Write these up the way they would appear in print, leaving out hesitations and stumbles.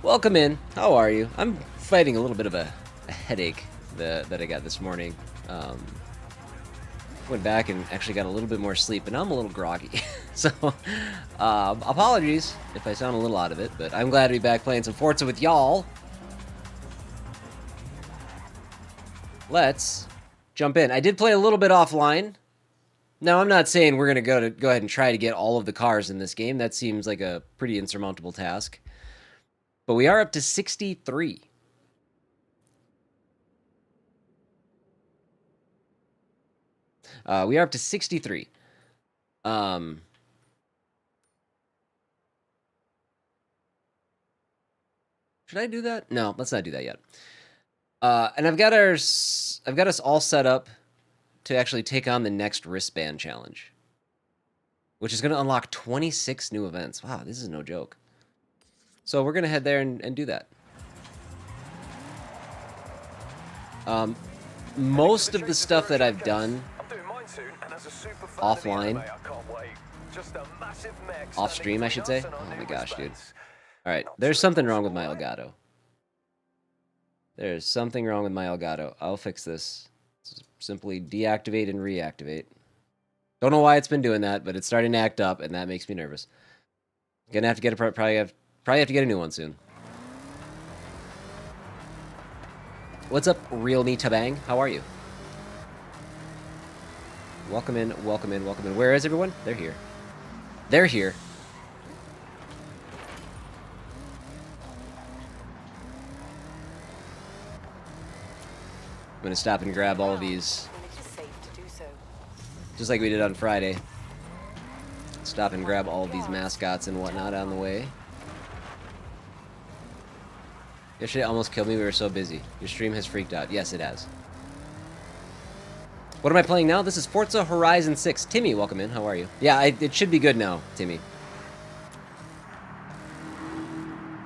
Welcome in. How are you? I'm fighting a little bit of a headache that I got this morning. Went back and actually got a little bit more sleep, but now I'm a little groggy. So, apologies if I sound a little out of it, but I'm glad to be back playing some Forza with y'all. Let's jump in. I did play a little bit offline. Now, I'm not saying we're going to go ahead and try to get all of the cars in this game. That seems like a pretty insurmountable task. But we are up to 63. We are up to 63. Should I do that? No, let's not do that yet. And I've got us all set up to actually take on the next wristband challenge, which is going to unlock 26 new events. Wow, this is no joke. So we're going to head there and do that. Most of the stuff that I've done offline, off stream, I should say. Oh my gosh, dude. All right, there's something wrong with my Elgato. There's something wrong with my Elgato. I'll fix this. Simply deactivate and reactivate. Don't know why it's been doing that, but it's starting to act up, and that makes me nervous. Gonna have to get probably have to get a new one soon. What's up, Real Neat Tabang? How are you? Welcome in, welcome in, welcome in. Where is everyone? They're here. They're here. I'm gonna stop and grab all of these. Just like we did on Friday. Stop and grab all of these mascots and whatnot on the way. Yesterday almost killed me, we were so busy. Your stream has freaked out. Yes, it has. What am I playing now? This is Forza Horizon 6. Timmy, welcome in. How are you? Yeah, it should be good now, Timmy.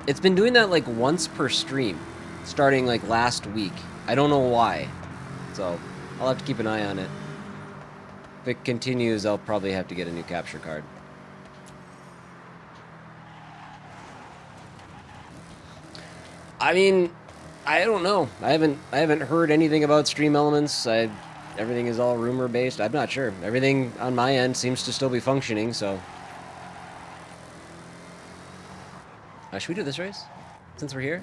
It's been doing that like once per stream, starting like last week. I don't know why. So, I'll have to keep an eye on it. If it continues, I'll probably have to get a new capture card. I mean, I don't know. I haven't heard anything about stream elements. Everything is all rumor based. I'm not sure. Everything on my end seems to still be functioning, so. Should we do this race? Since we're here?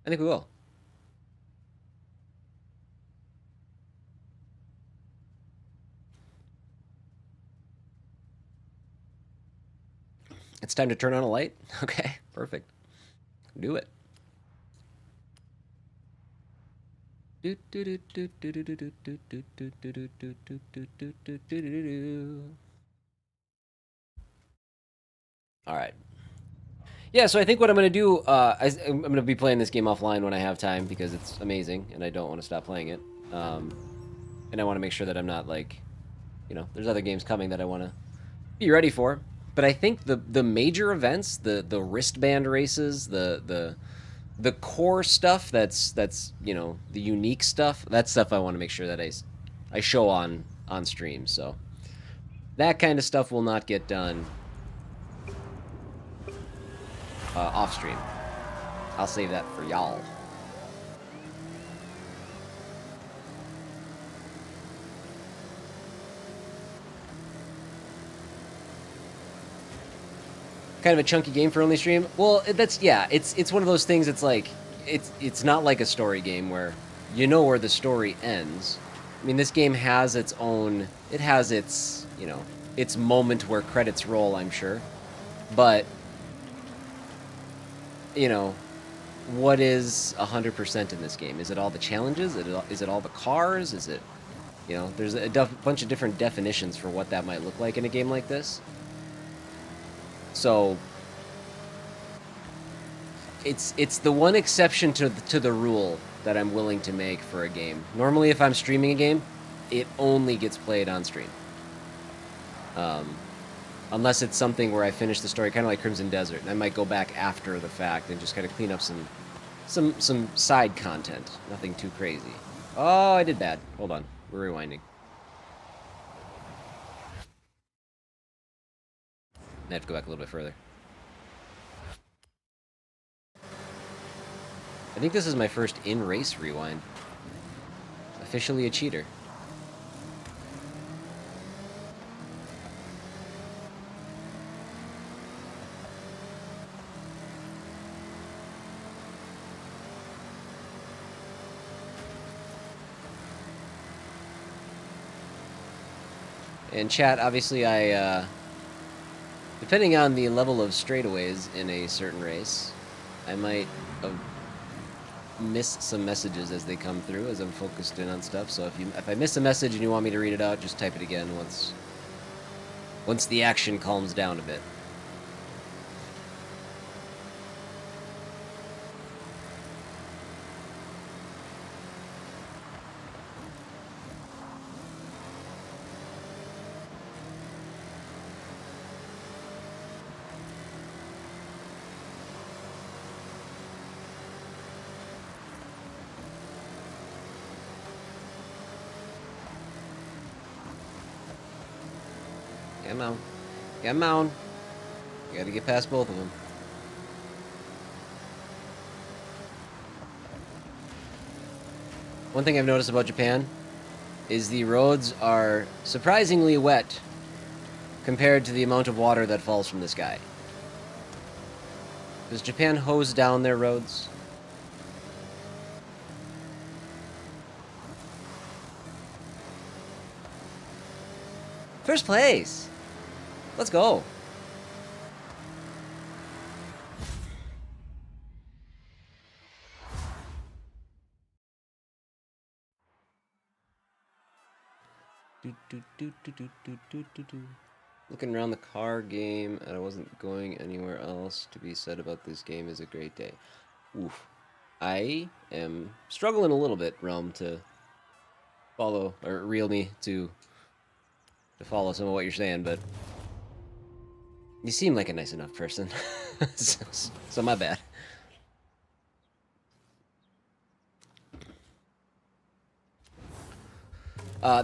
I think we will. It's time to turn on a light? Okay, perfect. Do it. All right. Yeah, so I think what I'm going to do, I'm going to be playing this game offline when I have time because it's amazing and I don't want to stop playing it. And I want to make sure that I'm not like, there's other games coming that I want to be ready for. But I think the major events, the wristband races, the core stuff that's the unique stuff, that stuff I want to make sure that I show on stream. So that kind of stuff will not get done off stream. I'll save that for y'all. Kind of a chunky game for only stream. Well, it's one of those things. It's like it's not like a story game where you know where the story ends. I mean, this game has its own. It has its its moment where credits roll. I'm sure, but what is 100% in this game? Is it all the challenges? Is it all the cars? Is it there's a bunch of different definitions for what that might look like in a game like this. So it's the one exception to the rule that I'm willing to make for a game. Normally, if I'm streaming a game, it only gets played on stream. Unless it's something where I finish the story, kind of like Crimson Desert, and I might go back after the fact and just kind of clean up some side content. Nothing too crazy. Oh, I did bad. Hold on, we're rewinding. I have to go back a little bit further. I think this is my first in-race rewind. Officially a cheater. And chat, obviously depending on the level of straightaways in a certain race, I might miss some messages as they come through as I'm focused in on stuff. So if I miss a message and you want me to read it out, just type it again once the action calms down a bit. Come on. Come on. You gotta get past both of them. One thing I've noticed about Japan is the roads are surprisingly wet compared to the amount of water that falls from the sky. Does Japan hose down their roads? First place! Let's go! Looking around the car game, and I wasn't going anywhere else. To be said about this game is a great day. Oof. I am struggling a little bit, Realm, to follow, or reel me to follow some of what you're saying, but you seem like a nice enough person. so my bad.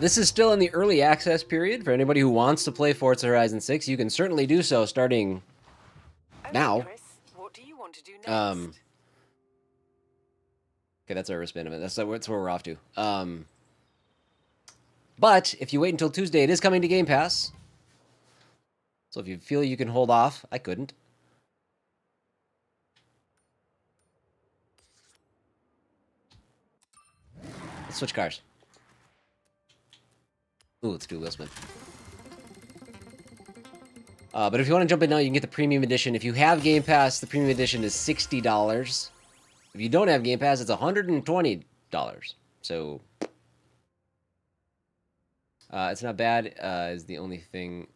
This is still in the early access period. For anybody who wants to play Forza Horizon 6, you can certainly do so starting now. Chris, what do you want to do next? Okay, that's our wristband event. That's where we're off to. But if you wait until Tuesday, it is coming to Game Pass. So if you feel you can hold off, I couldn't. Let's switch cars. Ooh, let's do Wheelspin. But if you want to jump in now, you can get the Premium Edition. If you have Game Pass, the Premium Edition is $60. If you don't have Game Pass, it's $120. So it's not bad. Is the only thing.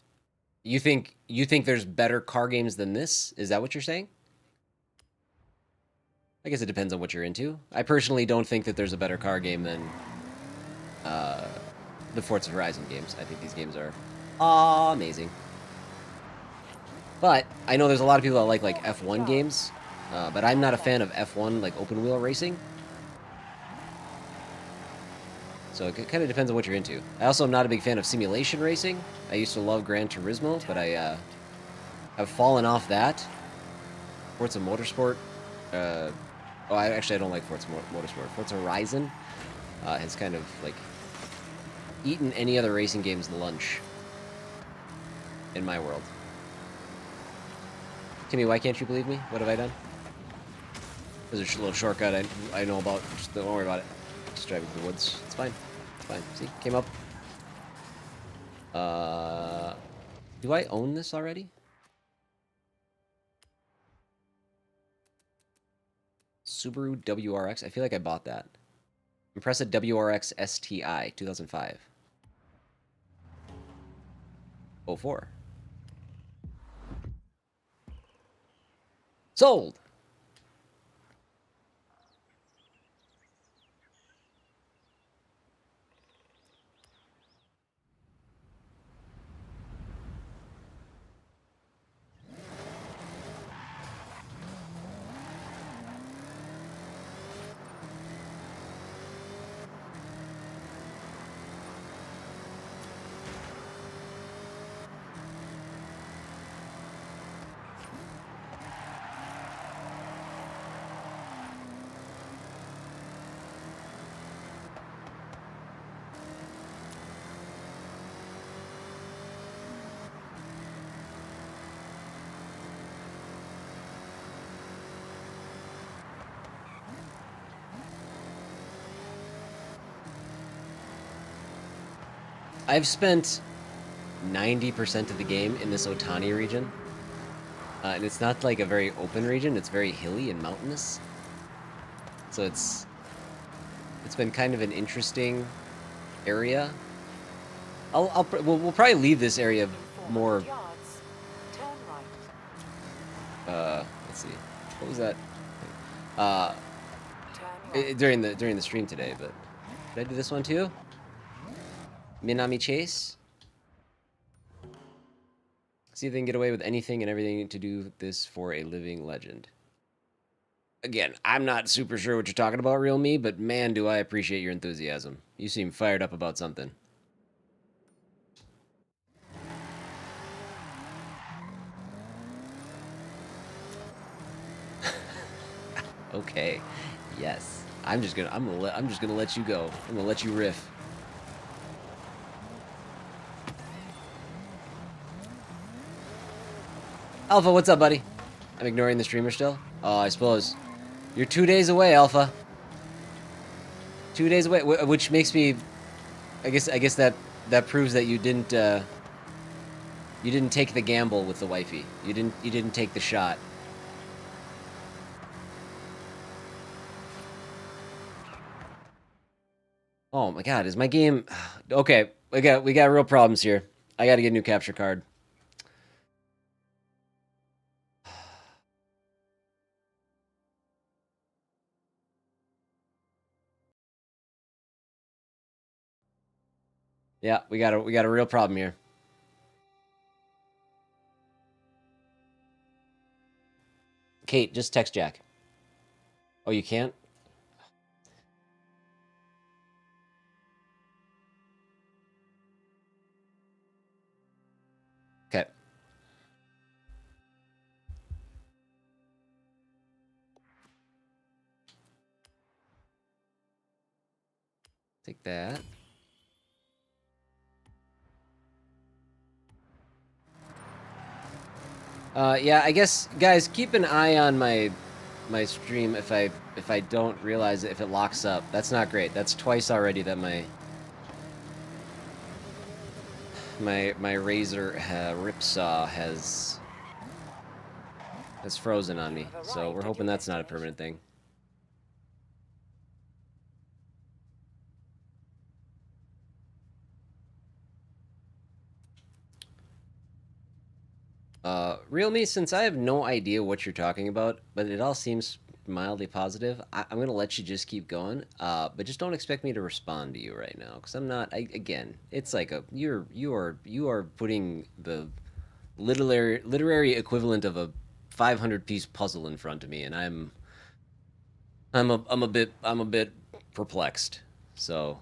You think there's better car games than this? Is that what you're saying? I guess it depends on what you're into. I personally don't think that there's a better car game than the Forza Horizon games. I think these games are amazing. But I know there's a lot of people that like F1 games, but I'm not a fan of F1 like open wheel racing. So it kind of depends on what you're into. I also am not a big fan of simulation racing. I used to love Gran Turismo, but I have fallen off that. Forza Motorsport. I don't like Forza Motorsport. Forza Horizon has kind of like eaten any other racing game's lunch in my world. Timmy, why can't you believe me? What have I done? There's a little shortcut I know about. Just don't worry about it. Just driving through the woods. It's fine. It's fine. See? Came up. Do I own this already? Subaru WRX? I feel like I bought that. Impreza WRX STI 2005. 04. Sold! I've spent 90% of the game in this Otani region. And it's not like a very open region, it's very hilly and mountainous. So it's been kind of an interesting area. We'll probably leave this area more. Let's see. What was that? During the stream today, but did I do this one too? Minami Chase. See if they can get away with anything and everything to do this for a living legend. Again, I'm not super sure what you're talking about, real me, but man, do I appreciate your enthusiasm. You seem fired up about something. Okay. Yes. I'm just gonna let you go. I'm gonna let you riff. Alpha, what's up, buddy? I'm ignoring the streamer still? Oh, I suppose. You're 2 days away, Alpha. 2 days away, which makes me... I guess that proves that you didn't take the gamble with the wifey. You didn't take the shot. Oh my god, is my game... Okay, we got real problems here. I gotta get a new capture card. Yeah, we got a real problem here. Kate, just text Jack. Oh, you can't? Okay. Take that. Yeah, I guess, guys, keep an eye on my stream if I don't realize it, if it locks up. That's not great. That's twice already that my Razer Ripsaw has frozen on me. So we're hoping that's not a permanent thing. Real me, since I have no idea what you're talking about, but it all seems mildly positive, I'm gonna let you just keep going. But just don't expect me to respond to you right now, because I'm not. Again, it's like you are putting the literary equivalent of a 500-piece puzzle in front of me, and I'm a bit perplexed. So.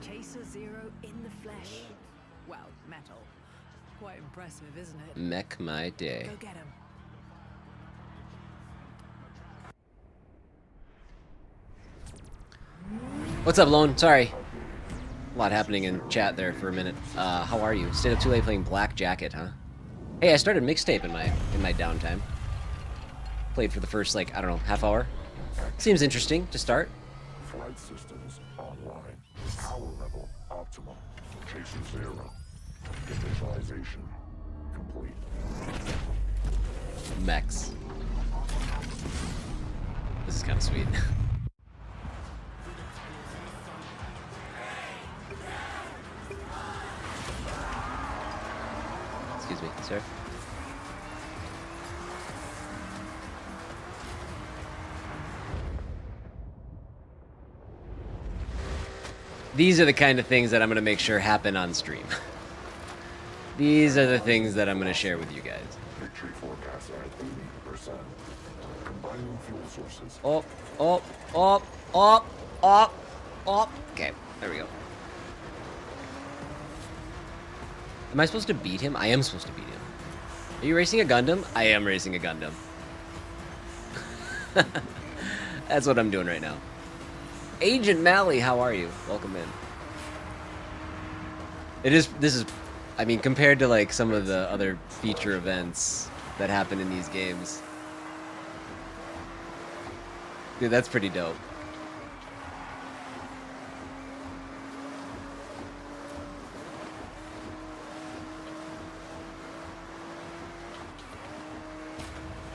Chaser Zero in the flesh. Well, metal. Quite impressive, isn't it? Mech my day. Go get him. What's up, Lone? Sorry. A lot happening in chat there for a minute. How are you? Stayed up too late playing Black Jacket, huh? Hey, I started mixtape in my downtime. Played for the first, like, I don't know, half hour. Seems interesting to start. Flight systems online. Power level optimum. Chaser Zero. Initialization complete. Mechs. This is kind of sweet. Excuse me, sir. These are the kind of things that I'm going to make sure happen on stream. These are the things that I'm going to share with you guys. Victory forecast at 80%. Combining fuel sources. Okay, there we go. Am I supposed to beat him? I am supposed to beat him. Are you racing a Gundam? I am racing a Gundam. That's what I'm doing right now. Agent Mally, how are you? Welcome in. This is I mean, compared to like some of the other feature events that happen in these games. Dude, that's pretty dope.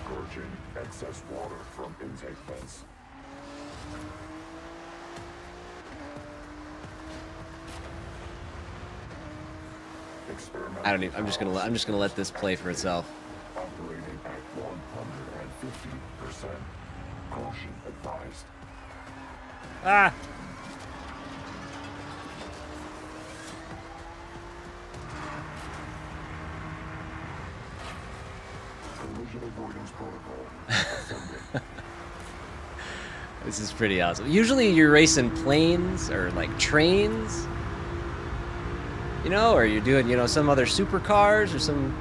Purging excess water from intake vents. I don't even, I'm just gonna let this play for itself. Operating at 150%. Caution advised. Ah! Collision avoidance protocol. Ascending. This is pretty awesome. Usually you're racing planes or like trains, you know, or you're doing, you know, some other supercars or some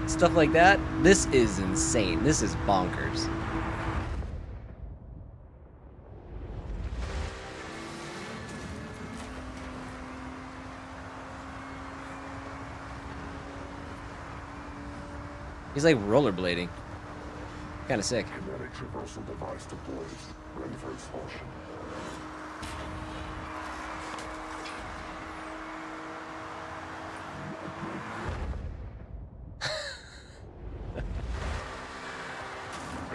stuff like that. This is insane. This is bonkers. He's like rollerblading. Kind of sick. Kinetic traversal device deployed. Ready for expulsion.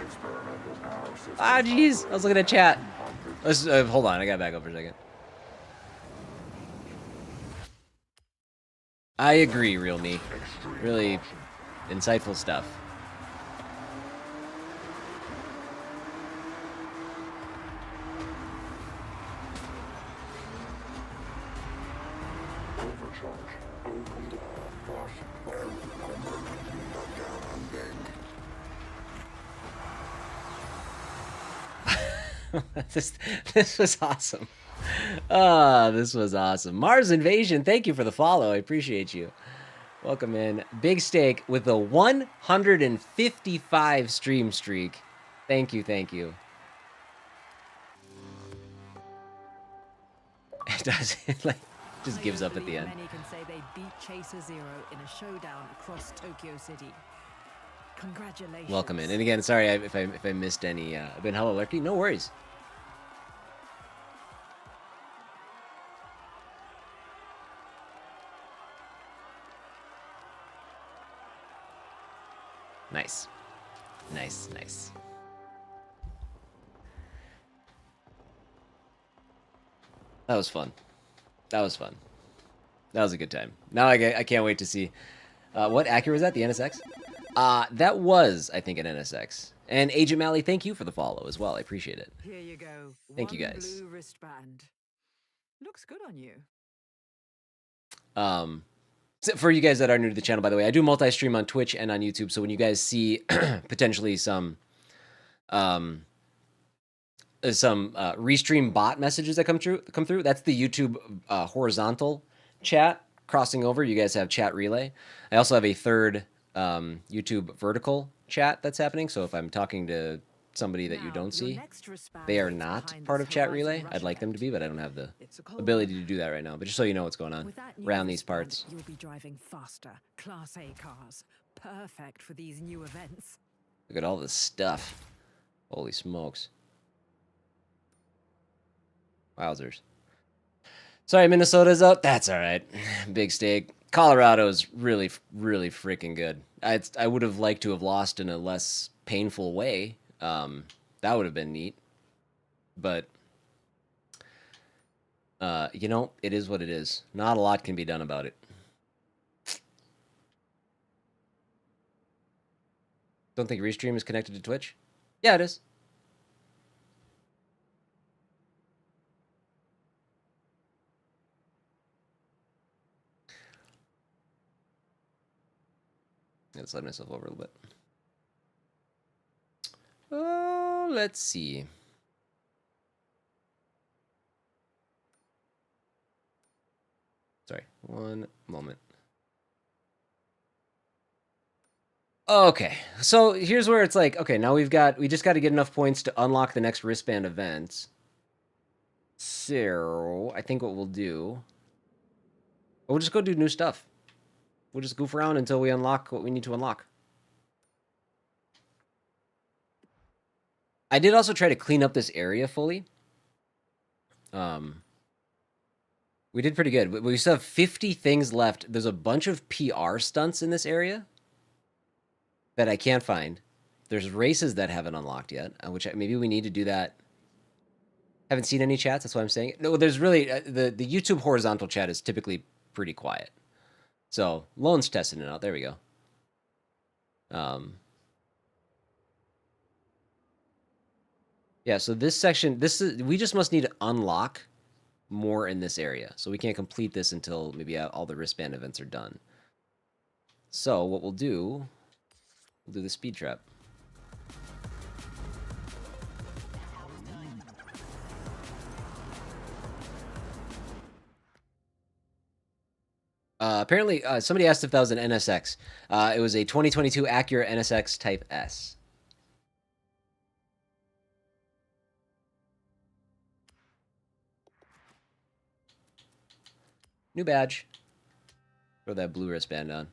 Experimental power system. Ah, jeez. I was looking at chat. Let's hold on. I got back up for a second. I agree, real me. Really insightful stuff. This was awesome. This was awesome. Mars Invasion, thank you for the follow. I appreciate you. Welcome in. Big Steak with a 155 stream streak. Thank you, thank you. It does. It like just gives up at the end. Many can say they beat Chaser Zero in a showdown across Tokyo City. Congratulations. Welcome in. And again, sorry if I missed any. I've been hella lurky. No worries. Nice. Nice, nice. That was fun. That was fun. That was a good time. Now I can't wait to see. What Acura was that? The NSX? That was, I think, an NSX. And Agent Mally, thank you for the follow as well. I appreciate it. Here you go. Thank you, guys. Blue wristband. Looks good on you. So for you guys that are new to the channel, by the way, I do multi-stream on Twitch and on YouTube. So when you guys see potentially some restream bot messages that come through, that's the YouTube horizontal chat crossing over. You guys have chat relay. I also have a third YouTube vertical chat that's happening. So if I'm talking to somebody that you don't see, they are not part of chat relay. I'd like them to be, but I don't have the ability to do that right now. But just so you know what's going on around these parts. You'll be driving faster, Class A cars. Perfect for these new events. Look at all this stuff. Holy smokes. Wowzers. Sorry, Minnesota's up. That's all right. Big Steak. Colorado's really, really freaking good. I would have liked to have lost in a less painful way. That would have been neat. But, you know, it is what it is. Not a lot can be done about it. Don't think Restream is connected to Twitch? Yeah, it is. Let's let myself over a little bit. Oh, let's see. Sorry, one moment. Okay, so here's where it's like, okay, now we just got to get enough points to unlock the next wristband event. So I think what we'll do, we'll just go do new stuff. We'll just goof around until we unlock what we need to unlock. I did also try to clean up this area fully. We did pretty good. We still have 50 things left. There's a bunch of PR stunts in this area that I can't find. There's races that haven't unlocked yet, which maybe we need to do that. Haven't seen any chats, that's why I'm saying it. No, there's really, the YouTube horizontal chat is typically pretty quiet. So, Lone's testing it out. There we go. Yeah, so this section, we just must need to unlock more in this area. So we can't complete this until maybe all the wristband events are done. So what we'll do the speed trap. Apparently, somebody asked if that was an NSX. It was a 2022 Acura NSX Type S. New badge. Throw that blue wristband on.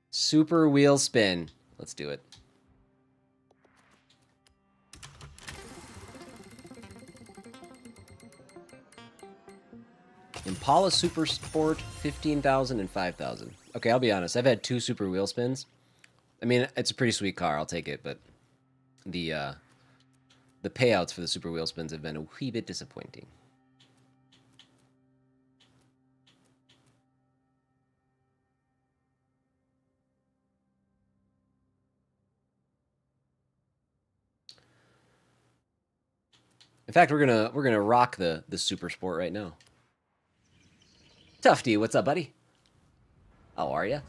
Super wheel spin. Let's do it. Impala Super Sport, 15,000 and 5,000. Okay, I'll be honest. I've had 2 super wheel spins. I mean, it's a pretty sweet car. I'll take it, but the payouts for the super wheel spins have been a wee bit disappointing. In fact, we're gonna rock the Super Sport right now. Tufty, what's up, buddy? How are ya?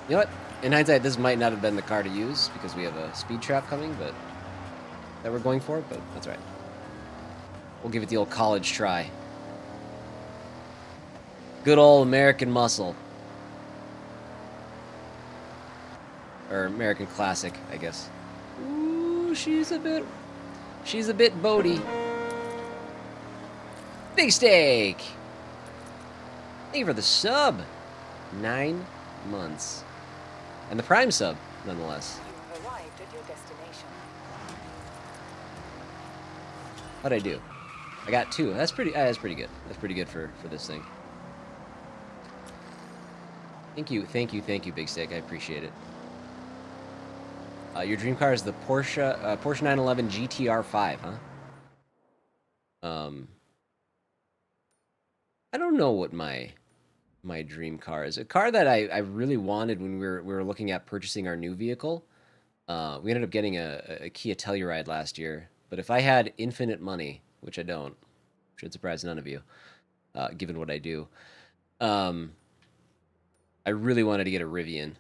You know what? In hindsight, this might not have been the car to use because we have a speed trap coming, but that we're going for. But that's right. We'll give it the old college try. Good old American muscle. Or American classic, I guess. Ooh, she's a bit boaty. Big Steak! Thank you for the sub. 9 months. And the Prime sub, nonetheless. You've arrived at your destination. How'd I do? I got 2. That's pretty good. That's pretty good for this thing. Thank you, Big Steak. I appreciate it. Your dream car is the Porsche 911 GTR5, huh? I don't know what my dream car is. A car that I really wanted when we were looking at purchasing our new vehicle. We ended up getting a Kia Telluride last year. But if I had infinite money, which I don't, should surprise none of you, given what I do, I really wanted to get a Rivian.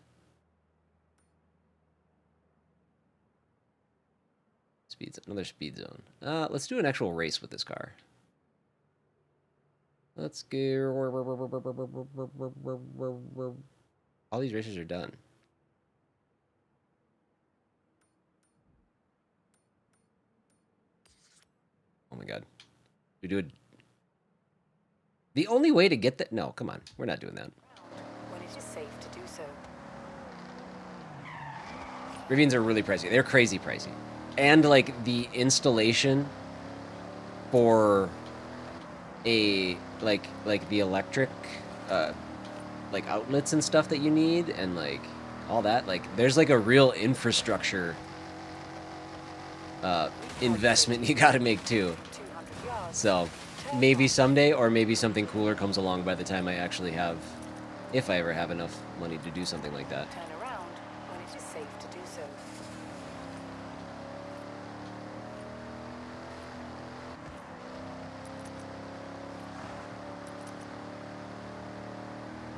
Another speed zone. Let's do an actual race with this car. Let's go. All these races are done. Oh my god. We do it. The only way to get that. No, come on. We're not doing that. When it is safe to do so. Rivians are really pricey. They're crazy pricey. And like the installation for a like the electric like outlets and stuff that you need and like all that, like there's like a real infrastructure investment you got to make too. So maybe someday, or maybe something cooler comes along by the time I actually have, if I ever have enough money to do something like that. Turn around when it is safe to do so.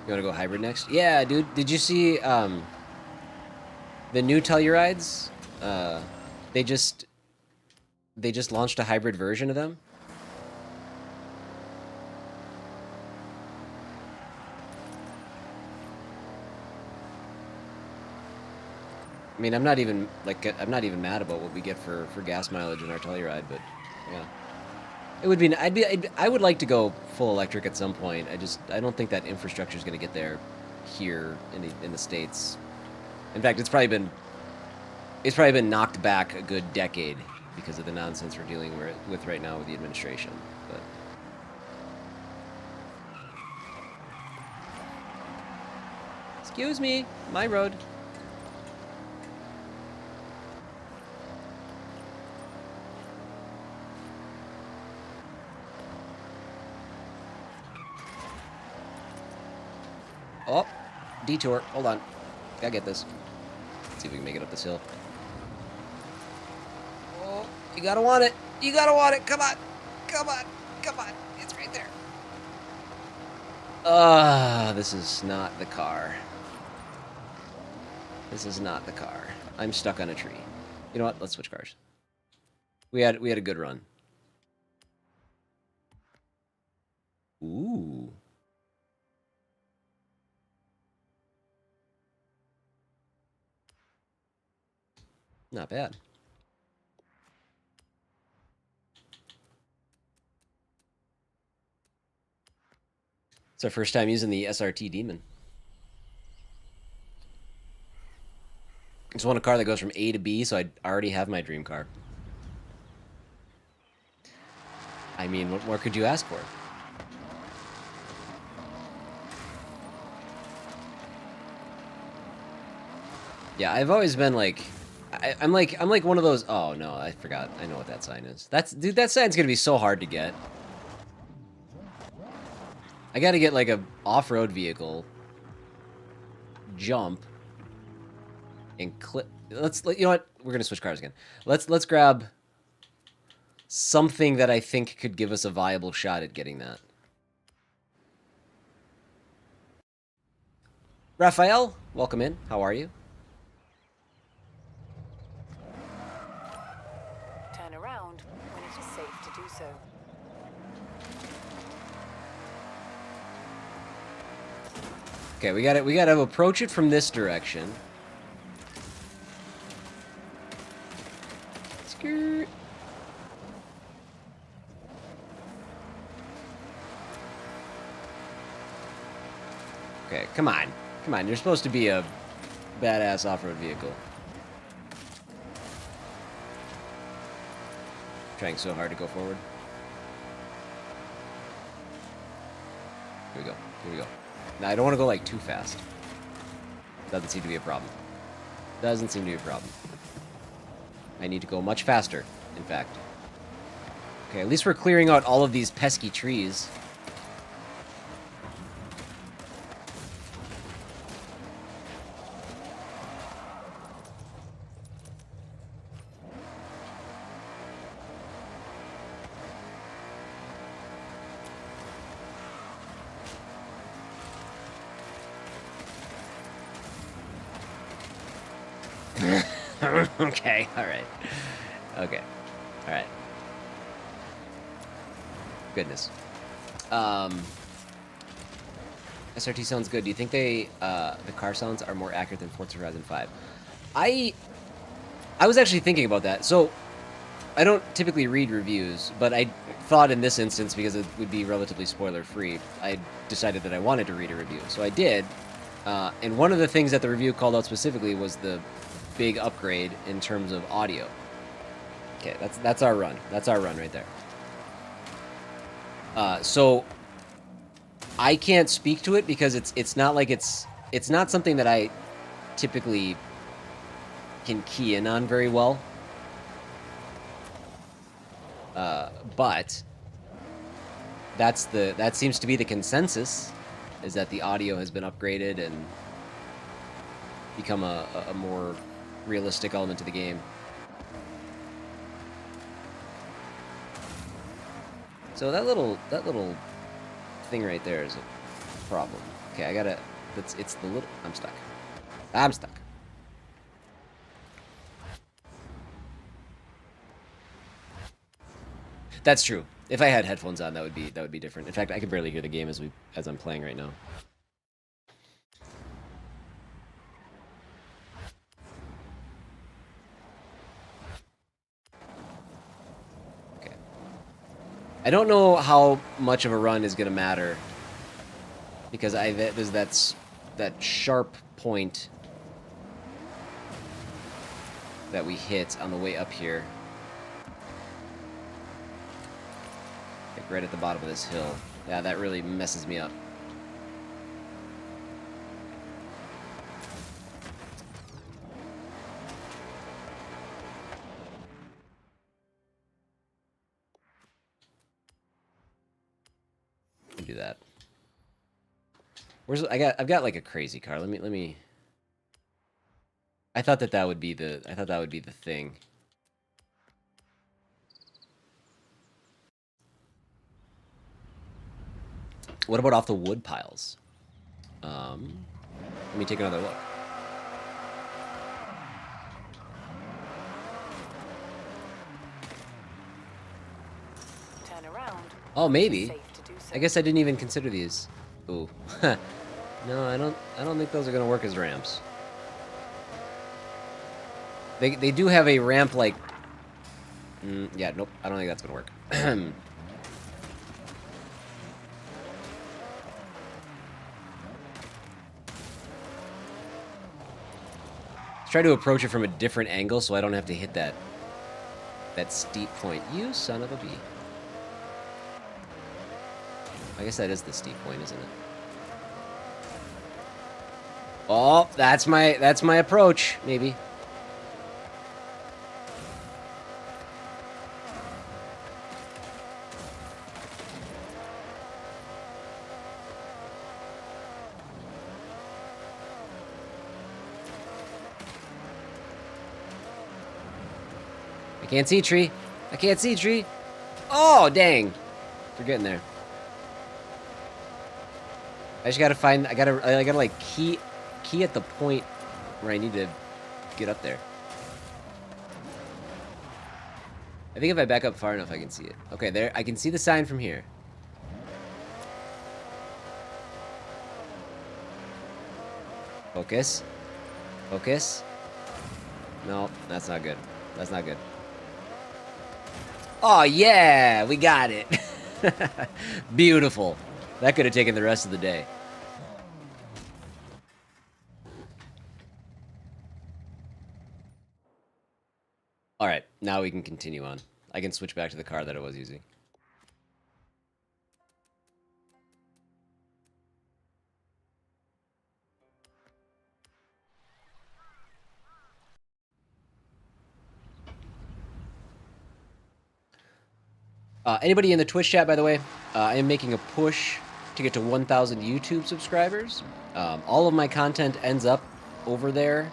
You want to go hybrid next? Yeah, dude. Did you see the new Tellurides? They just launched a hybrid version of them. mean, I'm not even mad about what we get for gas mileage in our Telluride, but yeah. It would be. I would like to go full electric at some point. I don't think that infrastructure is going to get there here in the States. In fact, it's probably been knocked back a good decade because of the nonsense we're dealing with right now with the administration. But excuse me, my road. Oh, detour. Hold on. Gotta get this. Let's see if we can make it up this hill. Oh, you gotta want it. You gotta want it. Come on. Come on. Come on. It's right there. This is not the car. This is not the car. I'm stuck on a tree. You know what? Let's switch cars. We had a good run. Ooh. Not bad. It's our first time using the SRT Demon. I just want a car that goes from A to B, so I already have my dream car. I mean, what more could you ask for? Yeah, I've always been like, I'm like one of those. Oh no, I forgot. I know what that sign is. Dude, that sign's gonna be so hard to get. I gotta get like a off-road vehicle, jump, and clip. You know what? We're gonna switch cars again. Let's grab something that I think could give us a viable shot at getting that. Raphael, welcome in. How are you? Turn around when it is safe to do so. Okay, we gotta approach it from this direction. Skirt. Okay, come on. Come on, you're supposed to be a badass off-road vehicle. Trying so hard to go forward. Here we go. Here we go. Now, I don't want to go, like, too fast. Doesn't seem to be a problem. Doesn't seem to be a problem. I need to go much faster, in fact. Okay, at least we're clearing out all of these pesky trees. Okay, alright. Okay. Alright. Goodness. SRT sounds good. Do you think the car sounds are more accurate than Forza Horizon 5? I was actually thinking about that. So, I don't typically read reviews, but I thought in this instance, because it would be relatively spoiler-free, I decided that I wanted to read a review. So I did. And one of the things that the review called out specifically was the big upgrade in terms of audio. Okay, that's our run. That's our run right there. So I can't speak to it because it's not like it's not something that I typically can key in on very well. But that seems to be the consensus, is that the audio has been upgraded and become a more realistic element to the game. So that little thing right there is a problem. Okay, I gotta. It's the little. I'm stuck. I'm stuck. That's true. If I had headphones on, that would be different. In fact, I could barely hear the game as I'm playing right now. I don't know how much of a run is going to matter. Because there's that sharp point that we hit on the way up here. Like right at the bottom of this hill. Yeah, that really messes me up. Let me do that. I've got like a crazy car. Let me. I thought that would be the thing. What about off the wood piles? Let me take another look. Turn around. Oh, maybe. Safe to do so. I guess I didn't even consider these. Ooh. No, I don't think those are gonna work as ramps. They do have a ramp like. Yeah, nope. I don't think that's gonna work. Let's try to approach it from a different angle so I don't have to hit that steep point. You son of a bee. I guess that is the steep point, isn't it? Oh, that's my approach, maybe. I can't see tree. I can't see tree. Oh, dang. We're getting there. I just gotta find. I gotta like key at the point where I need to get up there. I think if I back up far enough, I can see it. Okay, there. I can see the sign from here. Focus. Focus. No, that's not good. That's not good. Oh, yeah! We got it! Beautiful. That could have taken the rest of the day. Alright, now we can continue on. I can switch back to the car that I was using. Anybody in the Twitch chat, by the way, I am making a push to get to 1,000 YouTube subscribers. All of my content ends up over there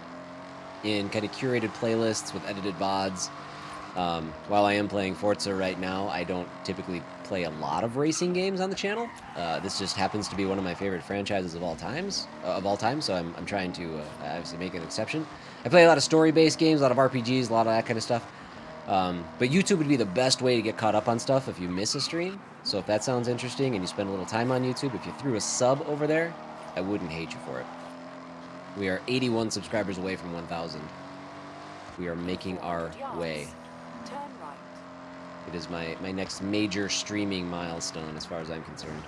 in kind of curated playlists with edited VODs. While I am playing Forza right now, I don't typically play a lot of racing games on the channel. This just happens to be one of my favorite franchises of all time, so I'm trying to obviously make an exception. I play a lot of story-based games, a lot of RPGs, a lot of that kind of stuff. But YouTube would be the best way to get caught up on stuff if you miss a stream. So if that sounds interesting and you spend a little time on YouTube, if you threw a sub over there, I wouldn't hate you for it. We are 81 subscribers away from 1,000. We are making our way. Turn right. It is my next major streaming milestone as far as I'm concerned.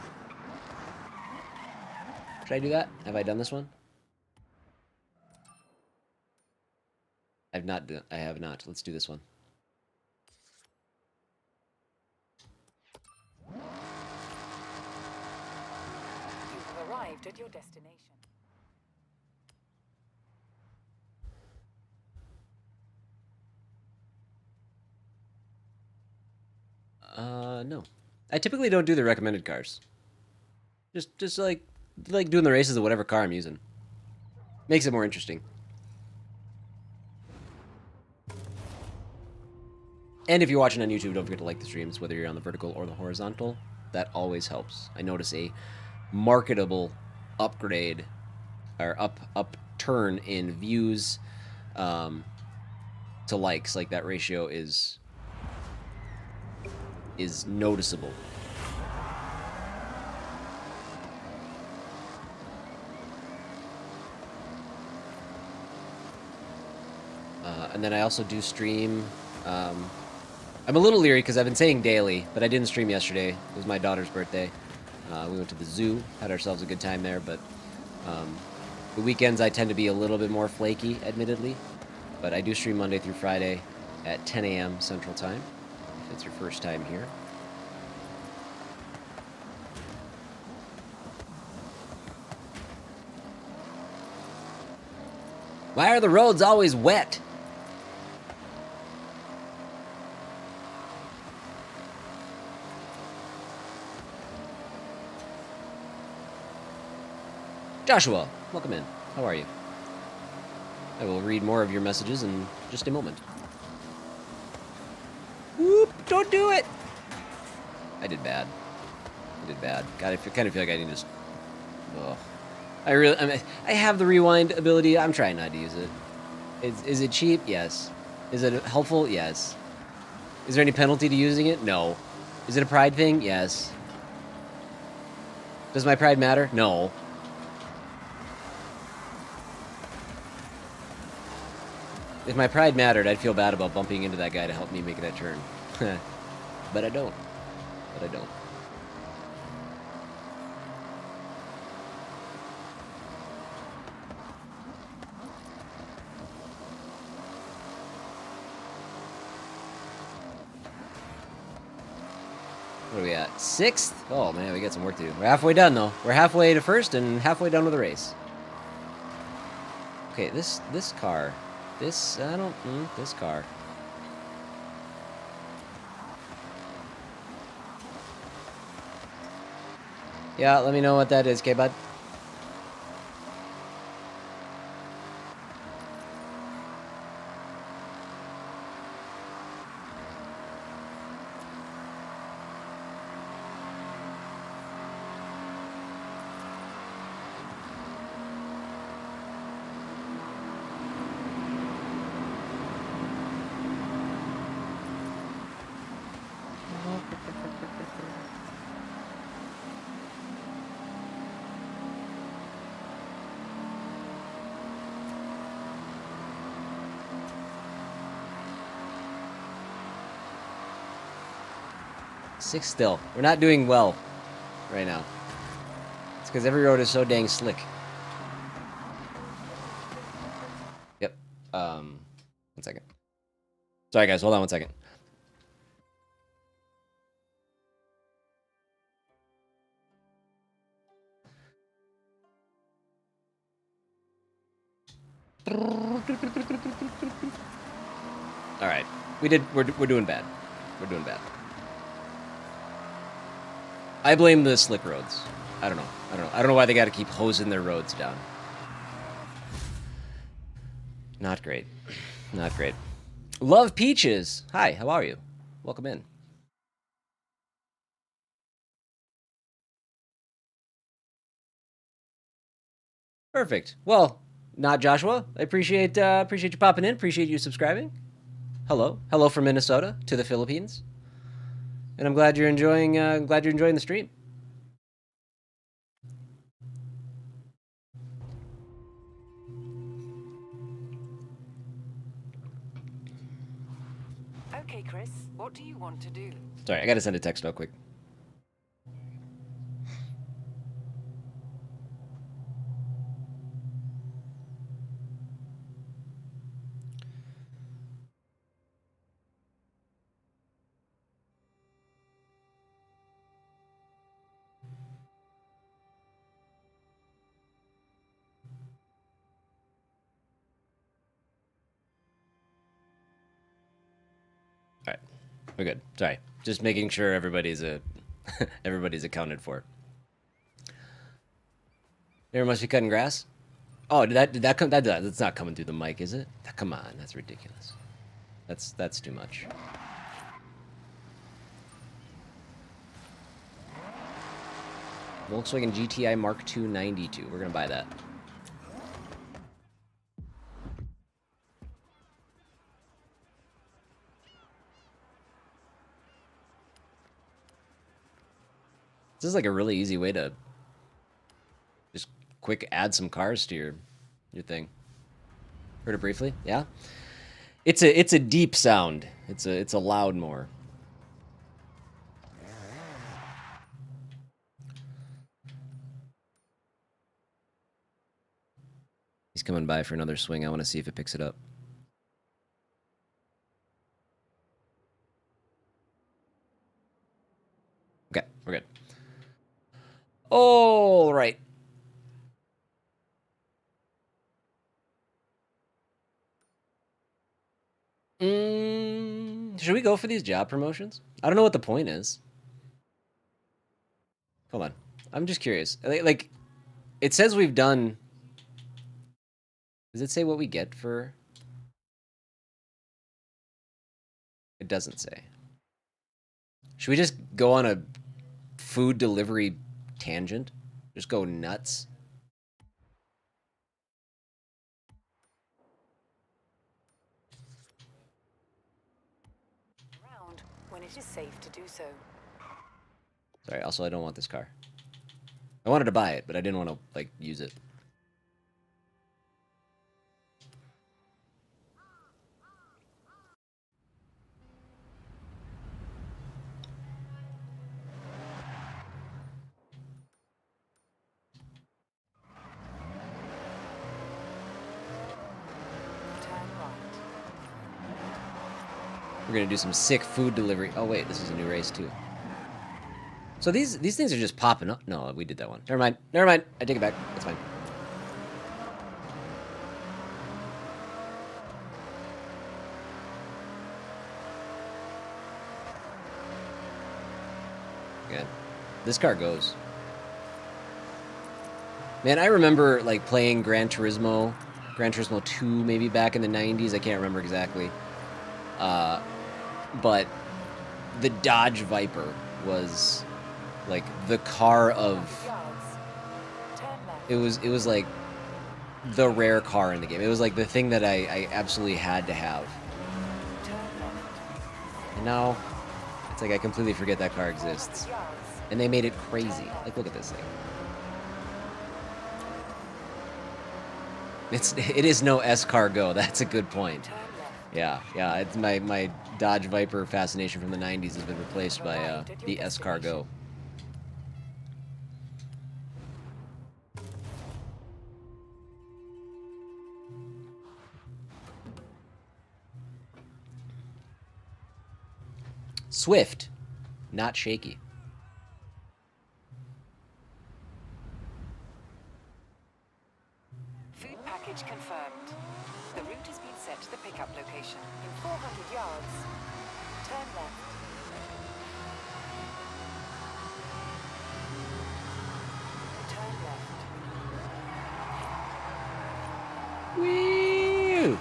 Should I do that? Have I done this one? I have not. Let's do this one. You have arrived at your destination. No. I typically don't do the recommended cars. Just like doing the races of whatever car I'm using. Makes it more interesting. And if you're watching on YouTube, don't forget to like the streams, whether you're on the vertical or the horizontal. That always helps. I notice a marketable upgrade or upturn in views to likes. Like that ratio is noticeable. And then I also do stream I'm a little leery because I've been saying daily, but I didn't stream yesterday. It was my daughter's birthday. We went to the zoo, had ourselves a good time there, but the weekends I tend to be a little bit more flaky, admittedly. But I do stream Monday through Friday at 10 a.m. Central Time, if it's your first time here. Why are the roads always wet? Joshua, welcome in. How are you? I will read more of your messages in just a moment. Whoop! Don't do it! I did bad. I did bad. God, I kind of feel like I need to just... Ugh. I mean, I have the rewind ability. I'm trying not to use it. Is it cheap? Yes. Is it helpful? Yes. Is there any penalty to using it? No. Is it a pride thing? Yes. Does my pride matter? No. If my pride mattered, I'd feel bad about bumping into that guy to help me make that turn. But I don't. But I don't. What are we at? 6th? Oh man, we got some work to do. We're halfway done though. We're halfway to first and halfway done with the race. Okay, this car. This car. Yeah, let me know what that is, K-Bud. Six still. We're not doing well right now. It's because every road is so dang slick. Yep. 1 second. Sorry guys, hold on 1 second. All right. We're doing bad. We're doing bad. I blame the slick roads. I don't know. I don't know why they got to keep hosing their roads down. Not great. Not great. Love Peaches. Hi, how are you? Welcome in. Perfect. Well, not Joshua. I appreciate you popping in. Appreciate you subscribing. Hello. Hello from Minnesota to the Philippines. And I'm glad you're enjoying the stream. Okay, Chris, what do you want to do? Sorry, I gotta send a text real quick. All right, we're good. Sorry, just making sure everybody's everybody's accounted for. There must be cutting grass. Oh, did that come? That's not coming through the mic, is it? Come on, that's ridiculous. That's too much. Volkswagen GTI Mark II 92. We're gonna buy that. This is like a really easy way to just quick add some cars to your thing. Heard it briefly? Yeah. It's a deep sound. It's allowed more. He's coming by for another swing. I want to see if it picks it up. Okay, we're good. All right. Should we go for these job promotions? I don't know what the point is. Hold on. I'm just curious. Like, it says we've done... Does it say what we get for... It doesn't say. Should we just go on a food delivery tangent? Just go nuts? Around when it is safe to do so. Sorry, also I don't want this car. I wanted to buy it, but I didn't want to, like, use it. We're gonna do some sick food delivery. Oh wait, this is a new race too. So these things are just popping up. No, we did that one. Never mind. Never mind. I take it back. It's fine. Good. This car goes. Man, I remember like playing Gran Turismo 2 maybe back in the 90s. I can't remember exactly. But the Dodge Viper was like the car of... It was like the rare car in the game. It was like the thing that I absolutely had to have. And now, it's like I completely forget that car exists. And they made it crazy. Like, look at this thing. It is no S-Car Go. That's a good point. Yeah. It's my Dodge Viper fascination from the 90s has been replaced by the S-Car Go. Swift, not shaky. Food package confirmed. The route has been set to the pickup location in 400 yards. Turn left. Turn left. Woo!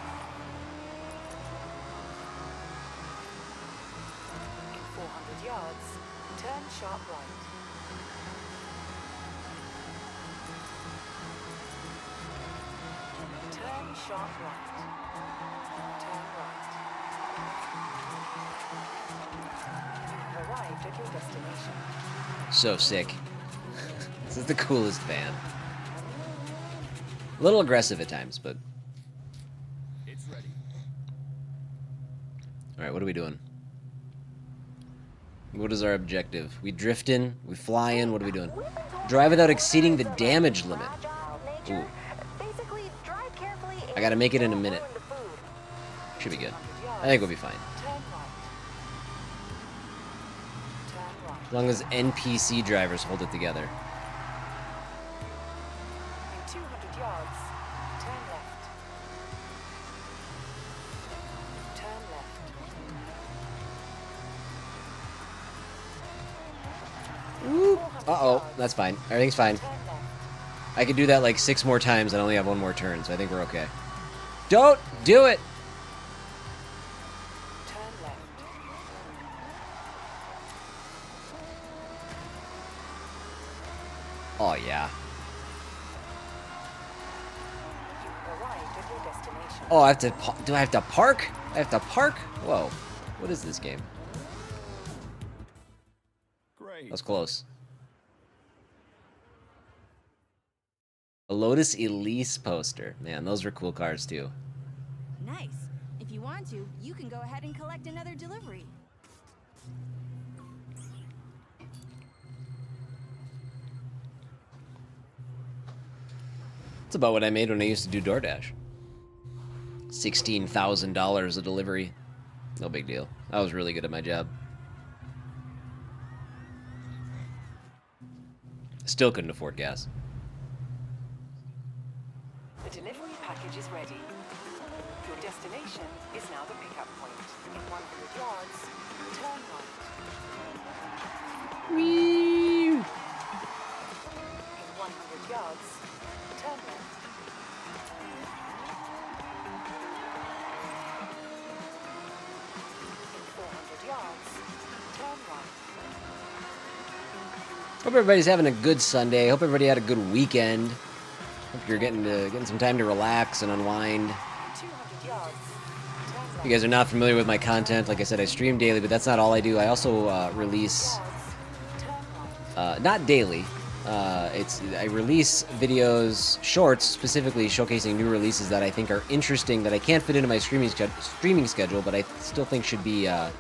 In 400 yards, turn sharp right. Turn sharp right. Turn right. You have arrived at your destination. So sick. This is the coolest van. A little aggressive at times, but... It's ready. Alright, what are we doing? What is our objective? We drifting? We flying? What are we doing? Drive without exceeding the damage limit. Ooh. I gotta make it in a minute. Should be good. I think we'll be fine. As long as NPC drivers hold it together. In 200 yards, turn left. Turn left. Whoop. Uh-oh, that's fine. Everything's fine. Turn left. I could do that like 6 more times and I only have 1 more turn, so I think we're okay. Don't do it! Turn left. Oh, yeah. You have arrived at your destination. Oh, I have to... Do I have to park? I have to park? Whoa. What is this game? Great. That was close. A Lotus Elise poster. Man, those were cool cars, too. Nice. If you want to, you can go ahead and collect another delivery. That's about what I made when I used to do DoorDash. $16,000 a delivery. No big deal. I was really good at my job. Still couldn't afford gas. The delivery package is ready. Your destination is now the pickup point. In 100 yards, turn right. Whee! In 100 yards, turn left. In 400 yards, turn right. Hope everybody's having a good Sunday. Hope everybody had a good weekend. Hope you're getting some time to relax and unwind. 200 yards, turn If right. you guys are not familiar with my content, like I said, I stream daily, but that's not all I do. I also release, Turn right. not daily. I release videos, shorts, specifically showcasing new releases that I think are interesting that I can't fit into my streaming schedule, but I still think should be Turn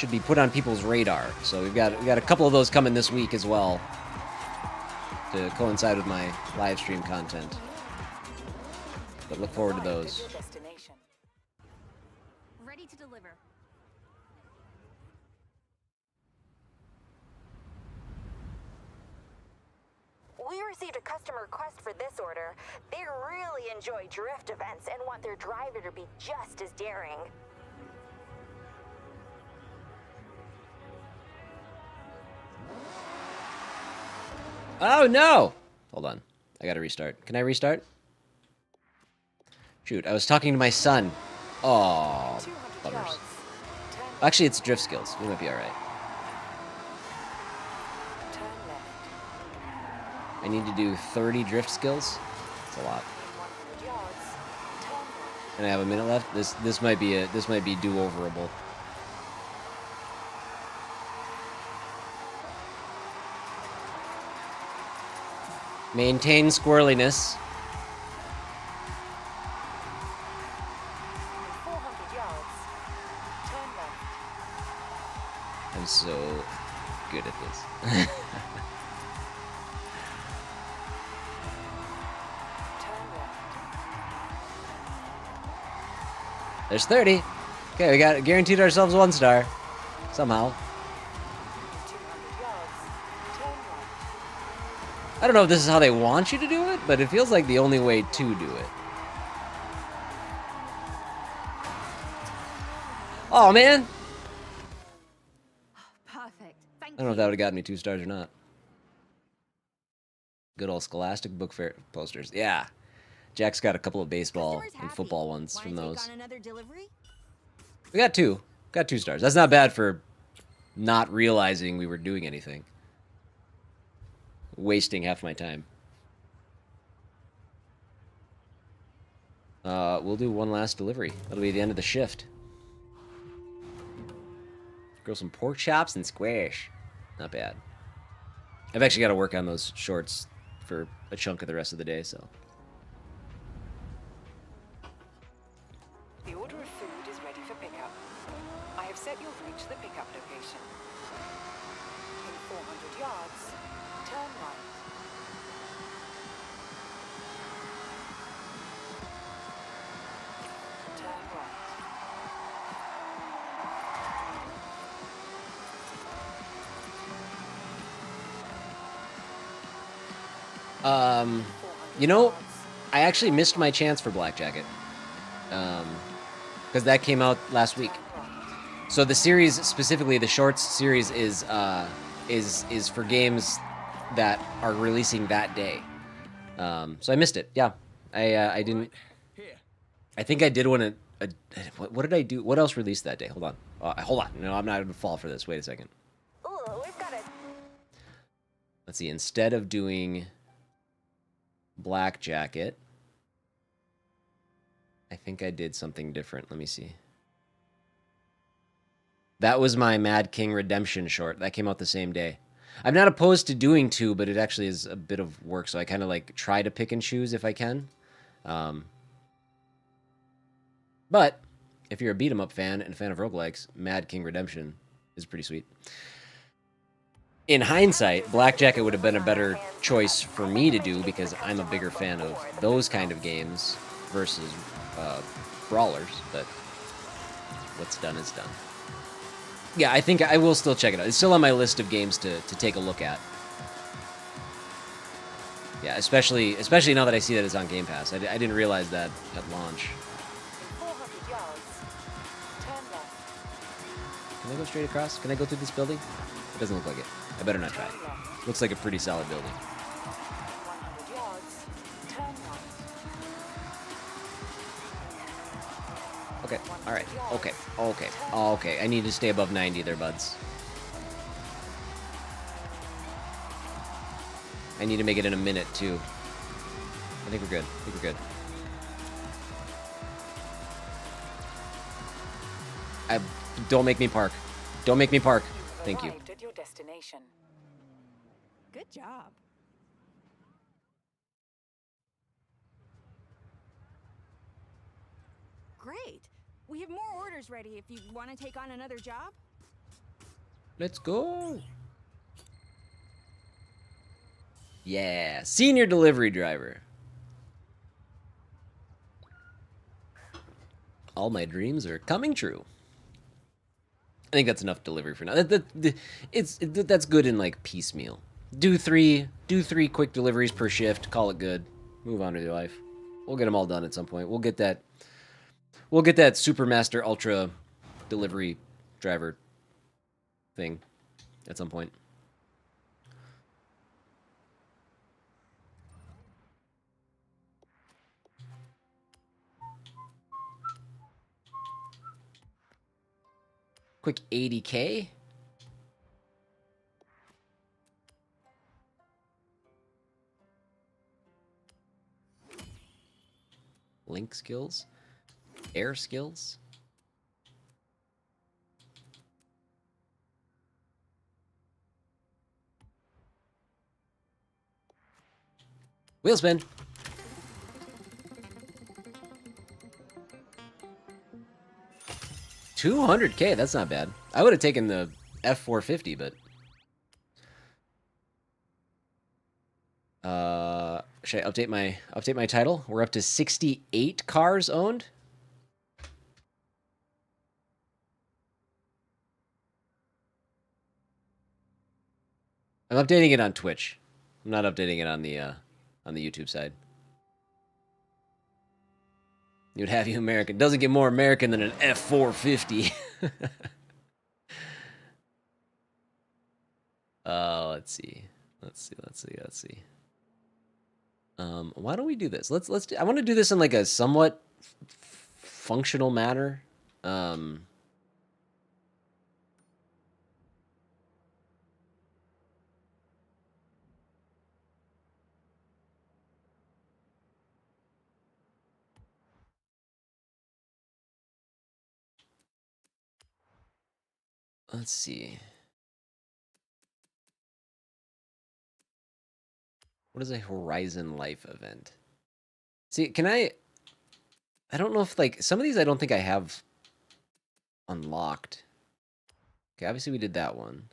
right. put on people's radar. So we've got a couple of those coming this week as well to coincide with my live stream content. But look forward to Arrived at those. your destination. Ready to deliver. We received a customer request for this order. They really enjoy drift events and want their driver to be just as daring. Oh no! Hold on. I gotta restart. Can I restart? Shoot, I was talking to my son. Oh, 200 bummers. yards, turn Actually, it's drift skills. We might be alright. turn left. I need to do 30 drift skills. That's a lot. In 100 yards, turn right. And I have a minute left. This might be do-overable. Maintain squirreliness. In 400 yards, turn left. I'm so good at this. Turn left. There's 30. Okay, we got guaranteed ourselves 1 star. Somehow. In 200 yards, turn right. I don't know if this is how they want you to do it, but it feels like the only way to do it. Oh, man! Perfect. Thank I don't know if that would have gotten me 2 stars or not. Good old Scholastic Book Fair posters. Yeah. Jack's got a couple of baseball Customer's and happy. football ones Wanna from take those. on another delivery? We got 2. Got 2 stars. That's not bad for not realizing we were doing anything. Wasting half my time. We'll do 1 last delivery. That'll be the end of the shift. Grill some pork chops and squash. Not bad. I've actually got to work on those shorts for a chunk of the rest of the day, so. The order of food is ready for pickup. I have set your route to the pickup location. In 400 yards, turn right. Turn right. You know, I actually missed my chance for Black Jacket. Because that came out last week. So the series, specifically the shorts series, is for games that are releasing that day. So I missed it. Yeah, I didn't. Here. I think I did one. What did I do? What else released that day? Hold on. Hold on. No, I'm not gonna fall for this. Wait a second. Ooh, we've got a Let's see. Instead of doing Black Jacket, I think I did something different. Let me see. That was my Mad King Redemption short. That came out the same day. I'm not opposed to doing 2, but it actually is a bit of work, so I kind of like try to pick and choose if I can. But if you're a beat 'em up fan and a fan of roguelikes, Mad King Redemption is pretty sweet. In hindsight, Black Jacket would have been a better choice for me to do because I'm a bigger fan of those kind of games versus brawlers, but what's done is done. Yeah, I think I will still check it out. It's still on my list of games to take a look at. Yeah, especially now that I see that it's on Game Pass. I didn't realize that at launch. 400 yards. Turn left. Can I go straight across? Can I go through this building? It doesn't look like it. I better not try. Turn left. Looks like a pretty solid building. 100 yards. Turn right. Okay, alright. Okay. I need to stay above 90 there, buds. I need to make it in a minute, too. I think we're good. Don't make me park. Thank you. Arrived at your destination. Good job. Great. We have more orders ready if you want to take on another job. Let's go. Yeah, senior delivery driver. All my dreams are coming true. I think that's enough delivery for now. That's good in like piecemeal. Do three quick deliveries per shift. Call it good. Move on with your life. We'll get them all done at some point. We'll get that Supermaster Ultra delivery driver thing at some point. Quick 80K. Link skills. Air skills. Wheel spin. $200K, that's not bad. I would have taken the F450, but should I update my title? We're up to 68 cars owned. I'm updating it on Twitch. I'm not updating it on the YouTube side. You'd have you American. Doesn't get more American than an F450. Let's see. Why don't we do this? I want to do this in like a somewhat functional manner. Let's see. What is a Horizon Life event? See, I don't know if, like, some of these I don't think I have unlocked. Okay, obviously we did that one.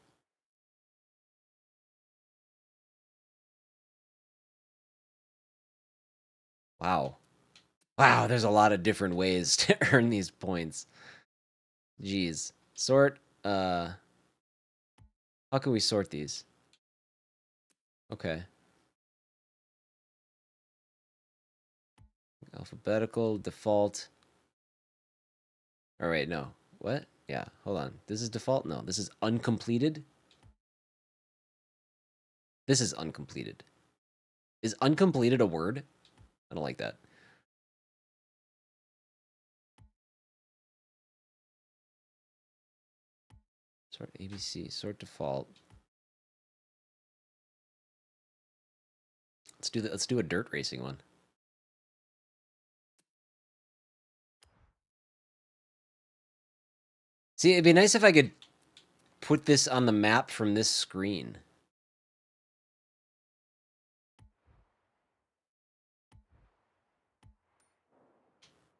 Wow. Wow, there's a lot of different ways to earn these points. Jeez. Sort, how can we sort these? Okay. Alphabetical, default. All right, no. What? Yeah, hold on. This is default? No, this is uncompleted. This is uncompleted. Is uncompleted a word? I don't like that. Sort ABC, sort default. Let's do a dirt racing one. See, it'd be nice if I could put this on the map from this screen.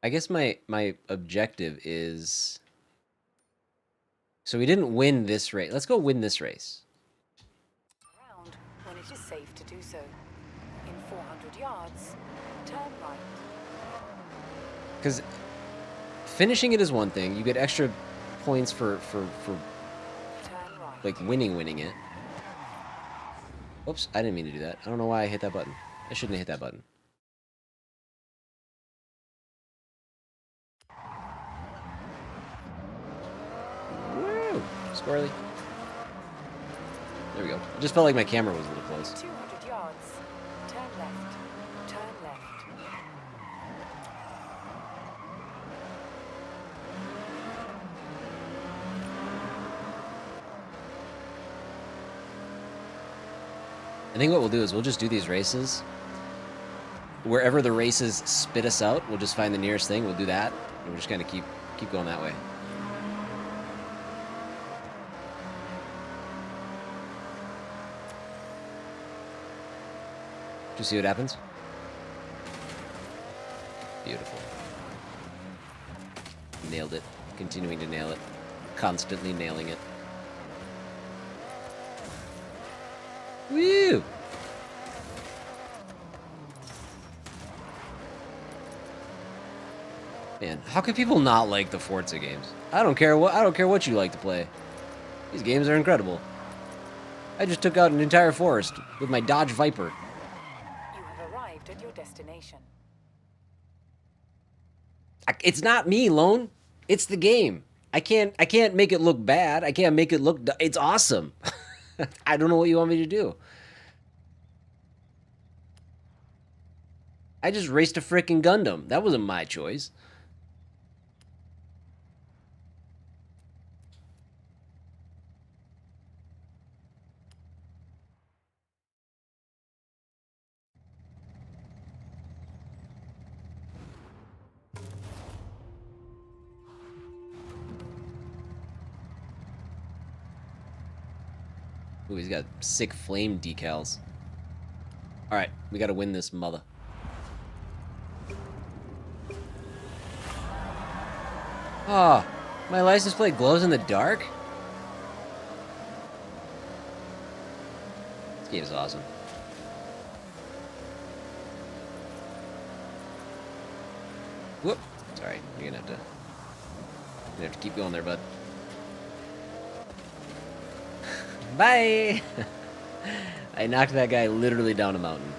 I guess my objective is... So we didn't win this race. Let's go win this race. Around when it is safe to do so. In 400 yards, turn right. Because finishing it is one thing. You get extra points for Turn right. like winning it. Whoops, I didn't mean to do that. I don't know why I hit that button. I shouldn't have hit that button. Woo! Squirrely. There we go. It just felt like my camera was a little close. 200 yards, turn left. Turn left. I think what we'll do is we'll just do these races. Wherever the races spit us out, we'll just find the nearest thing. We'll do that, and we're just gonna keep going that way. Did you see what happens? Beautiful. Nailed it. Continuing to nail it. Constantly nailing it. Woo! Man, how can people not like the Forza games? I don't care what you like to play. These games are incredible. I just took out an entire forest with my Dodge Viper. You have arrived at your destination. It's not me, Lone. It's the game. I can't make it look bad. I can't make it look... It's awesome. I don't know what you want me to do. I just raced a frickin' Gundam. That wasn't my choice. Ooh, he's got sick flame decals. Alright, we gotta win this mother. Ah, oh, my license plate glows in the dark? This game is awesome. Whoop. Sorry, you're gonna have to keep going there, bud. Bye! I knocked that guy literally down a mountain.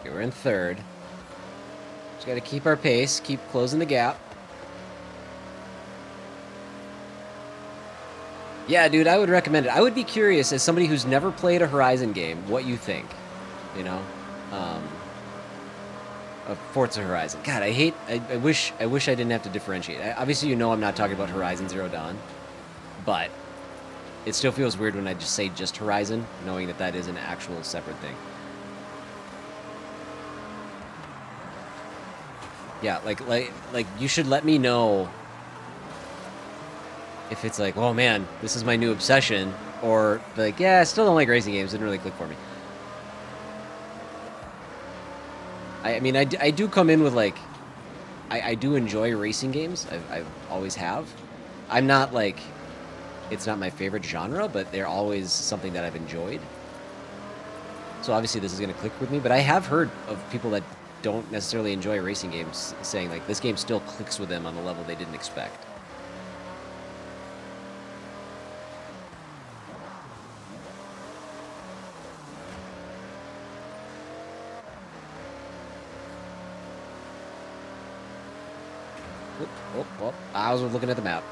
Okay, we're in third. Just gotta keep our pace, keep closing the gap. Yeah, dude, I would recommend it. I would be curious, as somebody who's never played a Horizon game, what you think, you know, of Forza Horizon. God, I wish I didn't have to differentiate. Obviously, you know I'm not talking about Horizon Zero Dawn, but it still feels weird when I just say just Horizon, knowing that that is an actual separate thing. Yeah, like you should let me know if it's like, oh man, this is my new obsession, or like, yeah, I still don't like racing games, didn't really click for me. I mean, I do come in with like, I do enjoy racing games, I always have. I'm not like, it's not my favorite genre, but they're always something that I've enjoyed. So obviously this is going to click with me, but I have heard of people that don't necessarily enjoy racing games saying like, this game still clicks with them on the level they didn't expect. Oh, I was looking at the map.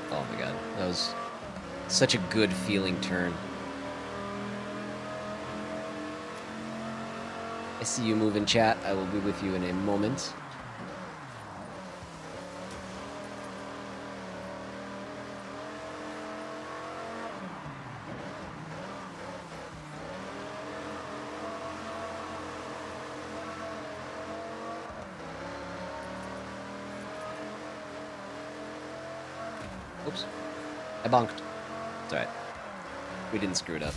Oh my god, that was such a good feeling turn. see you move in chat. I will be with you in a moment. Oops. I bonked. It's alright. We didn't screw it up.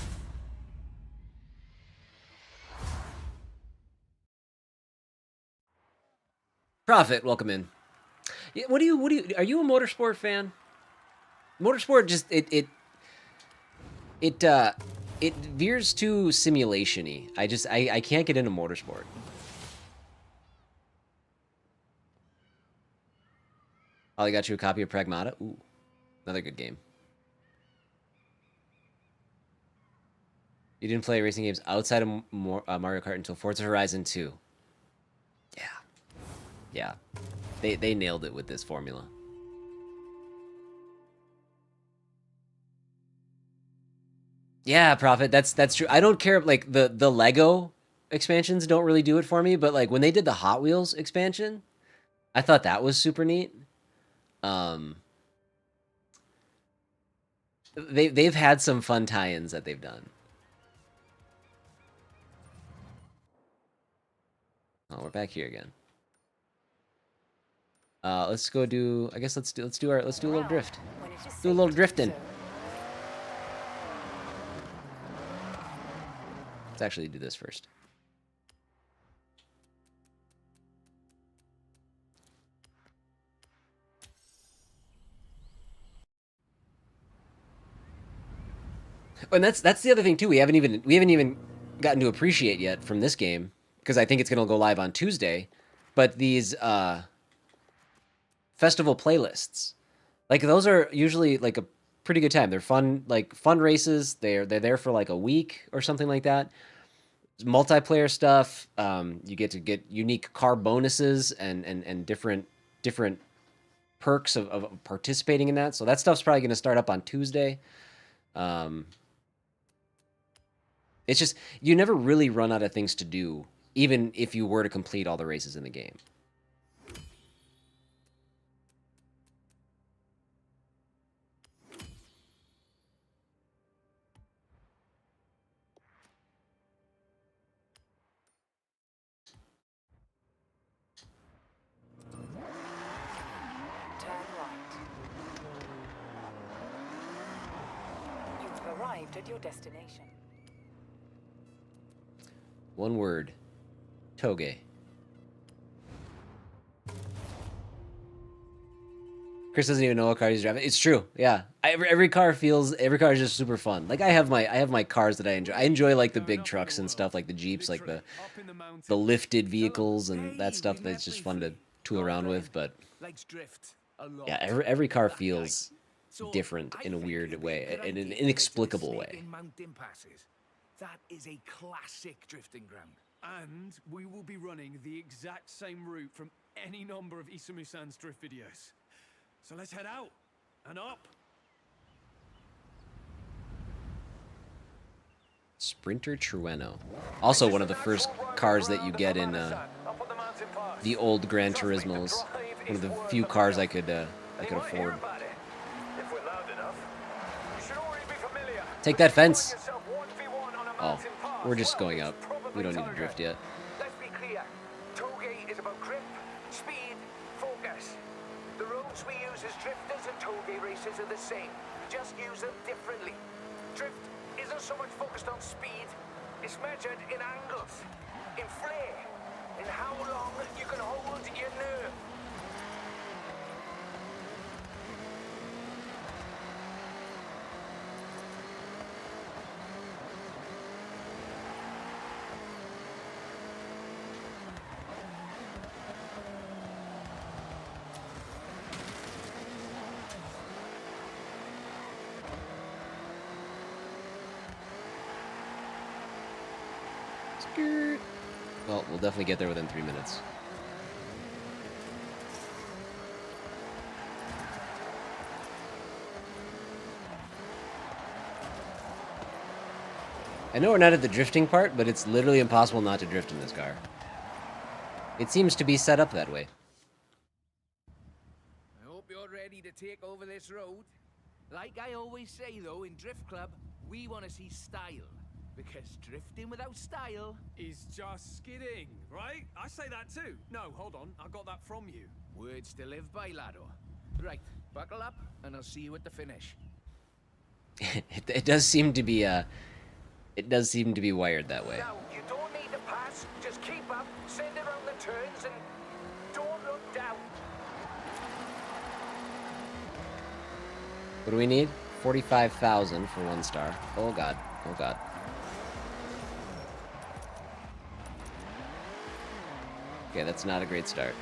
Prophet, welcome in. Yeah, what do you, are you a motorsport fan? Motorsport just, it veers too simulation-y. I can't get into motorsport. Ollie got you a copy of Pragmata? Ooh, another good game. You didn't play racing games outside of Mario Kart until Forza Horizon 2. Yeah. Yeah. They nailed it with this formula. Yeah, Prophet, that's true. I don't care, like, the Lego expansions don't really do it for me, but, like, when they did the Hot Wheels expansion, I thought that was super neat. They've had some fun tie-ins that they've done. Oh, we're back here again. Let's go do. I guess let's do a little drift. Do a little drifting. Let's actually do this first. And that's the other thing too. We haven't even gotten to appreciate yet from this game, because I think it's gonna go live on Tuesday. But these festival playlists, like, those are usually like a pretty good time. They're fun, like fun races. They're there for like a week or something like that. Multiplayer stuff. You get to get unique car bonuses and different perks of participating in that. So that stuff's probably going to start up on Tuesday. It's just, you never really run out of things to do, even if you were to complete all the races in the game. Turn right. You've arrived at your destination. One word. Toge. Chris doesn't even know what car he's driving. It's true. Yeah. Every car is just super fun. Like, I have my cars that I enjoy. I enjoy, like, the big trucks and stuff, like the Jeeps, like the lifted vehicles and that stuff that's just fun to tool around with, but yeah, every car feels different in a weird way, in an inexplicable way. That is a classic drifting ground. And we will be running the exact same route from any number of Isamu-san's drift videos. So let's head out and up. Sprinter Trueno. Also one of the first cars that you get in the old Gran Turismos. One of the few cars I could afford. Take that fence. Oh, we're just going up. We don't need to drift yet. Let's be clear. Toge is about grip, speed, focus. The roads we use as drifters and toge racers are the same. Just use them differently. Drift isn't so much focused on speed. It's measured in angles, in flair, in how long you can hold your nerve. Well, we'll definitely get there within 3 minutes. I know we're not at the drifting part, but it's literally impossible not to drift in this car. It seems to be set up that way. I hope you're ready to take over this road. Like I always say, though, in Drift Club, we want to see style. Because drifting without style... Is just skidding, right? I say that too. No, hold on. I got that from you. Words to live by, laddo. Right, buckle up, and I'll see you at the finish. It does seem to be wired that way. Now, you don't need to pass. Just keep up, send it around the turns, and don't look down. What do we need? 45,000 for 1 star. Oh god. Oh god. Okay, that's not a great start.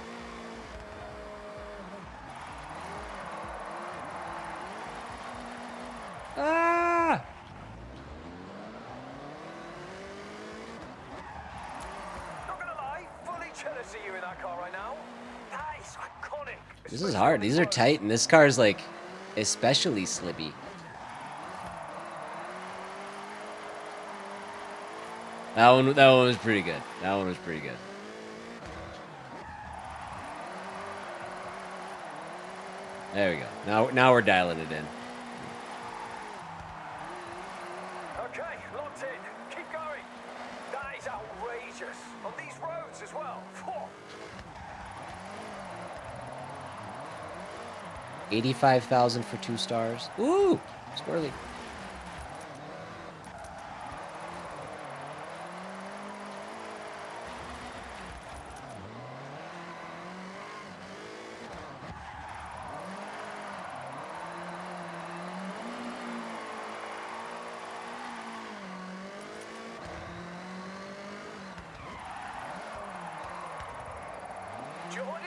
Ah! Not gonna lie, fully jealous of you in that car right now. That is iconic. This is hard. These are tight, and this car is like especially slippy. That one was pretty good. That one was pretty good. There we go. Now we're dialing it in. Okay, locked in. Keep going. That is outrageous. On these roads as well. 85,000 for 2 stars. Ooh, squirrely.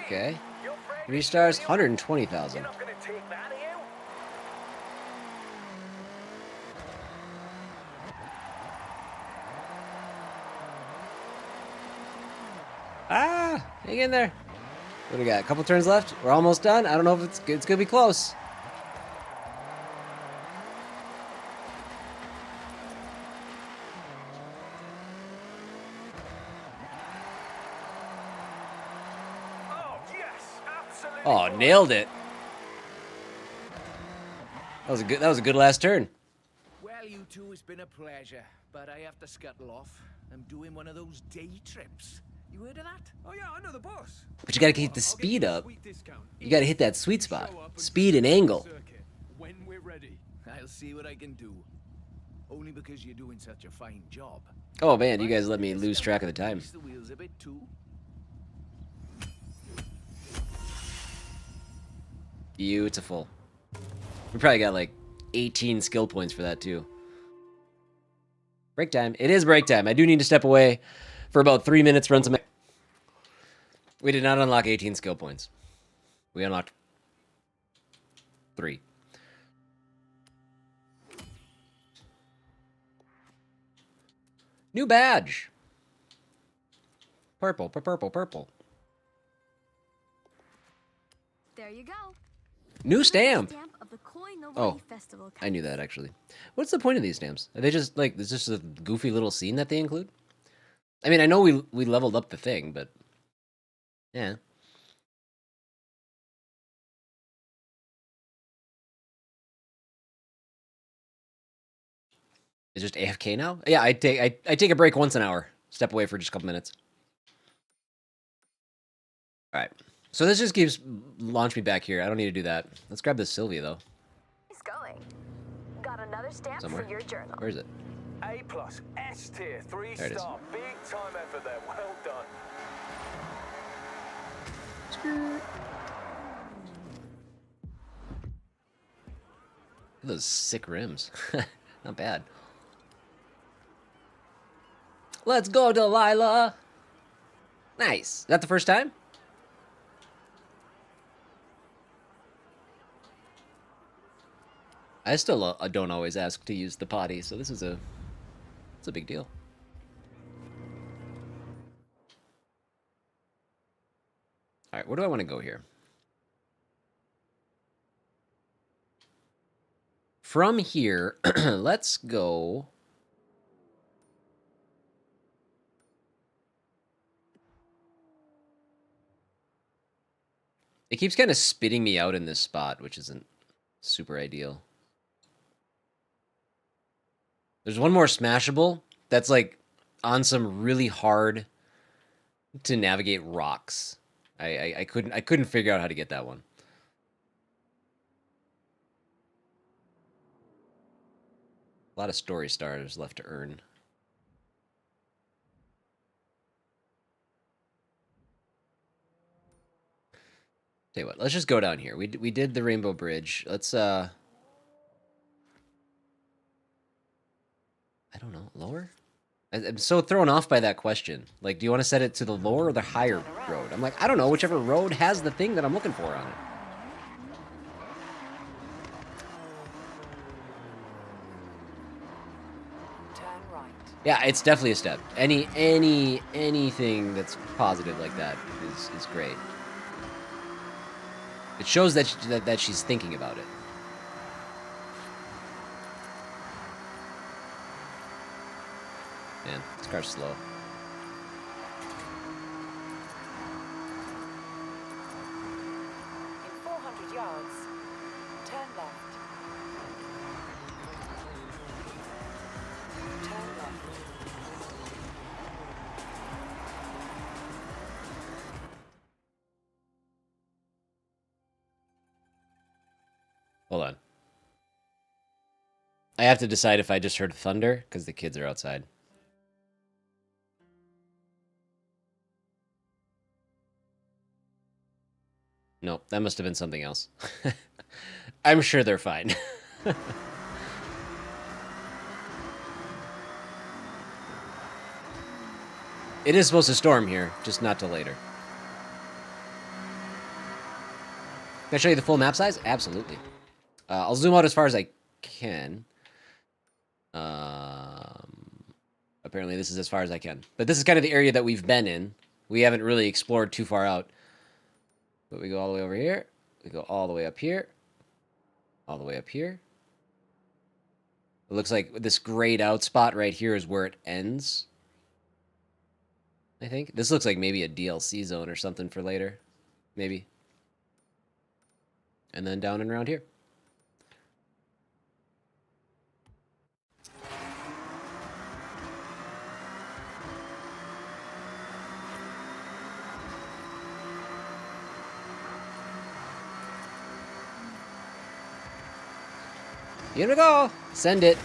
Okay. 3 stars, 120,000. You're not gonna take that, are you? Ah, hang in there. What do we got? A couple turns left. We're almost done. I don't know if it's gonna be close. Oh, yes, absolutely. Oh, nailed it. That was a good last turn. Well, you two, it's been a pleasure, but I have to scuttle off. I'm doing one of those day trips. You heard of that? Oh yeah, I know the boss. But you gotta keep the I'll speed give you a up. sweet discount. You gotta hit that sweet spot. Show up Speed and angle. circuit when we're ready. I'll see what I can do. Only because you're doing such a fine job. Oh man, you guys let me lose track of the time. Grease the wheels a bit too. Beautiful. We probably got like 18 skill points for that too. Break time. It is break time. I do need to step away for about 3 minutes, run some... We did not unlock 18 skill points. We unlocked 3. New badge. Purple, purple, purple. There you go. New stamp. Stamp of the Koi Nobody Oh, Festival. I knew that actually. What's the point of these stamps? Are they just like, is this a goofy little scene that they include? I mean, I know we leveled up the thing, but yeah. It's just AFK now? Yeah, I take a break once an hour. Step away for just a couple minutes. All right. So this just keeps launch me back here. I don't need to do that. Let's grab this Sylvia though. He's going. Got another stamp Somewhere. for your journal. Where is it? A+, S tier, 3 There it is. star. Big time effort there. Well done. Those sick rims. Not bad. Let's go, Delilah. Nice. Is that the first time? I still don't always ask to use the potty, so it's a big deal. All right, where do I want to go here? From here, let's go It keeps kind of spitting me out in this spot, which isn't super ideal. There's one more smashable that's like on some really hard to navigate rocks. I couldn't figure out how to get that one. A lot of story stars left to earn. Tell you what, let's just go down here. We did the Rainbow Bridge. Let's I don't know, lower? I'm so thrown off by that question. Like, do you want to set it to the lower or the higher road? I'm like, I don't know, whichever road has the thing that I'm looking for on it. Turn right. Yeah, it's definitely a step. Anything that's positive like that is great. It shows that that she's thinking about it. Man, this car's slow. In 400 yards, turn left. Turn left. Hold on. I have to decide if I just heard thunder, because the kids are outside. Nope, that must have been something else. I'm sure they're fine. It is supposed to storm here, just not till later. Can I show you the full map size? Absolutely. I'll zoom out as far as I can. Apparently this is as far as I can. But this is kind of the area that we've been in. We haven't really explored too far out. But we go all the way over here. We go all the way up here. All the way up here. It looks like this grayed out spot right here is where it ends. I think. This looks like maybe a DLC zone or something for later. Maybe. And then down and around here. Here we go. Send it.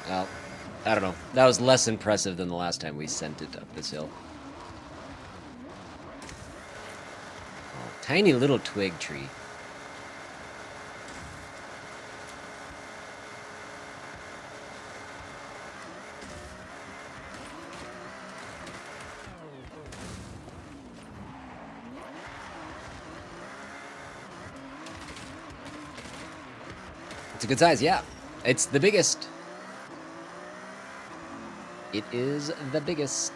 Well, I don't know. That was less impressive than the last time we sent it up this hill. Oh, tiny little twig tree. It's a good size, yeah. It's the biggest. It is the biggest.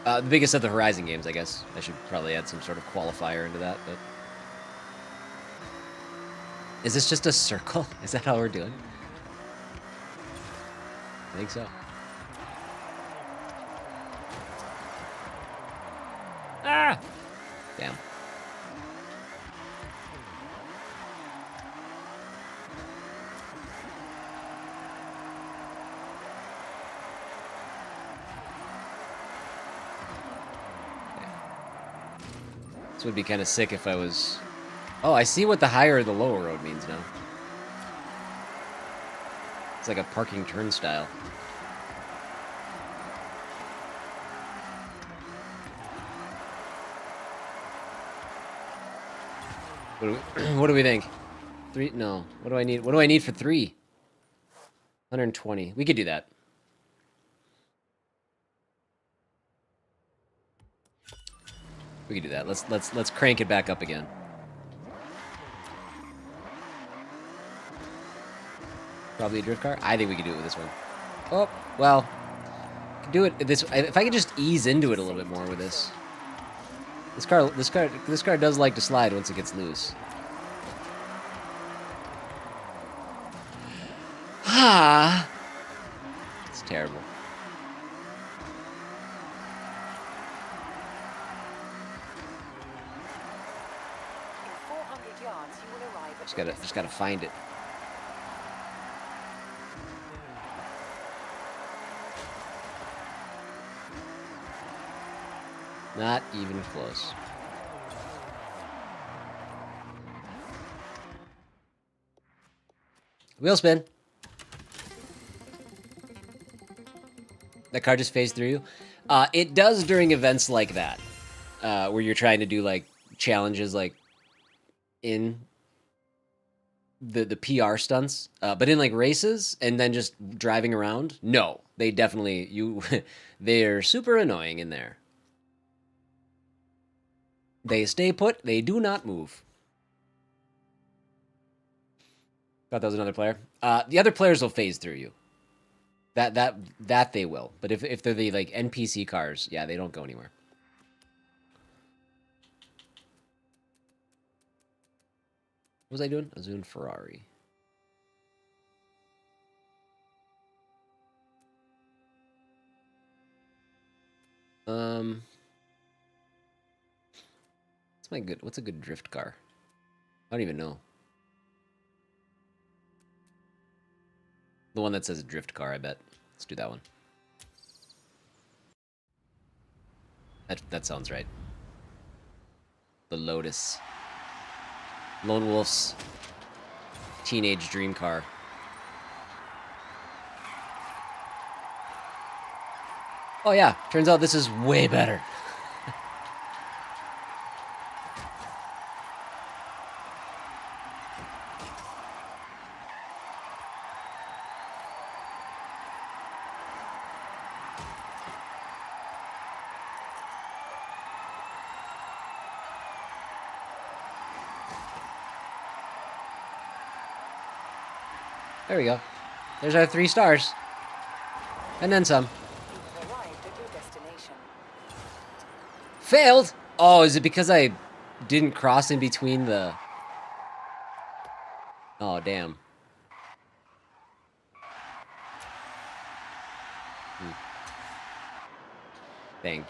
The biggest of the Horizon games, I guess. I should probably add some sort of qualifier into that, but... Is this just a circle? Is that how we're doing? I think so. Ah! Damn. This would be kind of sick if I was... Oh, I see what the higher or the lower road means now. It's like a parking turnstile. What do we think? 3? No. What do I need? What do I need for 3? 120. We could do that. We could do that. Let's crank it back up again. Probably a drift car. I think we could do it with this one. Oh, well, do it this. If I could just ease into it a little bit more with this. This car does like to slide once it gets loose. Ah, it's terrible. Just gotta find it. Not even close. Wheel spin. That car just phased through you. It does during events like that, where you're trying to do like challenges, like in the PR stunts, but in like races and then just driving around. No, they definitely they're super annoying in there. They stay put. They do not move. Thought that was another player. The other players will phase through you. That they will. But if they're the like NPC cars, yeah, they don't go anywhere. What was I doing? I was doing Ferrari. What's a good drift car? I don't even know. The one that says drift car, I bet. Let's do that one. That sounds right. The Lotus. Lone Wolf's teenage dream car. Oh yeah, turns out this is way better. There we go. There's our 3 stars. And then some. You've arrived at your destination. Failed? Oh, is it because I didn't cross in between the... Oh, damn. Dang.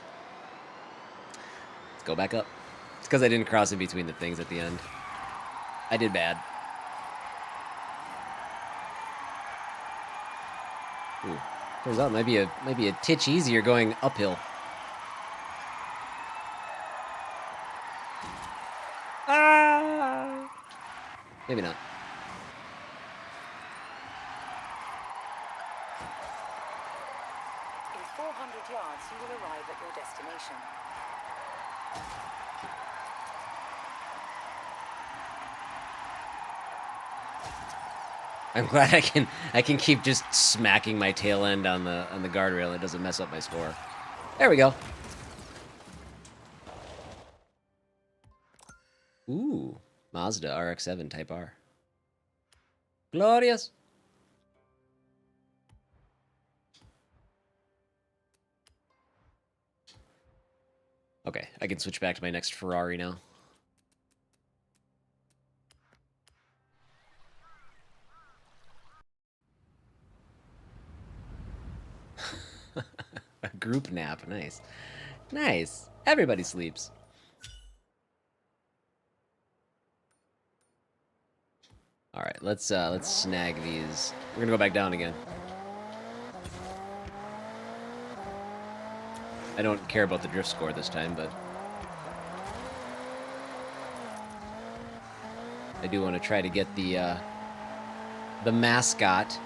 Let's go back up. It's because I didn't cross in between the things at the end. I did bad. Ooh. Turns out it might be a titch easier going uphill. Ah! Maybe not. In 400 yards, you will arrive at your destination. I'm glad I can keep just smacking my tail end on the guardrail. It doesn't mess up my score. There we go. Ooh, Mazda RX-7 Type R. Glorious. Okay, I can switch back to my next Ferrari now. A group nap, nice. Nice. Everybody sleeps. All right, let's snag these. We're gonna go back down again. I don't care about the drift score this time, but I do want to try to get the mascot.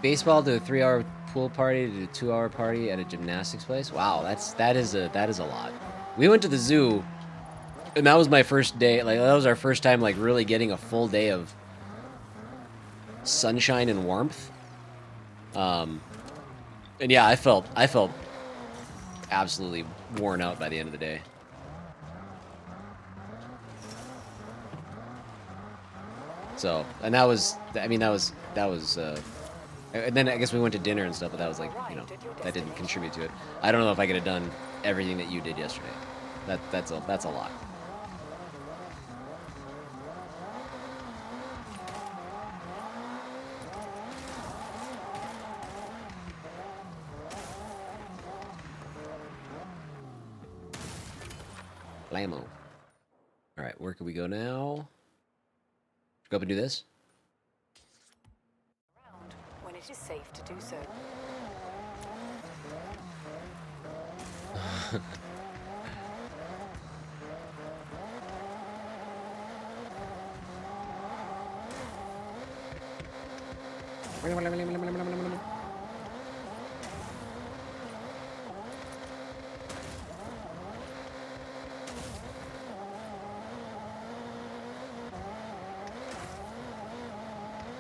Baseball to a 3-hour pool party to a 2-hour party at a gymnastics place. Wow, that is a lot. We went to the zoo, and that was my first day. Like that was our first time like really getting a full day of sunshine and warmth. And yeah, I felt absolutely worn out by the end of the day. So, and that was, I mean, that was. And then I guess we went to dinner and stuff, but that was like, you know, that didn't contribute to it. I don't know if I could have done everything that you did yesterday. That's a lot. Blammo. All right, where can we go now? Go up and do this. Around when it is safe to do so.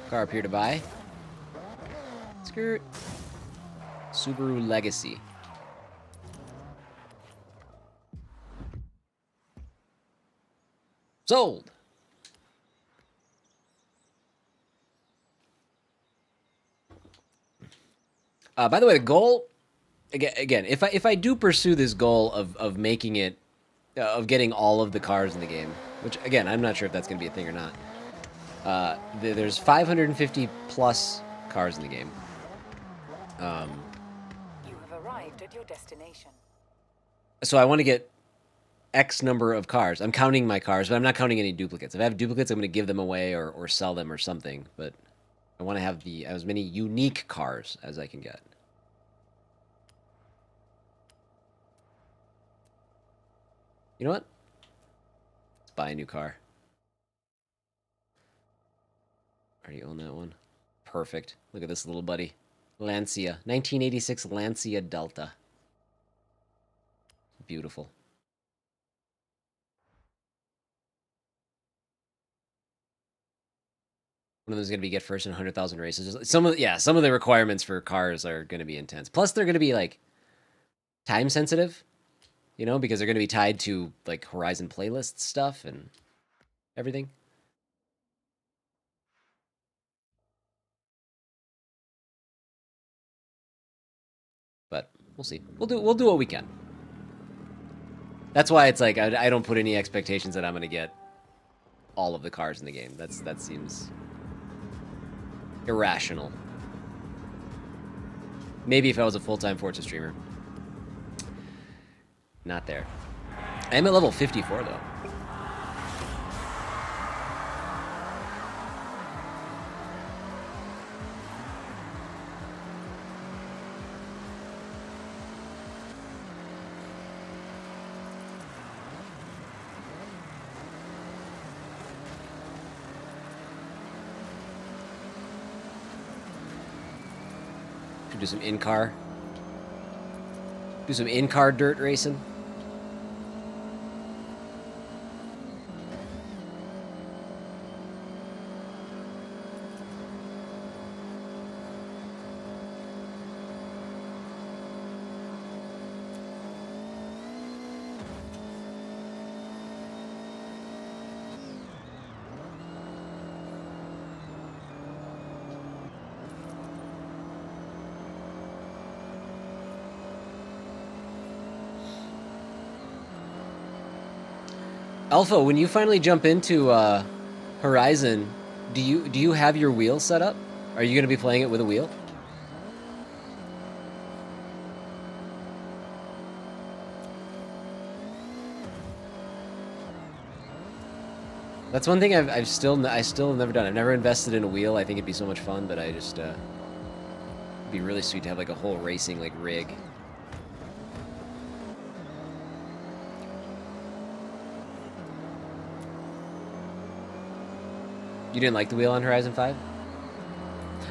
Car up here to buy. Skirt. Subaru Legacy. Sold. By the way, the goal again, if I do pursue this goal of making it of getting all of the cars in the game, which again I'm not sure if that's going to be a thing or not. There's 550 plus cars in the game. You have arrived at your destination. So I want to get X number of cars. I'm counting my cars, but I'm not counting any duplicates. If I have duplicates, I'm going to give them away or sell them or something. But I want to have as many unique cars as I can get. You know what? Let's buy a new car. Already own that one. Perfect. Look at this little buddy. Lancia. 1986 Lancia Delta. Beautiful. One of those is going to be get first in 100,000 races. Some of the requirements for cars are going to be intense. Plus, they're going to be like time sensitive, you know, because they're going to be tied to like Horizon playlist stuff and everything. But we'll see. We'll do what we can. That's why it's like I don't put any expectations that I'm going to get all of the cars in the game. That seems irrational. Maybe if I was a full-time Forza streamer. Not there. I am at level 54 though. Do some in-car. Do some in-car dirt racing. Alpha, when you finally jump into Horizon, do you have your wheel set up? Are you going to be playing it with a wheel? That's one thing I still have never done. I've never invested in a wheel. I think it'd be so much fun, but I just it'd be really sweet to have like a whole racing like rig. You didn't like the wheel on Horizon 5?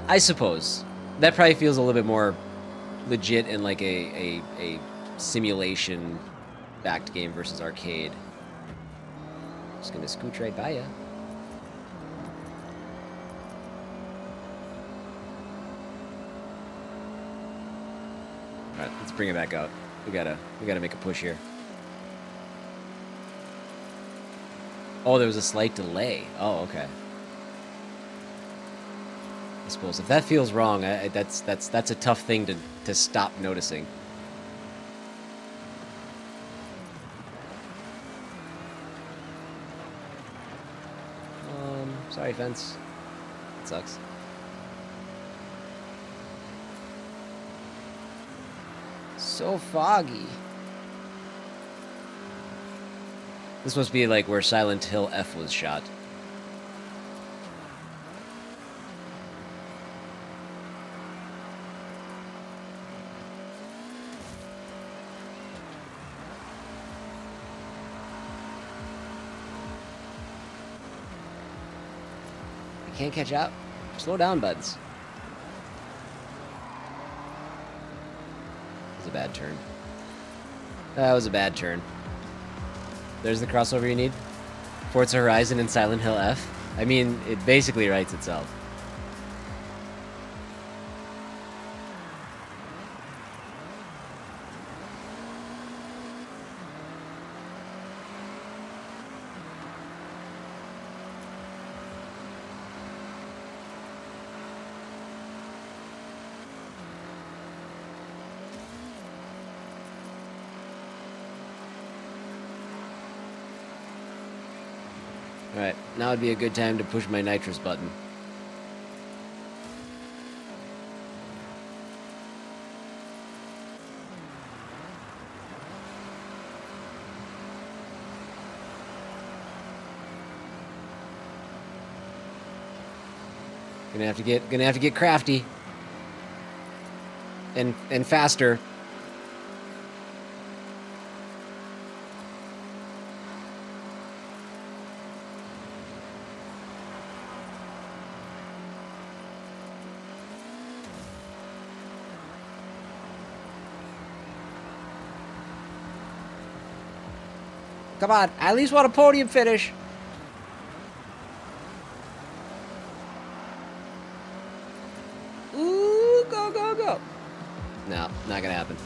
I suppose. That probably feels a little bit more legit in like a simulation-backed game versus arcade. Just gonna scooch right by ya. Alright, let's bring it back out. We gotta make a push here. Oh, there was a slight delay. Oh, okay. I suppose if that feels wrong, that's a tough thing to stop noticing. Sorry, fence. It sucks. So foggy. This must be like where Silent Hill F was shot. You can't catch up? Slow down, buds. That was a bad turn. That was a bad turn. There's the crossover you need. Forza Horizon and Silent Hill F. I mean, it basically writes itself. Alright, now would be a good time to push my nitrous button. Gonna have to get crafty. And faster. Come on, I at least want a podium finish. Ooh, go, go, go. No, not gonna happen.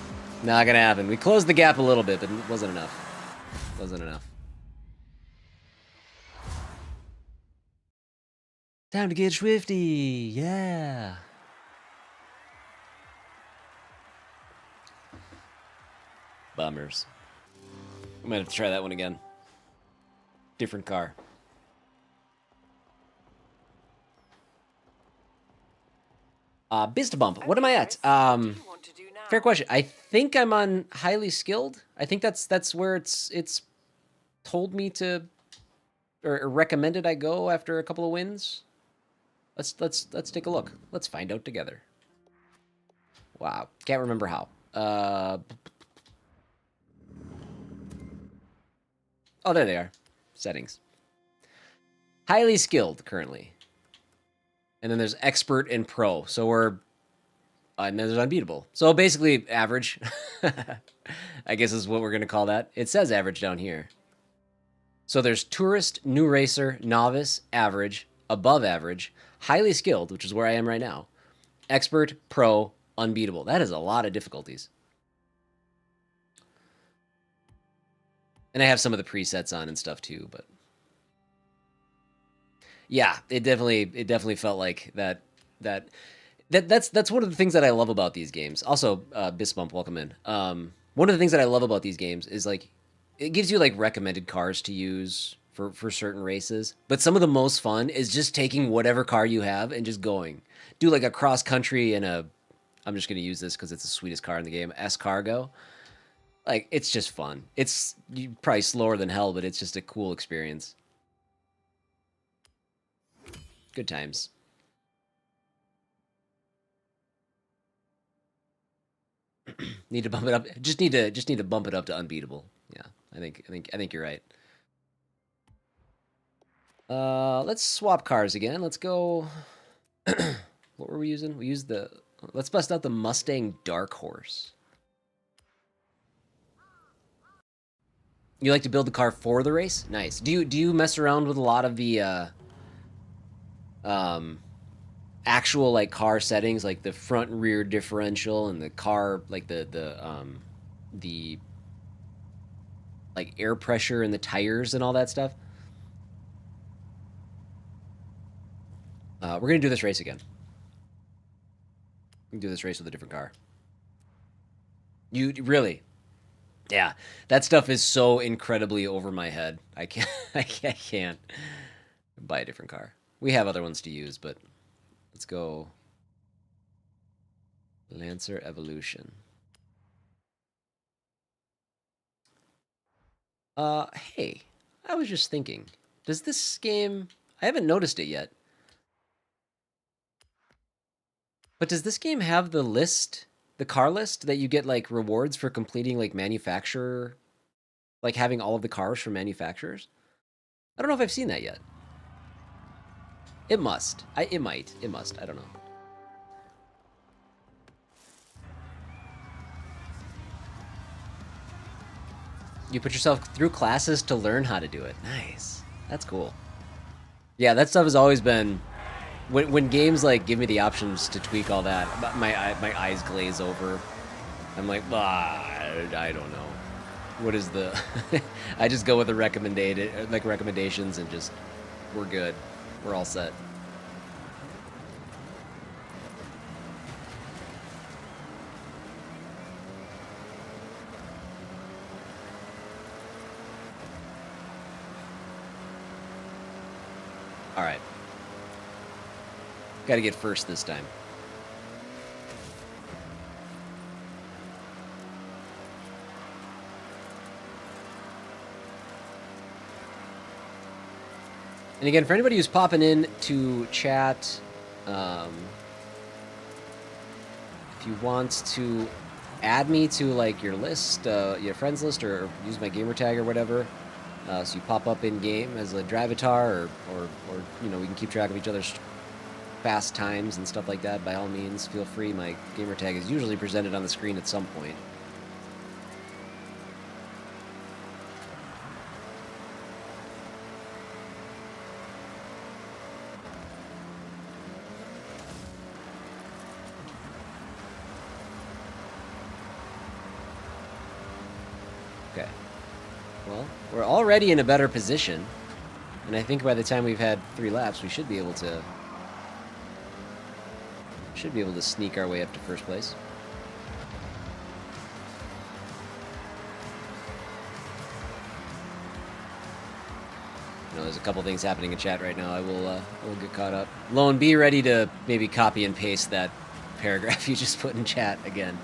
Not gonna happen. We closed the gap a little bit, but it wasn't enough. Wasn't enough. Time to get swifty. Yeah. Bummers. I might have to try that one again. Different car. Biz to bump. What am I at? Fair question. I think I'm on highly skilled. I think that's where it's told me to or recommended I go after a couple of wins. Let's take a look. Let's find out together. Wow, can't remember how. Oh, there they are. Settings. Highly skilled currently. And then there's expert and pro. So we're and then there's unbeatable. So basically average. I guess is what we're going to call that. It says average down here. So there's tourist, new racer, novice, average, above average, highly skilled, which is where I am right now, expert, pro, unbeatable. That is a lot of difficulties. And I have some of the presets on and stuff too, but yeah, it definitely felt like that's one of the things that I love about these games. Also, Bisbump, welcome in. One of the things that I love about these games is like it gives you like recommended cars to use for certain races. But some of the most fun is just taking whatever car you have and just going. Do like a cross country and I'm just gonna use this because it's the sweetest car in the game, S Cargo. Like it's just fun. It's probably slower than hell, but it's just a cool experience. Good times. Need to bump it up. Just need to bump it up to unbeatable. Yeah, I think you're right. Let's swap cars again. Let's go. What were we using? We used the. Let's bust out the Mustang Dark Horse. You like to build the car for the race? Nice. Do you mess around with a lot of the actual like car settings, like the front and rear differential and the car like the like air pressure in the tires and all that stuff? We're gonna do this race again. We can do this race with a different car. You really? Yeah, that stuff is so incredibly over my head. I can't. I can't buy a different car. We have other ones to use, but let's go. Lancer Evolution. Hey, I was just thinking, does this game... I haven't noticed it yet. But does this game have the list, the car list, that you get, like, rewards for completing, like, manufacturer... Like, having all of the cars from manufacturers? I don't know if I've seen that yet. It must. It might. It must. I don't know. You put yourself through classes to learn how to do it. Nice. That's cool. Yeah, that stuff has always been... When games, like, give me the options to tweak all that, my eyes glaze over. I'm like, I don't know. What is the... I just go with the recommendations and just... We're good. We're all set. All right. Got to get first this time. And again, for anybody who's popping in to chat, if you want to add me to like your list, your friends list, or use my gamer tag or whatever, so you pop up in game as a drivatar, or you know, we can keep track of each other's fast times and stuff like that. By all means, feel free. My gamer tag is usually presented on the screen at some point. Okay. Well, we're already in a better position, and I think by the time we've had 3 laps, we should be able to sneak our way up to first place. You know, there's a couple things happening in chat right now. I will get caught up. Lone, be ready to maybe copy and paste that paragraph you just put in chat again.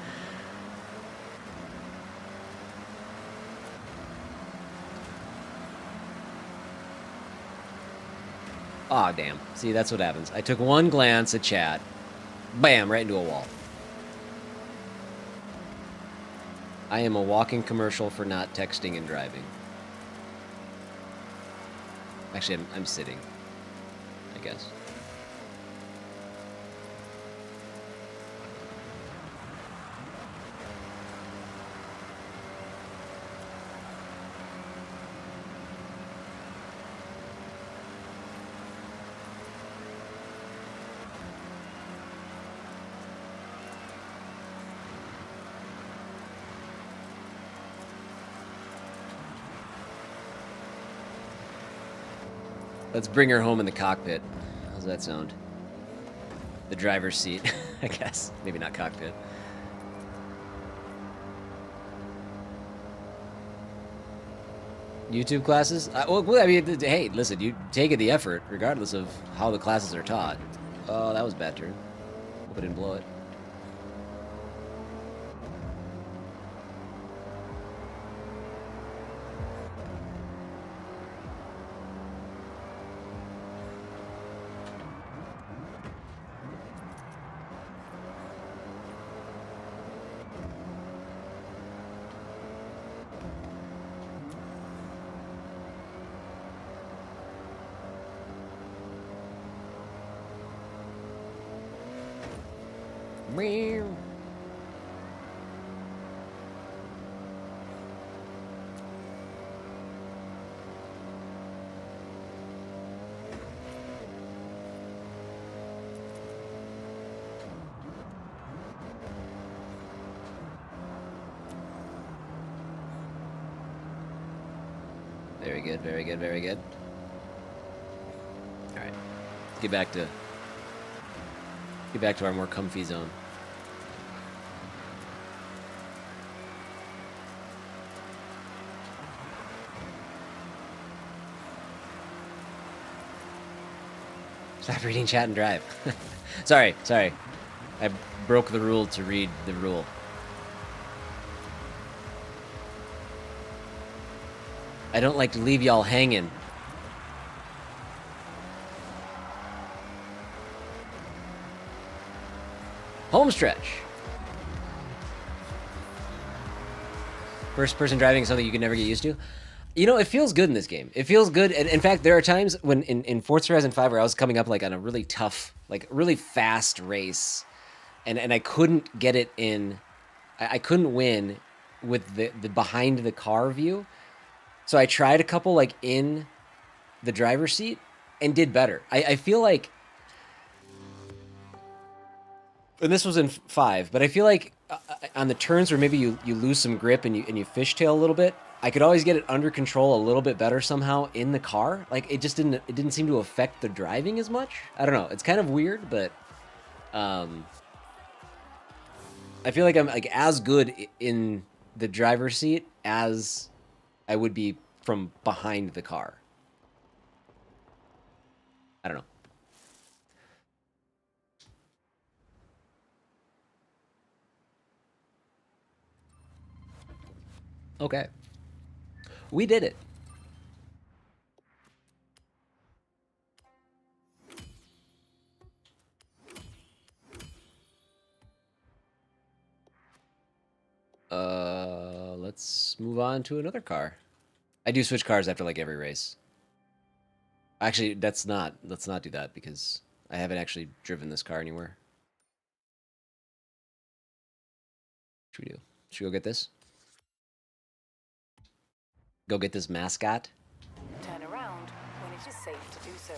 Aw, oh, damn. See, that's what happens. I took one glance at chat. Bam, right into a wall. I am a walking commercial for not texting and driving. Actually, I'm sitting, I guess. Let's bring her home in the cockpit. How's that sound? The driver's seat, I guess. Maybe not cockpit. YouTube classes? Well, I mean, hey, listen, you take it the effort, regardless of how the classes are taught. Oh, that was a bad turn. Hope I didn't blow it. Very good, very good, very good. All right, let's get back to our more comfy zone. Stop reading chat and drive. Sorry. I broke the rule to read the rule. I don't like to leave y'all hanging. Home stretch. First person driving is something you can never get used to. You know, it feels good in this game. It feels good. And in fact, there are times when in Forza Horizon 5 where I was coming up like on a really tough, like really fast race, and I couldn't get it in. I couldn't win with the behind the car view. So I tried a couple like in the driver's seat and did better. I feel like, and this was in 5, but I feel like on the turns where maybe you lose some grip and you fishtail a little bit, I could always get it under control a little bit better somehow in the car. Like it just didn't seem to affect the driving as much. I don't know. It's kind of weird, but I feel like I'm like as good in the driver's seat as I would be from behind the car. I don't know. Okay. We did it. Let's move on to another car. I do switch cars after like every race. Actually, let's not do that because I haven't actually driven this car anywhere. What should we do? Should we go get this? Go get this mascot? Turn around when it is safe to do so.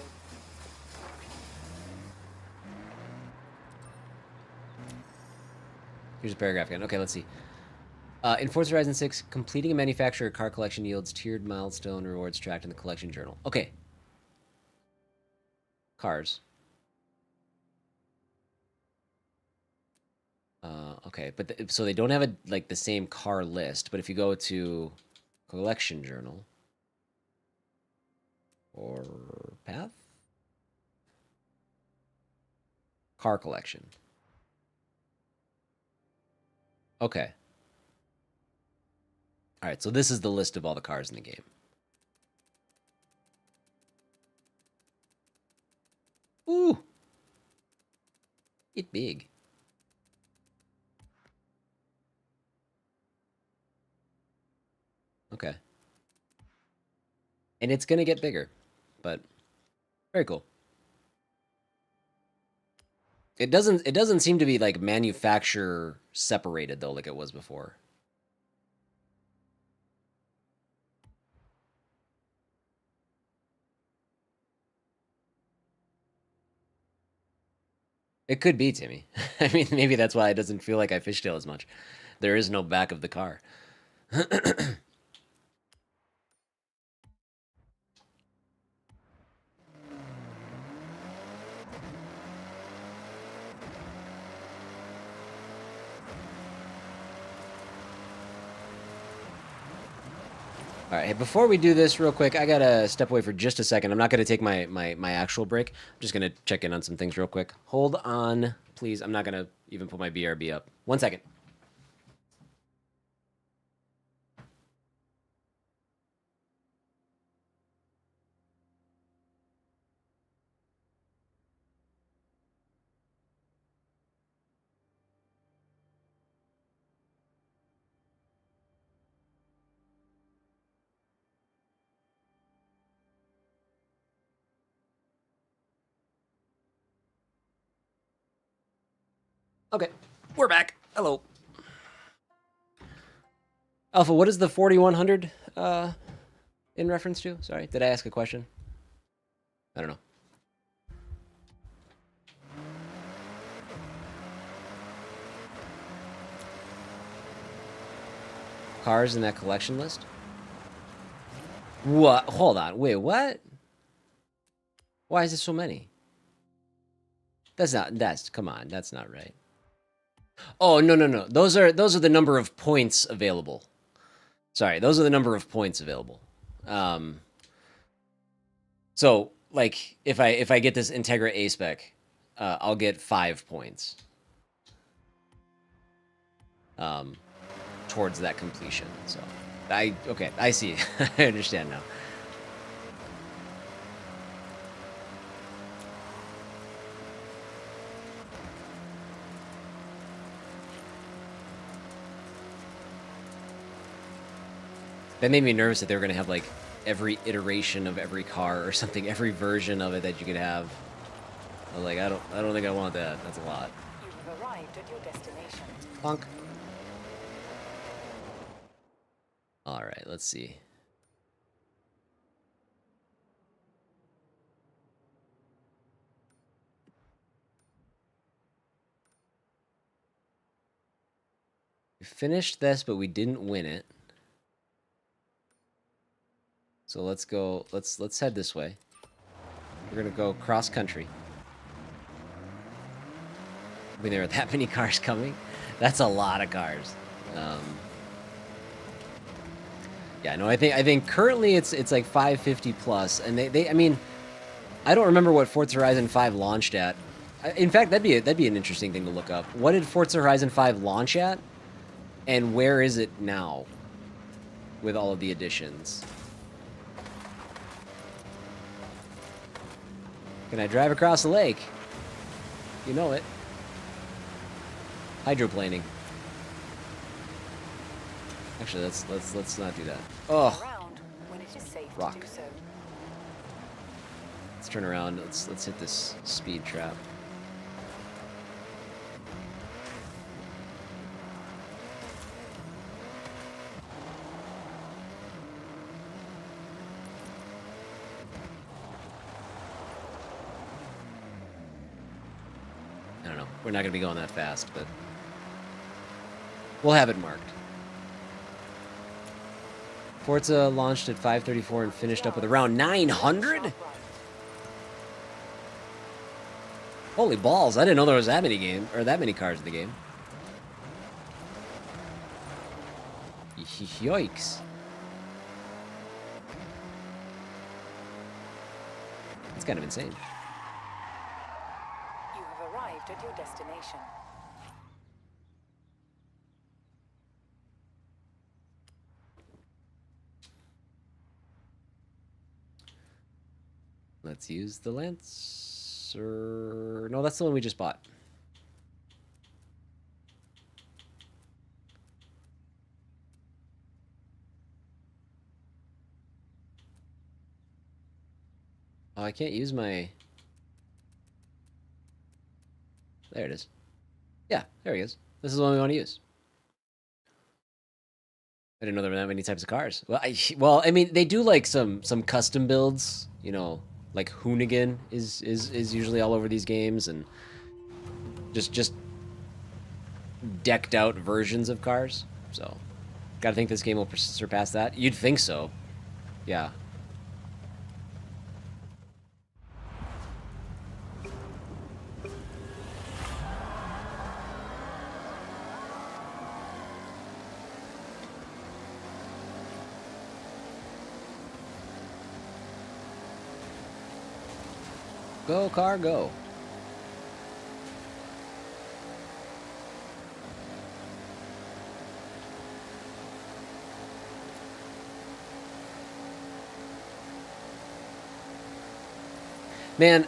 Here's a paragraph again. Okay, let's see. In Forza Horizon 6, completing a manufacturer car collection yields tiered milestone rewards tracked in the collection journal. Okay. Cars. Okay, but so they don't have like the same car list, but if you go to collection journal or path, car collection. Okay. All right, so this is the list of all the cars in the game. Ooh. Get big. Okay. And it's going to get bigger, but very cool. It doesn't seem to be like manufacturer separated though like it was before. It could be, Timmy. I mean, maybe that's why it doesn't feel like I fishtail as much. There is no back of the car. All right, hey, before we do this real quick, I gotta step away for just a second. I'm not gonna take my actual break. I'm just gonna check in on some things real quick. Hold on, please. I'm not gonna even put my BRB up. 1 second. Okay, we're back. Hello. Alpha, what is the 4100 in reference to? Sorry, did I ask a question? I don't know. Cars in that collection list? What? Hold on. Wait, what? Why is there so many? Come on, that's not right. Oh, no. Those are the number of points available. Sorry, those are the number of points available. So like if I get this Integra A spec, I'll get 5 points. Towards that completion. So Okay, I see. I understand now. That made me nervous that they were gonna have like every iteration of every car or something, every version of it that you could have. I was like, I don't think I want that. That's a lot. You have arrived at your destination. Punk. All right, let's see. We finished this, but we didn't win it. So let's go. Let's head this way. We're gonna go cross country. I mean, there are that many cars coming. That's a lot of cars. Yeah, no, I think currently it's like 550 plus, and I mean, I don't remember what Forza Horizon 5 launched at. In fact, that'd be an interesting thing to look up. What did Forza Horizon 5 launch at, and where is it now with all of the additions? Can I drive across the lake? You know it. Hydroplaning. Actually, let's not do that. Oh, Around when it is safe rock. to do so. Let's turn around. Let's hit this speed trap. I don't know. We're not gonna be going that fast, but we'll have it marked. Forza launched at 534 and finished up with around 900? Holy balls, I didn't know there was that many cars in the game. Yikes. That's kind of insane. You have arrived at your destination. Let's use the Lancer. No, that's the one we just bought. Oh, I can't use my... There it is. Yeah, there he is. This is the one we want to use. I didn't know there were that many types of cars. Well, I mean, they do like some custom builds, you know, like Hoonigan is usually all over these games, and just decked out versions of cars. So, gotta think this game will surpass that. You'd think so. Yeah. Go, car, go. Man,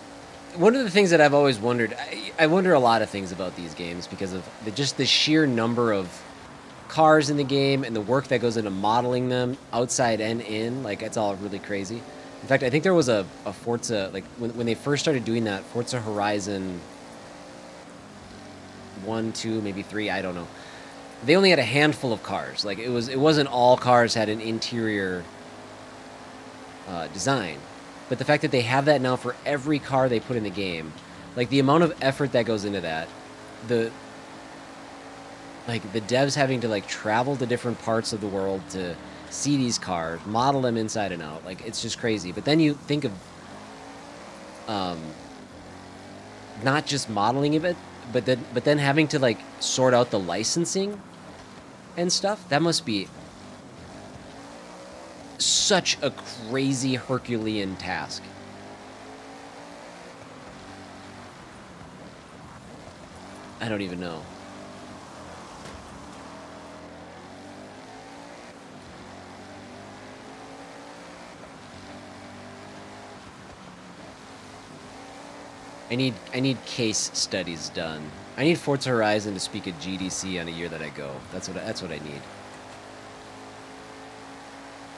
one of the things that I've always wondered, I wonder a lot of things about these games because of just the sheer number of cars in the game and the work that goes into modeling them outside and in. Like, it's all really crazy. In fact, I think there was a Forza, like, when they first started doing that, Forza Horizon 1, 2, maybe 3, I don't know. They only had a handful of cars. Like, it wasn't all cars had an interior design. But the fact that they have that now for every car they put in the game, like, the amount of effort that goes into that, the devs having to, like, travel to different parts of the world to see these cars, model them inside and out, like, it's just crazy. But then you think of not just modeling it, but then having to, like, sort out the licensing and stuff. That must be such a crazy Herculean task. I don't even know. I need case studies done. I need Forza Horizon to speak at GDC on a year that I go. That's what I need.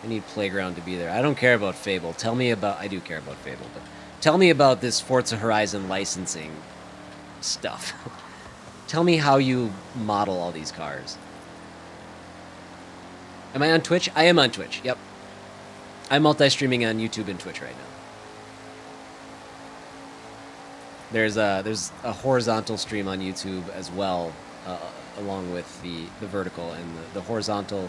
I need Playground to be there. I don't care about Fable. Tell me about... I do care about Fable, but... Tell me about this Forza Horizon licensing stuff. Tell me how you model all these cars. Am I on Twitch? I am on Twitch, yep. I'm multi-streaming on YouTube and Twitch right now. There's a horizontal stream on YouTube as well, along with the vertical, and the horizontal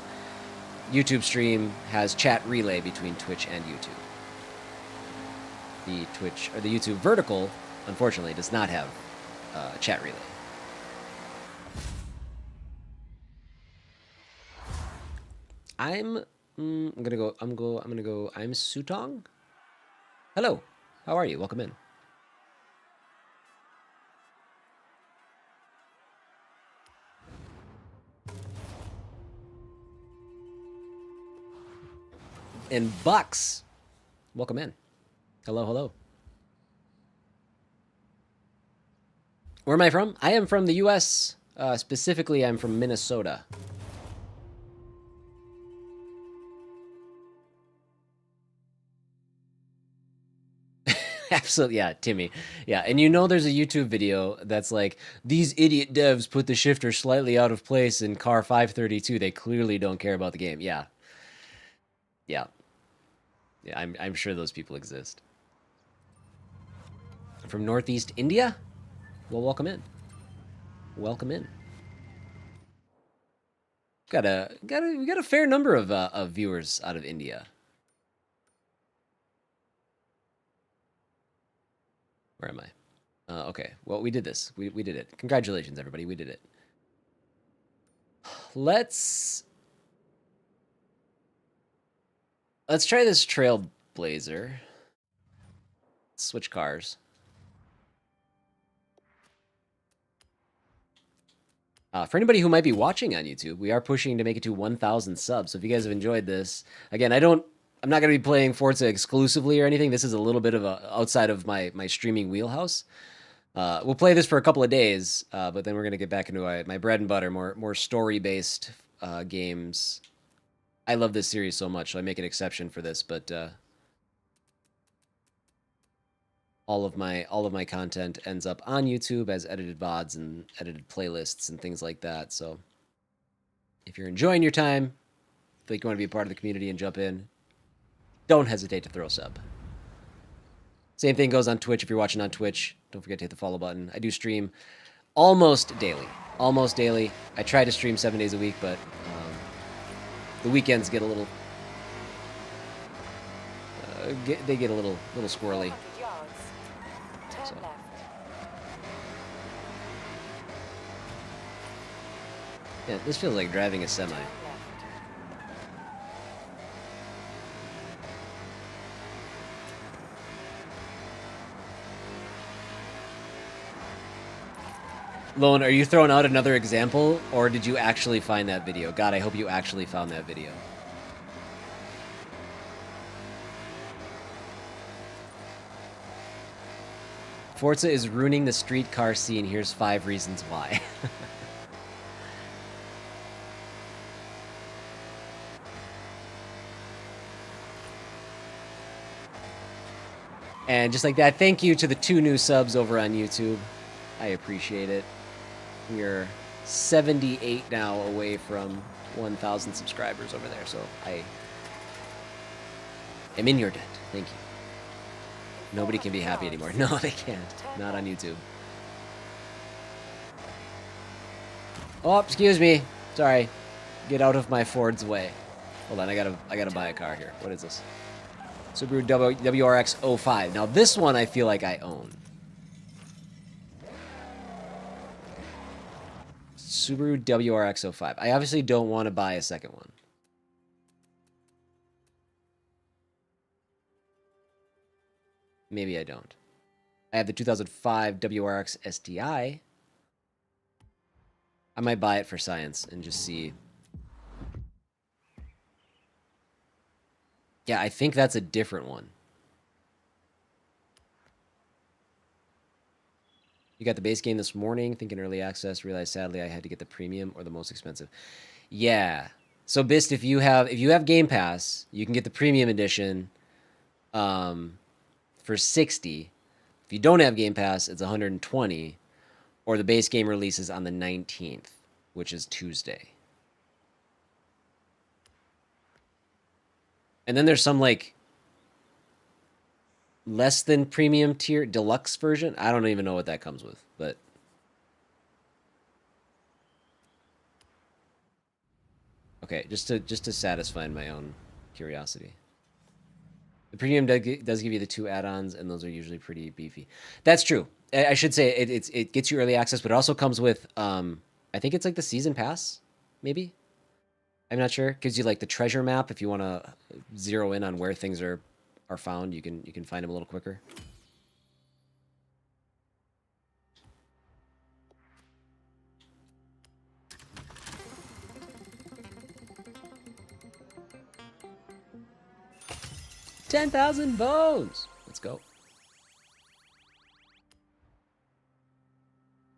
YouTube stream has chat relay between Twitch and YouTube. The Twitch or the YouTube vertical, unfortunately, does not have chat relay. I'm gonna go. I'm Sutong. Hello, how are you? Welcome in. And Bucks, welcome in. Hello, hello. Where am I from? I am from the U.S. Specifically, I'm from Minnesota. Absolutely, yeah, Timmy. Yeah, and you know there's a YouTube video that's like, these idiot devs put the shifter slightly out of place in car 532. They clearly don't care about the game. Yeah. Yeah. Yeah, I'm sure those people exist. From Northeast India? Well, welcome in. Welcome in. We got a fair number of viewers out of India. Where am I? Okay. Well, we did this. We did it. Congratulations, everybody. We did it. Let's try this Trailblazer. Switch cars. For anybody who might be watching on YouTube, we are pushing to make it to 1,000 subs. So if you guys have enjoyed this, again, I'm not going to be playing Forza exclusively or anything. This is a little bit of outside of my streaming wheelhouse. We'll play this for a couple of days, but then we're going to get back into my bread and butter, more story-based games. I love this series so much, so I make an exception for this, but all of my content ends up on YouTube as edited VODs and edited playlists and things like that. So if you're enjoying your time, feel like you want to be a part of the community and jump in, don't hesitate to throw a sub. Same thing goes on Twitch. If you're watching on Twitch, don't forget to hit the follow button. I do stream almost daily. Almost daily. I try to stream 7 days a week, but the weekends get a little they get a little squirrely. 400 yards. Turn So. left. Yeah, this feels like driving a semi. Turn left. Lone, are you throwing out another example, or did you actually find that video? God, I hope you actually found that video. Forza is ruining the streetcar scene. Here's 5 reasons why. And just like that, thank you to the 2 new subs over on YouTube. I appreciate it. We are 78 now away from 1,000 subscribers over there, so I am in your debt. Thank you. Nobody can be happy anymore. No, they can't. Not on YouTube. Oh, excuse me. Sorry. Get out of my Ford's way. Hold on, I gotta buy a car here. What is this? Subaru WRX 05. Now this one I feel like I own. Subaru WRX 05. I obviously don't want to buy a second one. Maybe I don't. I have the 2005 WRX STI. I might buy it for science and just see. Yeah, I think that's a different one. You got the base game this morning, thinking early access, realized sadly I had to get the premium or the most expensive. Yeah. So Bist, if you have Game Pass, you can get the premium edition for 60. If you don't have Game Pass, it's 120, or the base game releases on the 19th, which is Tuesday. And then there's some like less than premium tier deluxe version. I don't even know what that comes with, but okay, just to satisfy my own curiosity. The premium does give you the 2 add-ons, and those are usually pretty beefy. That's true. I should say it gets you early access, but it also comes with I think it's like the season pass, maybe. I'm not sure. Gives you like the treasure map if you want to zero in on where things are found. You can find them a little quicker. $10,000 bones. Let's go.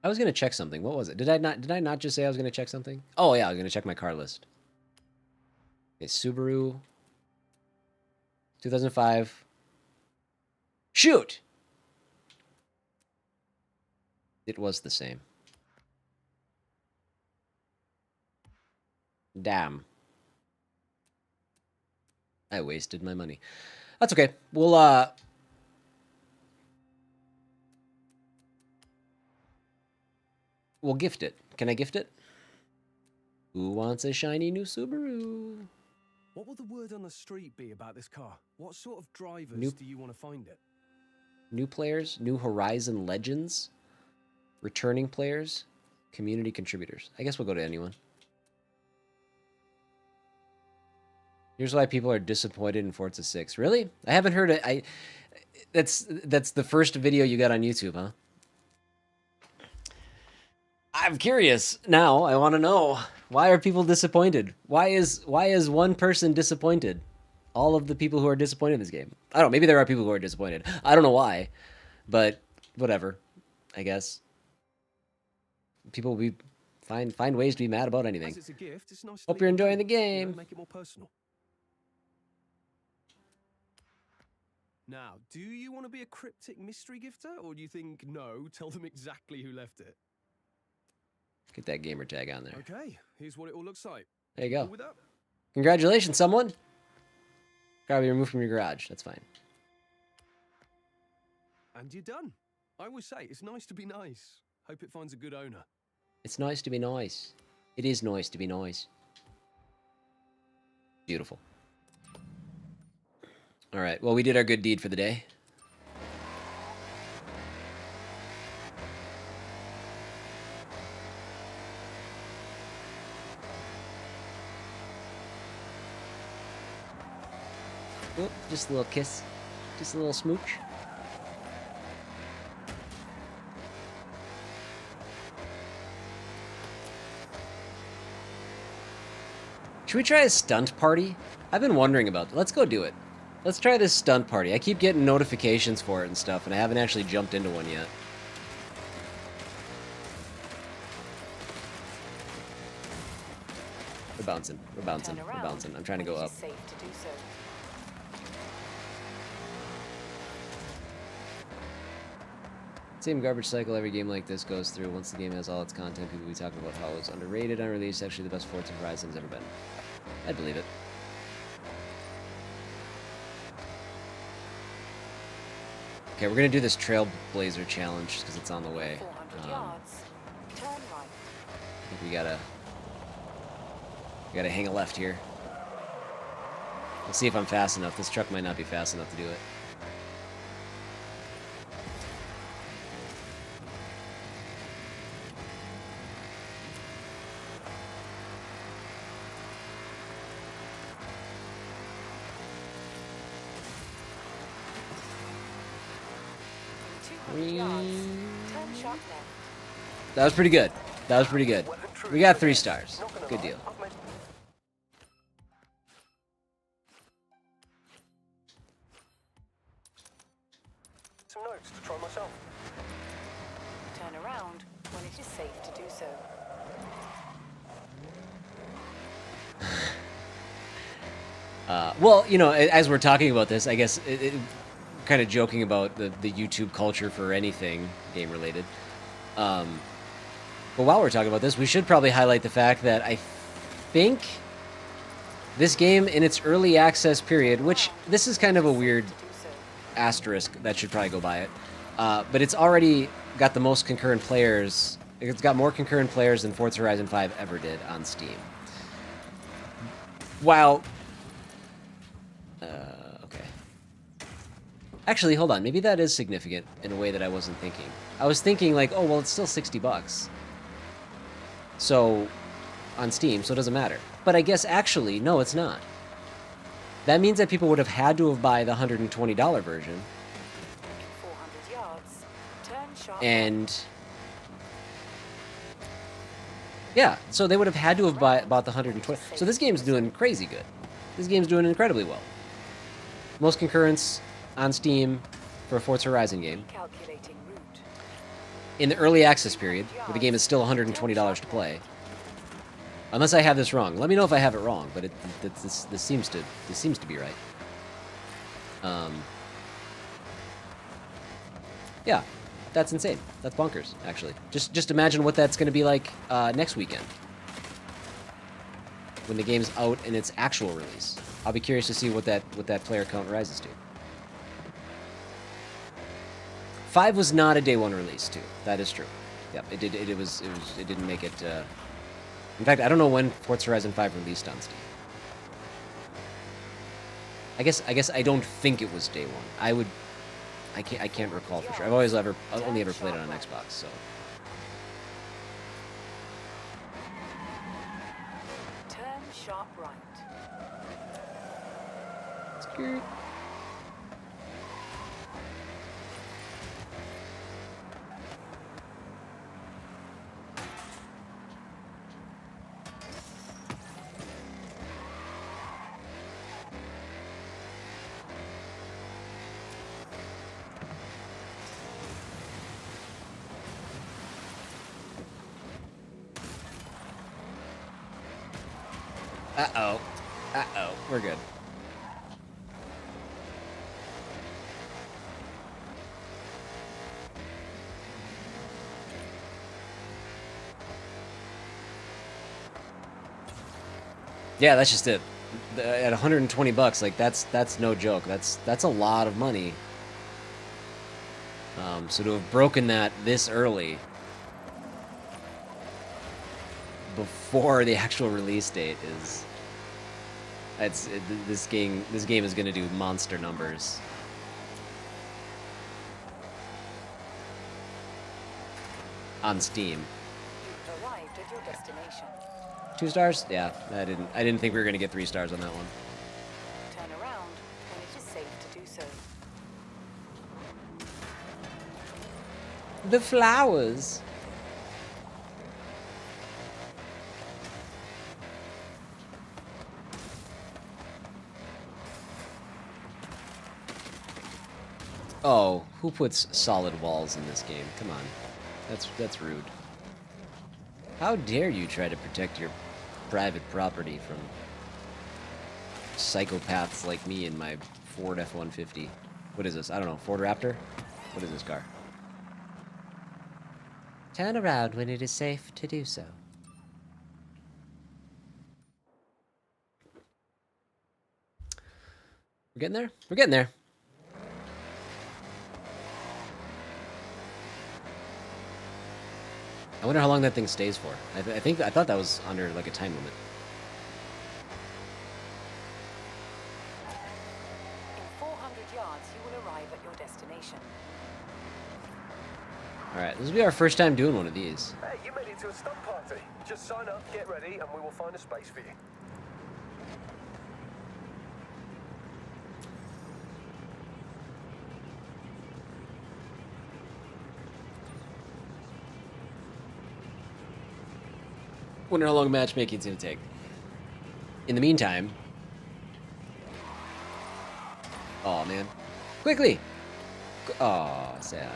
I was gonna check something. What was it? Did I not just say I was gonna check something? Oh yeah, I was gonna check my car list. Okay, Subaru. 2005. Shoot! It was the same. Damn. I wasted my money. That's okay. We'll gift it. Can I gift it? Who wants a shiny new Subaru? What will the word on the street be about this car? What sort of drivers do you want to find it? New players, new Horizon legends, returning players, community contributors. I guess we'll go to anyone. Here's why people are disappointed in Forza 6. Really? I haven't heard it. That's the first video you got on YouTube, huh? I'm curious now. I want to know, why are people disappointed? Why is one person disappointed? All of the people who are disappointed in this game. I don't know. Maybe there are people who are disappointed. I don't know why, but whatever. I guess people will find ways to be mad about anything. As it's a gift, it's nice. Hope you're enjoying the game. You know, make it more personal. Now, do you want to be a cryptic mystery gifter, or do you think no? Tell them exactly who left it. Get that gamer tag on there. Okay, here's what it all looks like. There you go. Cool with that? Congratulations, someone. Gotta be removed from your garage. That's fine. And you're done. I always say, it's nice to be nice. Hope it finds a good owner. It's nice to be nice. It is nice to be nice. Beautiful. All right. Well, we did our good deed for the day. Oop, just a little kiss. Just a little smooch. Should we try a stunt party? I've been wondering about that. Let's go do it. Let's try this stunt party. I keep getting notifications for it and stuff, and I haven't actually jumped into one yet. We're bouncing. We're bouncing. We're bouncing. I'm trying to go up. Safe to do so. Same garbage cycle every game like this goes through. Once the game has all its content, people will be talking about how it's underrated, unreleased, actually the best Forza Horizon has ever been. I believe it. Okay, we're gonna do this Trailblazer challenge because it's on the way. 400 yards. Turn right. I think we gotta hang a left here. We'll see if I'm fast enough. This truck might not be fast enough to do it. Turn sharp left. That was pretty good. That was pretty good. We got 3 stars. Good deal. Some notes to try myself. Turn around when it is safe to do so. Well, you know, as we're talking about this, I guess kind of joking about the YouTube culture for anything game related. But while we're talking about this, we should probably highlight the fact that I think this game in its early access period, which this is kind of a weird asterisk that should probably go by it, but it's already got the most concurrent players. It's got more concurrent players than Forza Horizon 5 ever did on Steam. While okay. Actually, hold on. Maybe that is significant in a way that I wasn't thinking. I was thinking like, oh, well, it's still $60. So, on Steam, so it doesn't matter. But I guess actually, no, it's not. That means that people would have had to have buy the $120 version. 400 yards. Turn sharp. And yeah, so they would have had to have bought the 120. So this game's doing crazy good. This game's doing incredibly well. Most concurrence on Steam for a Forza Horizon game. Calculating route. In the early access period, where the game is still $120 to play. Unless I have this wrong. Let me know if I have it wrong, but this seems to be right. Yeah, that's insane. That's bonkers, actually. Just imagine what that's going to be like next weekend, when the game's out in its actual release. I'll be curious to see what that player count rises to. 5 was not a day one release, too. That is true. Yep, it didn't make it. In fact, I don't know when Forza Horizon 5 released on Steam. I guess I don't think it was day one. I can't recall for sure. I've only ever played it on Xbox, so. Turn sharp right. Skirt. Uh-oh. Uh-oh. We're good. Yeah, that's just it. At $120, like that's no joke. That's a lot of money. So to have broken that this early, before the actual release date, is this game is going to do monster numbers. On Steam. You've arrived at your destination. 2 stars? Yeah, I didn't think we were going to get 3 stars on that one. Turn around when it is safe to do so. The flowers. Oh, who puts solid walls in this game? Come on. That's rude. How dare you try to protect your private property from psychopaths like me in my Ford F-150. What is this? I don't know. Ford Raptor? What is this car? Turn around when it is safe to do so. We're getting there? We're getting there. I wonder how long that thing stays for. I thought that was under like a time limit. In 400 yards, you will arrive at your destination. All right, this will be our first time doing one of these. Hey, you made it to a stunt party. Just sign up, get ready, and we will find a space for you. Wonder how long matchmaking's gonna take. In the meantime... Oh man. Quickly! Oh, sad.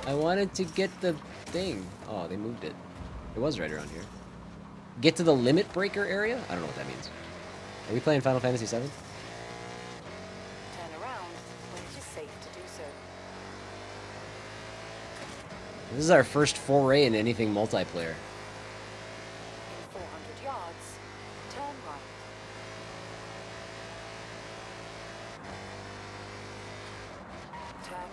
I wanted to get the thing. Oh, they moved it. It was right around here. Get to the limit breaker area? I don't know what that means. Are we playing Final Fantasy VII? Turn around when it is safe to do so. This is our first foray into anything multiplayer. In 400 yards, turn right. Turn right.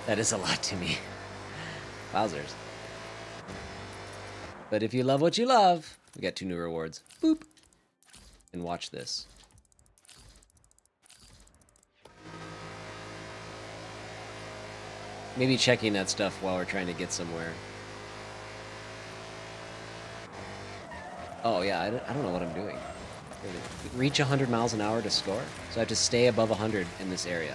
That is a lot to me. Wowzers. But if you love what you love, we got 2 new rewards. Boop. And watch this. Maybe checking that stuff while we're trying to get somewhere. Oh yeah, I don't know what I'm doing. Reach 100 miles an hour to score? So I have to stay above 100 in this area.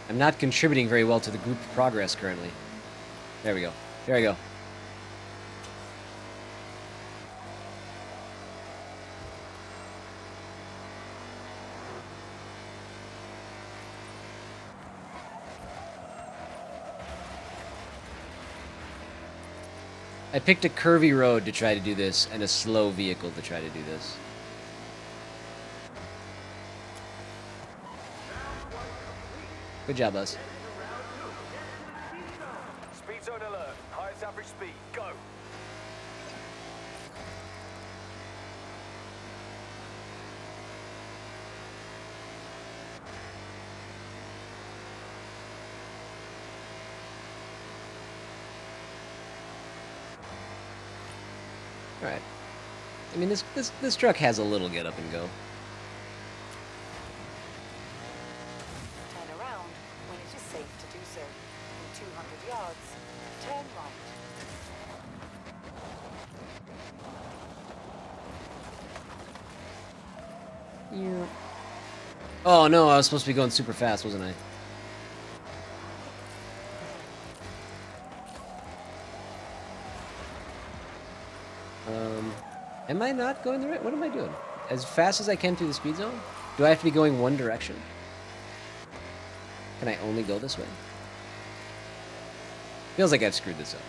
I'm not contributing very well to the group progress currently. There we go. There we go. I picked a curvy road to try to do this and a slow vehicle to try to do this. Good job, Buzz. Speed zone alert. Highest average speed. Go. All right. I mean, this truck has a little get up and go. Turn around when it is safe to do so. In 200 yards, turn right. Yeah. Oh no, I was supposed to be going super fast, wasn't I? Am I not going the right? What am I doing? As fast as I can through the speed zone? Do I have to be going one direction? Can I only go this way? Feels like I've screwed this up.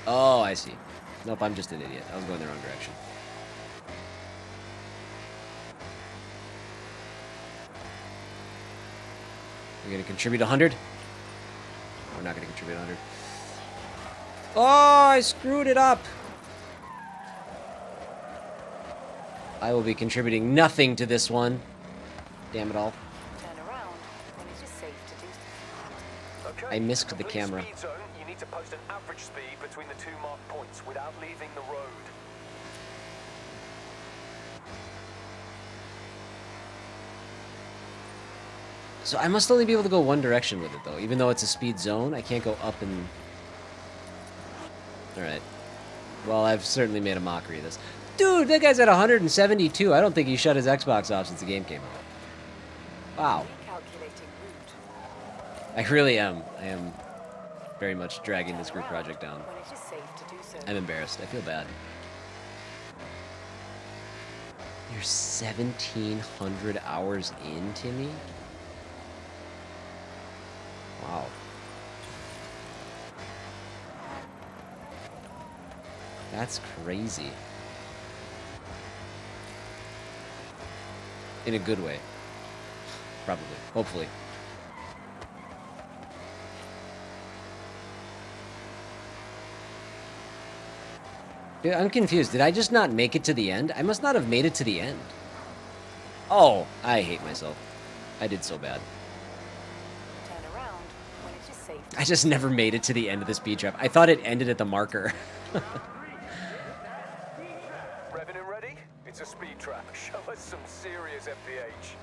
Oh, I see. Nope, I'm just an idiot. I was going the wrong direction. We're gonna contribute 100? We're not gonna contribute 100. Oh, I screwed it up! I will be contributing nothing to this one. Damn it all. Turn around when it is safe to do so. Okay. I missed the Complete camera. Speed zone. You need to post an average speed between the 2 marked points without leaving the road. So I must only be able to go one direction with it, though. Even though it's a speed zone, I can't go up and... Alright. Well, I've certainly made a mockery of this. Dude, that guy's at 172. I don't think he shut his Xbox off since the game came out. Wow. Recalculating route. I really am. I am very much dragging this group project down. When it is safe to do so. I'm embarrassed. I feel bad. You're 1,700 hours in, Timmy? Wow. That's crazy. In a good way. Probably. Hopefully. Dude, I'm confused. Did I just not make it to the end? I must not have made it to the end. Oh, I hate myself. I did so bad. Turn around when it is safe. I just never made it to the end of the speed trap. I thought it ended at the marker. Revenue ready? It's a speed trap. Show us some serious FPH.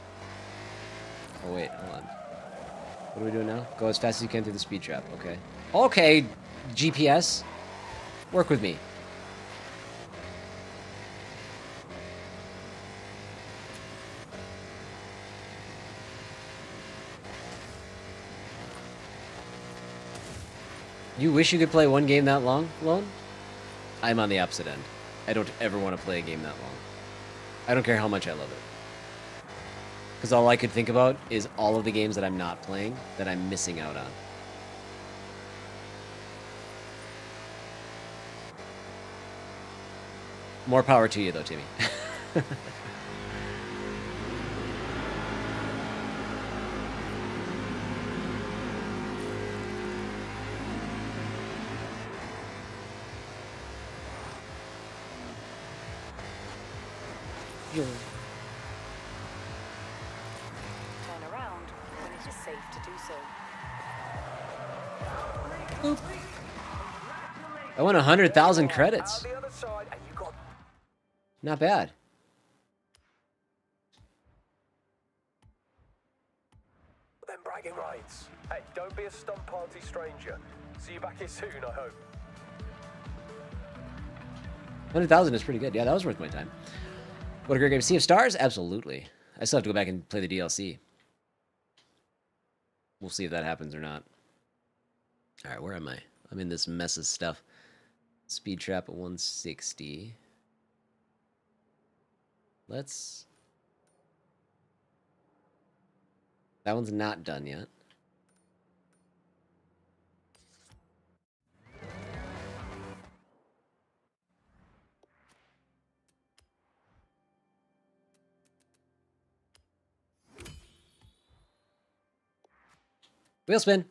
Oh, wait. Hold on. What are we doing now? Go as fast as you can through the speed trap. Okay. Okay, GPS. Work with me. You wish you could play one game that long, Lone? I'm on the opposite end. I don't ever want to play a game that long. I don't care how much I love it. Because all I could think about is all of the games that I'm not playing that I'm missing out on. More power to you, though, Timmy. Turn around when it is safe to do so. I won 100,000 credits. On the other side, and you got Not bad. them bragging rights. Hey, don't be a stunt party stranger. See you back here soon, I hope. 100,000 is pretty good. Yeah, that was worth my time. What a great game. Sea of Stars? Absolutely. I still have to go back and play the DLC. We'll see if that happens or not. Alright, where am I? I'm in this mess of stuff. Speed trap at 160. Let's... That one's not done yet. Wheel spin.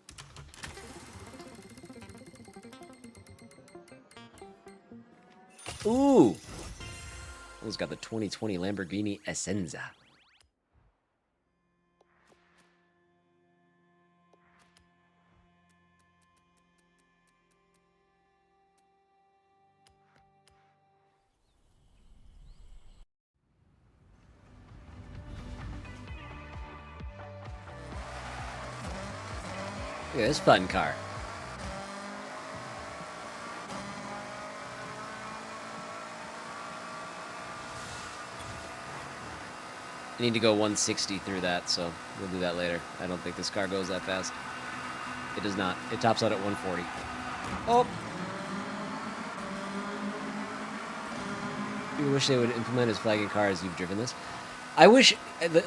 Ooh. Almost got the 2020 Lamborghini Essenza. Look at this fun car. I need to go 160 through that, so we'll do that later. I don't think this car goes that fast. It does not. It tops out at 140. Oh! People wish they would implement as flagging car as you've driven this. I wish,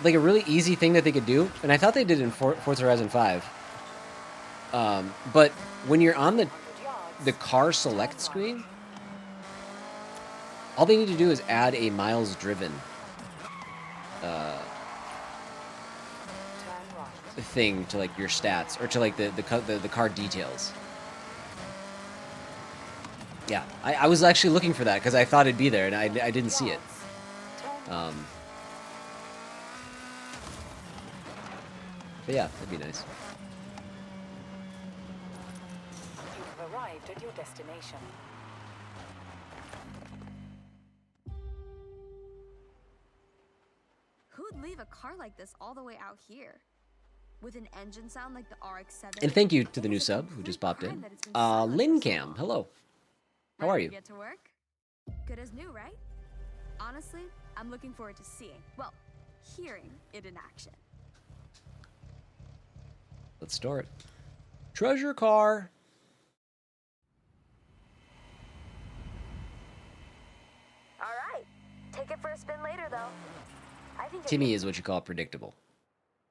like, a really easy thing that they could do, and I thought they did in Forza Horizon 5. But when you're on the car select screen, all they need to do is add a miles driven thing to like your stats or to like the car details. Yeah, I was actually looking for that because I thought it'd be there and I didn't see it. But yeah, that'd be nice. You have arrived at your destination. Who'd leave a car like this all the way out here? With an engine sound like the RX-7. And thank you to the new sub who just popped in. Lincam, hello. How are you? Get to work? Good as new, right? Honestly, I'm looking forward to seeing, well, hearing it in action. Let's store it. Treasure car. All right. Take it for a spin later, though. I think Timmy is what you call predictable.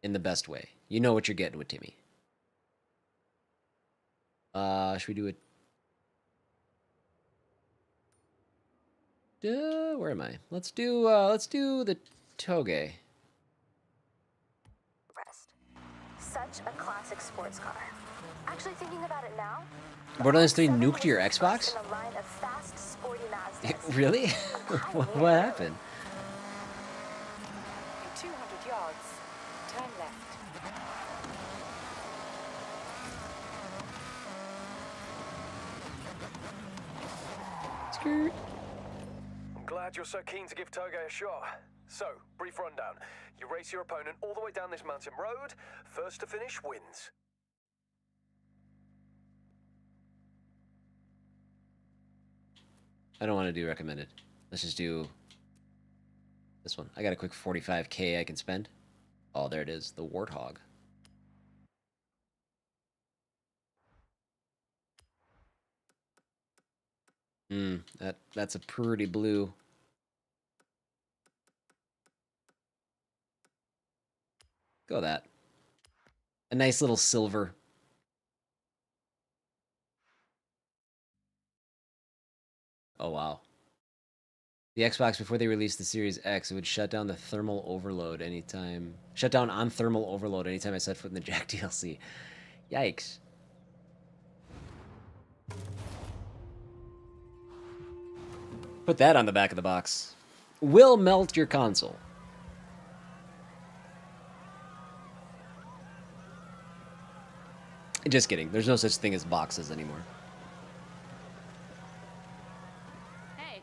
In the best way. You know what you're getting with Timmy. Should we do it? Where am I? Let's do the Toge. Rest. Such a classic sports car. Actually thinking about it now. Borderlands 3 RX-7 nuked your was the first Xbox? in a line of fast, sporty Mazdas. Really? What happened? In 200 yards, turn left. Skirt. I'm glad you're so keen to give Toge a shot. So, brief rundown. You race your opponent all the way down this mountain road. First to finish wins. I don't want to do recommended. Let's just do this one. I got a quick 45K I can spend. Oh, there it is. The Warthog. That's a pretty blue. Go with that. A nice little silver. Oh, wow. The Xbox, before they released the Series X, it would shut down the thermal overload anytime. Shut down on thermal overload anytime I set foot in the Jack DLC. Yikes. Put that on the back of the box. Will melt your console. Just kidding. There's no such thing as boxes anymore. Hey,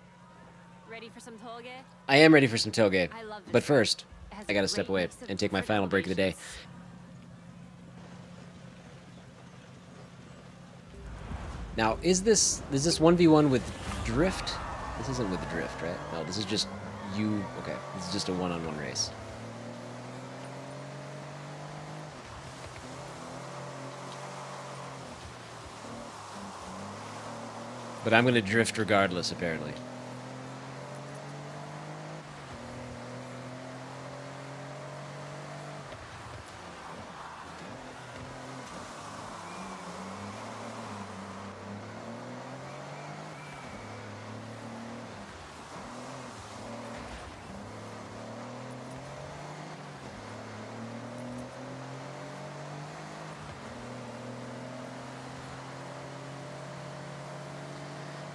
ready for some toge? I am ready for some toge. I love this But stuff. first, It has I a gotta step great away mix of and take my different final break of the day. elevations. Now, is this 1v1 with drift? This isn't with drift, right? No, this is just you. Okay, this is just a one-on-one race. But I'm gonna drift regardless, apparently.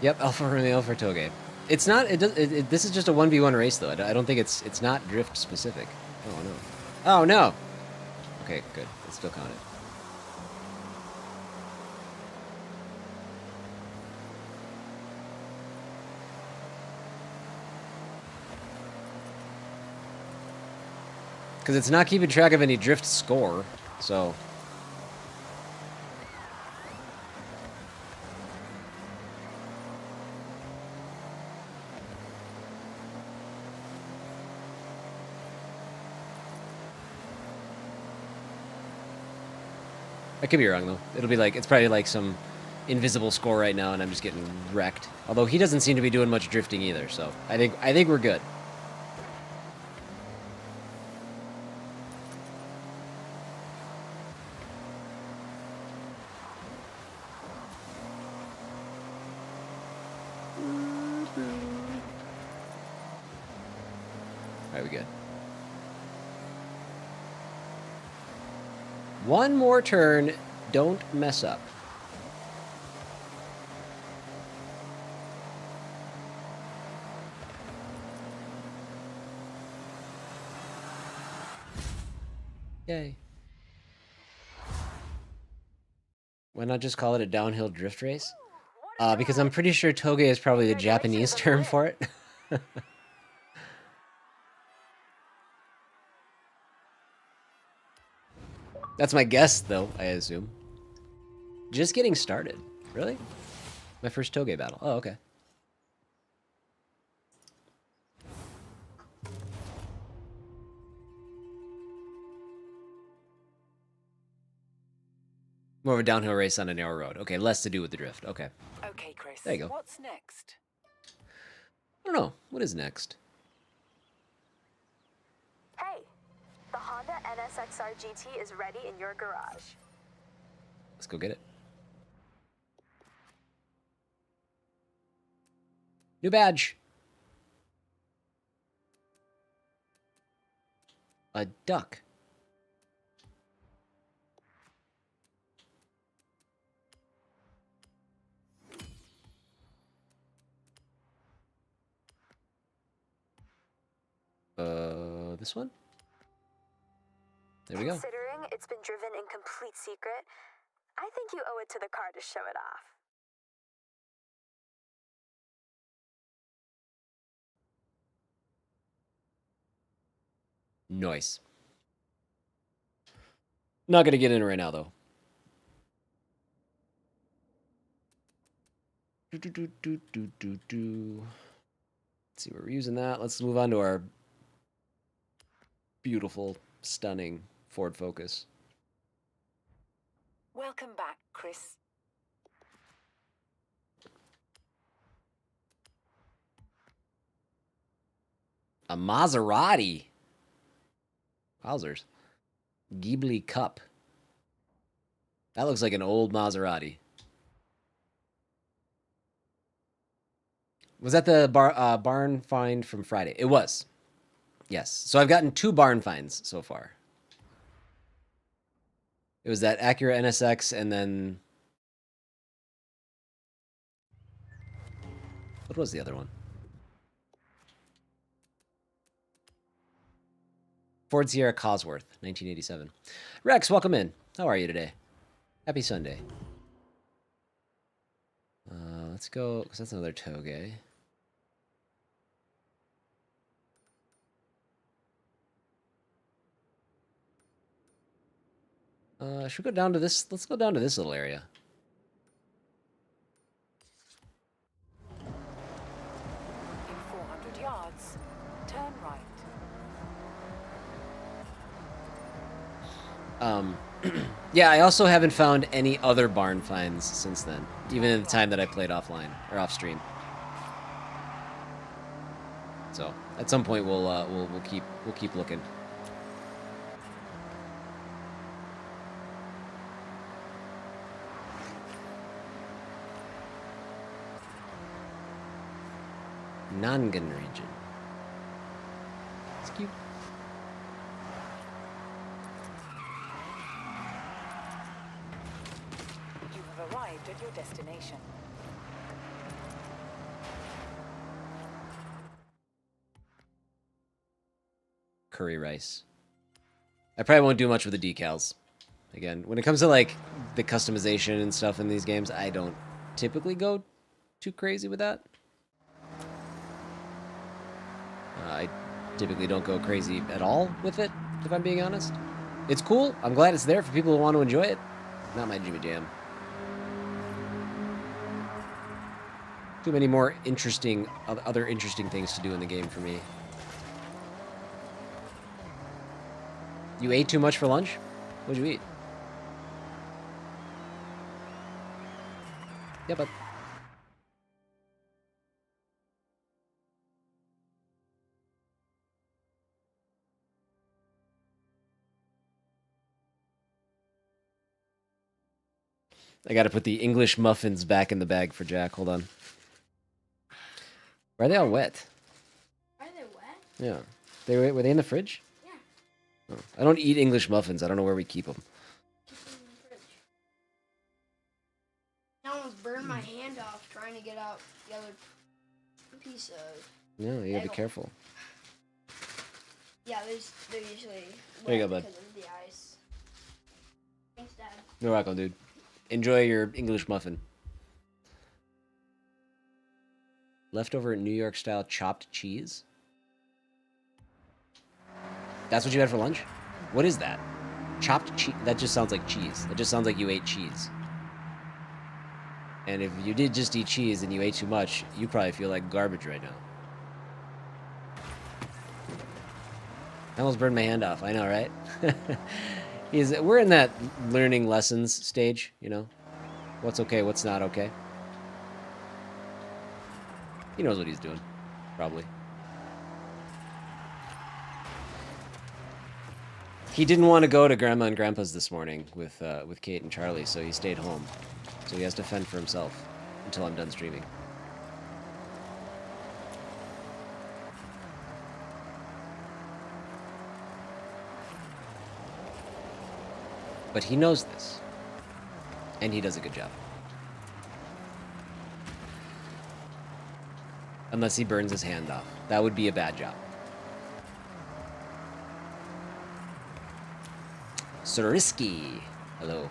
Yep, Alfa Romeo for Toge. It's not. This is just a 1v1 race, though. I don't think it's not drift specific. Oh no. Oh no. Okay, good. It still counted. Because it's not keeping track of any drift score, so. I could be wrong though. It'll be like it's probably like some invisible score right now, and I'm just getting wrecked. Although he doesn't seem to be doing much drifting either, so I think we're good. Alright, we good. One more turn. Don't mess up. Yay. Why not just call it a downhill drift race? Because I'm pretty sure toge is probably the Japanese term for it. That's my guess, though, I assume. Just getting started. Really? My first toge battle. Oh, okay. More of a downhill race on a narrow road. Okay, less to do with the drift. Okay. Okay, Chris. There you go. What's next? I don't know. What is next? Hey, the Honda NSXR GT is ready in your garage. Let's go get it. New badge. A duck. This one? There we go. Considering it's been driven in complete secret, I think you owe it to the car to show it off. Nice. Not gonna get in right now, though. Let's see, we're using that. Let's move on to our beautiful, stunning Ford Focus. Welcome back, Chris. A Maserati. Wowzers. Ghibli Cup. That looks like an old Maserati. Was that the barn find from Friday? It was. Yes. So I've gotten 2 barn finds so far. It was that Acura NSX and then... What was the other one? Ford Sierra Cosworth, 1987. Rex, welcome in. How are you today? Happy Sunday. Let's go, because that's another Toge. Should we go down to this? Let's go down to this little area. In 400 yards, turn right. Yeah, I also haven't found any other barn finds since then, even in the time that I played offline or off stream. So at some point we'll keep looking. Nangan region. It's cute. You have arrived at your destination. Curry rice. I probably won't do much with the decals. Again, when it comes to like the customization and stuff in these games, I don't typically go too crazy with that. I typically don't go crazy at all with it, if I'm being honest. It's cool. I'm glad it's there for people who want to enjoy it. Not my Jimmy Jam. Too many more interesting, other interesting things to do in the game for me. You ate too much for lunch? What'd you eat? Yeah, but... I gotta put the English muffins back in the bag for Jack. Hold on. Why are they all wet? Are they wet? Yeah. Were they in the fridge? Yeah. Oh. I don't eat English muffins. I don't know where we keep them. Keep them in the fridge. I almost burned my hand off trying to get out the other piece of... Yeah, you gotta be bagel. careful. Yeah, they're usually There you wet go, bud. because of the ice. Thanks, Dad. You're welcome, dude. Enjoy your English muffin. Leftover New York style chopped cheese? That's what you had for lunch? What is that? Chopped cheese? That just sounds like cheese. That just sounds like you ate cheese. And if you did just eat cheese and you ate too much, you probably feel like garbage right now. I almost burned my hand off. I know, right? We're in that learning lessons stage, you know? What's okay, what's not okay. He knows what he's doing, probably. He didn't want to go to Grandma and Grandpa's this morning with Kate and Charlie, so he stayed home. So he has to fend for himself until I'm done streaming. But he knows this. And he does a good job. Unless he burns his hand off. That would be a bad job. Suriski. Hello.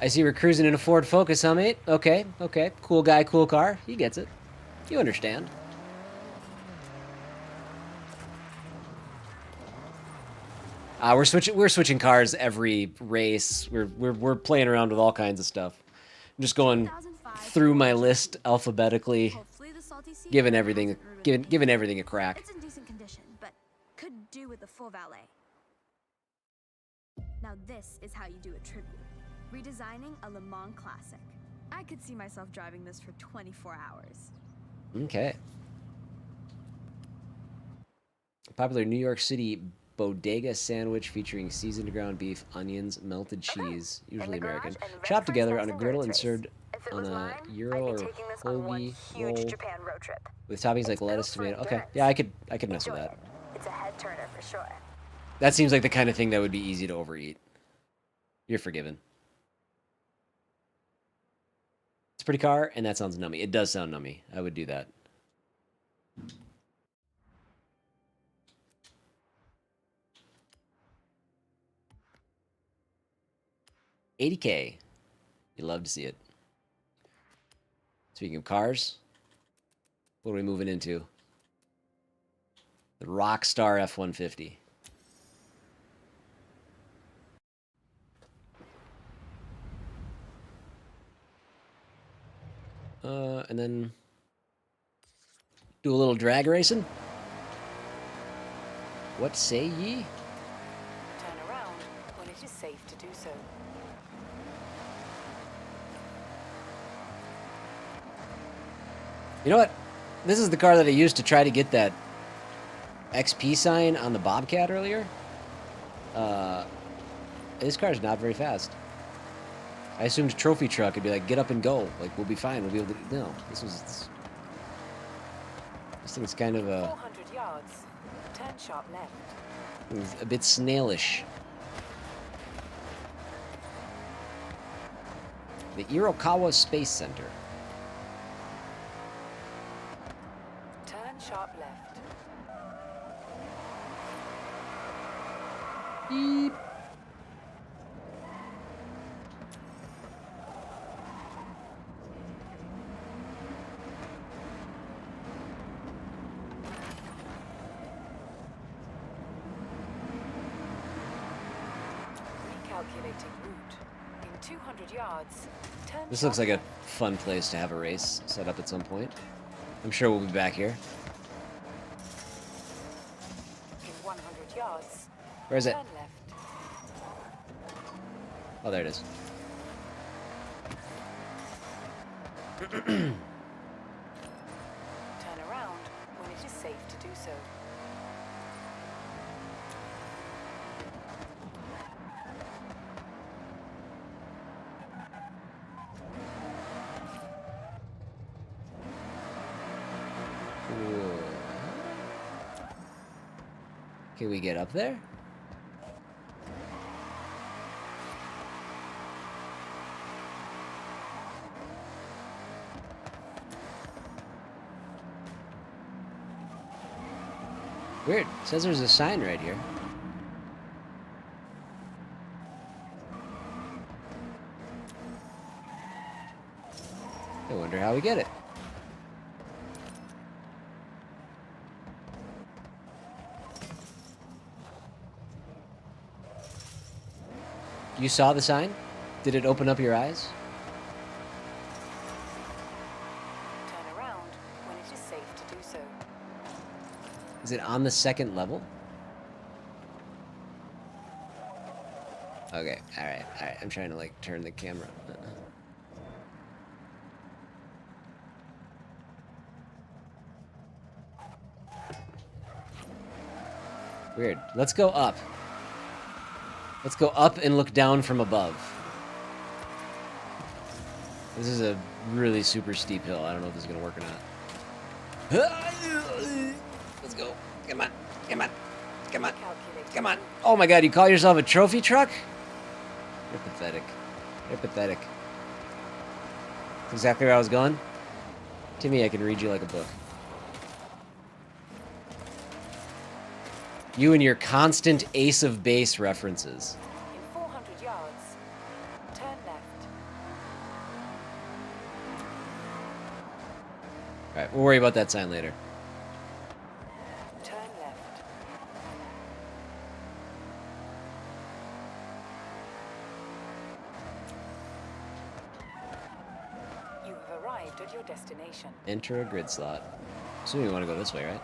I see we're cruising in a Ford Focus, huh, mate? Okay, okay. Cool guy, cool car. He gets it. You understand. We're switching cars every race. We're playing around with all kinds of stuff. I'm just going through my list alphabetically, giving everything a crack. It's in decent condition, but could do with a full valet. Now this is how you do a tribute. Redesigning a Le Mans classic. I could see myself driving this for 24 hours. Okay. Popular New York City bodega sandwich featuring seasoned ground beef, onions, melted cheese, usually in the American, garage and ready chopped for together on snacks a and griddle road and trace. served If it on was a mine, gyro I'd be or taking this on one hoagie huge roll Japan road trip. with toppings like It's built lettuce, for tomato. Okay, endurance. yeah, I could mess with Enjoy that. it. It's a head turner for sure. That seems like the kind of thing that would be easy to overeat. You're forgiven. It's a pretty car, and that sounds nummy. It does sound nummy. I would do that. $80K. You love to see it. Speaking of cars, what are we moving into? The Rockstar F-150. And then do a little drag racing. What say ye? Turn around when it is safe to do so. You know what? This is the car that I used to try to get that XP sign on the Bobcat earlier. This car's not very fast. I assumed trophy truck would be like, get up and go. Like, we'll be fine. We'll be able to... No, this thing's kind of 400 yards. Turn sharp left. a bit snailish. The Irokawa Space Center. Turn sharp left. Beep. Recalculating route. In 200 yards, turn This looks like sharp a fun place to have a race set up at some point. I'm sure we'll be back here. left. In 100 yards, Where is it? turn left. Oh, there it is. Turn around when it is safe to do so. Can we get up there? Weird. It says there's a sign right here. I wonder how we get it. You saw the sign? Did it open up your eyes? Turn around when it is safe to do so. Is it on the second level? Okay, alright. I'm trying to, like, turn the camera. Weird. Let's go up. Let's go up and look down from above. This is a really super steep hill. I don't know if this is going to work or not. Let's go. Come on. Come on. Come on. Calculating Come on. route. Oh my god, you call yourself a trophy truck? You're pathetic. You're pathetic. That's exactly where I was going. Timmy, I can read you like a book. You and your constant Ace of Base references. In 400 yards, turn left. Alright, we'll worry about that sign later. Turn left. You have arrived at your destination. Enter a grid slot. Assuming you want to go this way, right?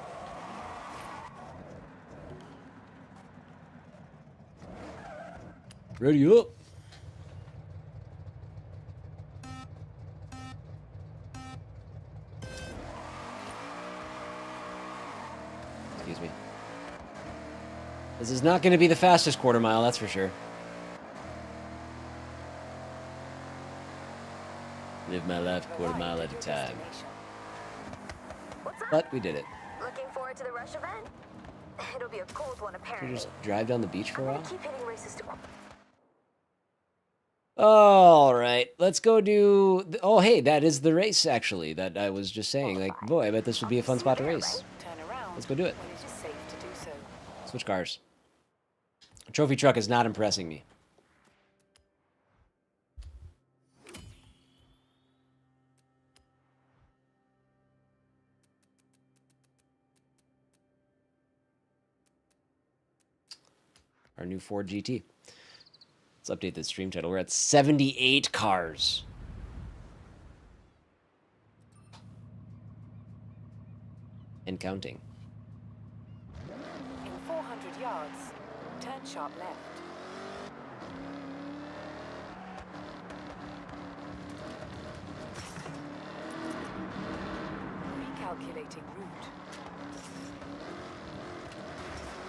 Ready up. Excuse me. This is not going to be the fastest quarter mile, that's for sure. Live my life quarter mile at a time. What's up? But we did it. Looking forward to the rush event? It'll be a cold one, Should apparently. we just drive down the beach for a I'm while? gonna keep hitting races to... All right, let's go do... Oh, hey, that is the race, actually, that I was just saying. Like, boy, I bet this would be a fun spot to race. Turn around Let's go do it. when it is safe to do so. Switch cars. Trophy truck is not impressing me. Our new Ford GT. Let's update the stream title. We're at 78 cars. And counting. In 400 yards, turn sharp left. Recalculating route.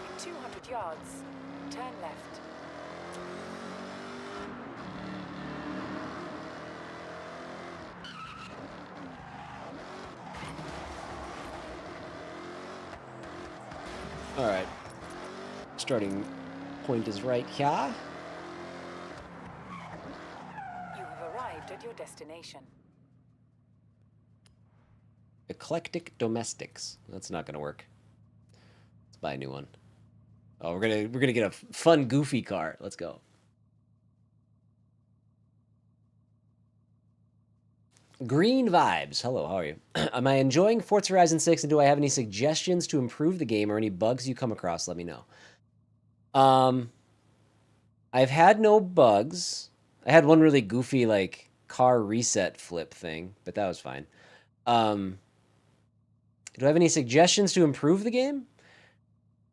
In 200 yards, turn left. All right. Starting point is right here. You have arrived at your destination. Eclectic Domestics. That's not gonna work. Let's buy a new one. Oh, we're gonna get a fun, goofy car. Let's go. Green Vibes. Hello, how are you? Am I enjoying Forza Horizon 6, and do I have any suggestions to improve the game or any bugs you come across? Let me know. I've had no bugs. I had one really goofy, like, car reset flip thing, but that was fine. Do I have any suggestions to improve the game?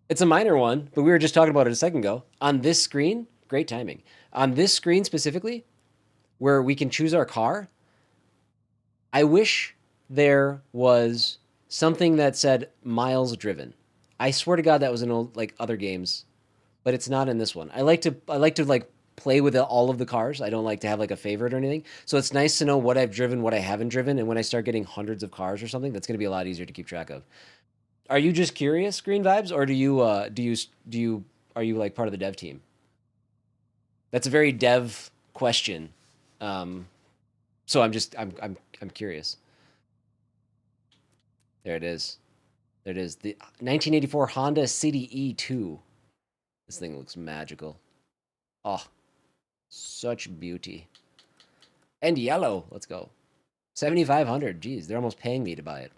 It's a minor one, but we were just talking about it a second ago. On this screen, great timing. On this screen specifically, where we can choose our car, I wish there was something that said miles driven. I swear to God that was in old, like, other games, but it's not in this one. I like to like play with all of the cars. I don't like to have like a favorite or anything. So it's nice to know what I've driven, what I haven't driven, and when I start getting hundreds of cars or something, that's going to be a lot easier to keep track of. Are you just curious, Green Vibes, or are you like part of the dev team? That's a very dev question. So I'm curious. There it is. There it is. The 1984 Honda City E2. This thing looks magical. Oh, such beauty. And yellow. Let's go. 7,500. Geez, they're almost paying me to buy it.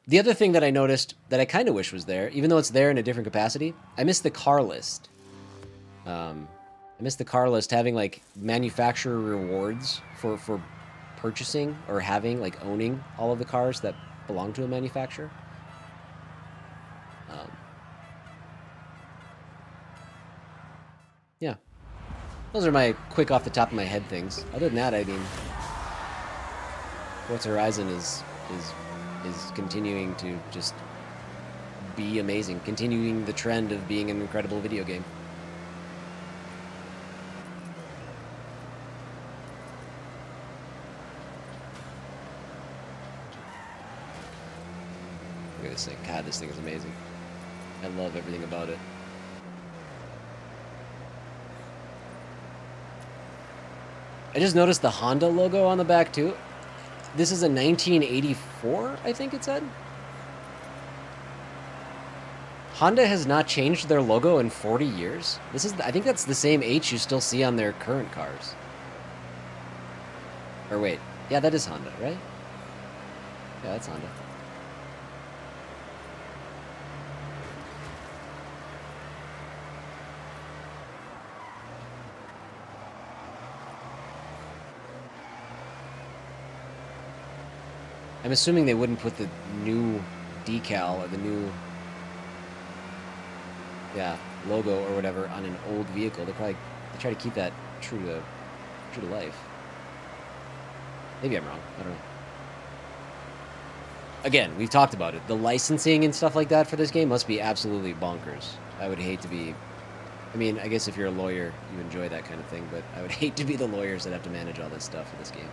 The other thing that I noticed that I kind of wish was there, even though it's there in a different capacity, I missed the car list. I missed the car list having like manufacturer rewards for purchasing or having, like, owning all of the cars that belong to a manufacturer. Yeah. Those are my quick off the top of my head things. Other than that, I mean, Forza Horizon is continuing to just be amazing, continuing the trend of being an incredible video game. Look at this thing. God, this thing is amazing. I love everything about it. I just noticed the Honda logo on the back too. This is a 1984, I think it said. Honda has not changed their logo in 40 years. I think that's the same H you still see on their current cars. Or wait, yeah, that is Honda, right? Yeah, that's Honda. I'm assuming they wouldn't put the new decal or the new, yeah, logo or whatever on an old vehicle. They try to keep that true to life. Maybe I'm wrong. I don't know. again, we've talked about it. The licensing and stuff like that for this game must be absolutely bonkers. I would hate to be... I mean, I guess if you're a lawyer, you enjoy that kind of thing, but I would hate to be the lawyers that have to manage all this stuff for this game.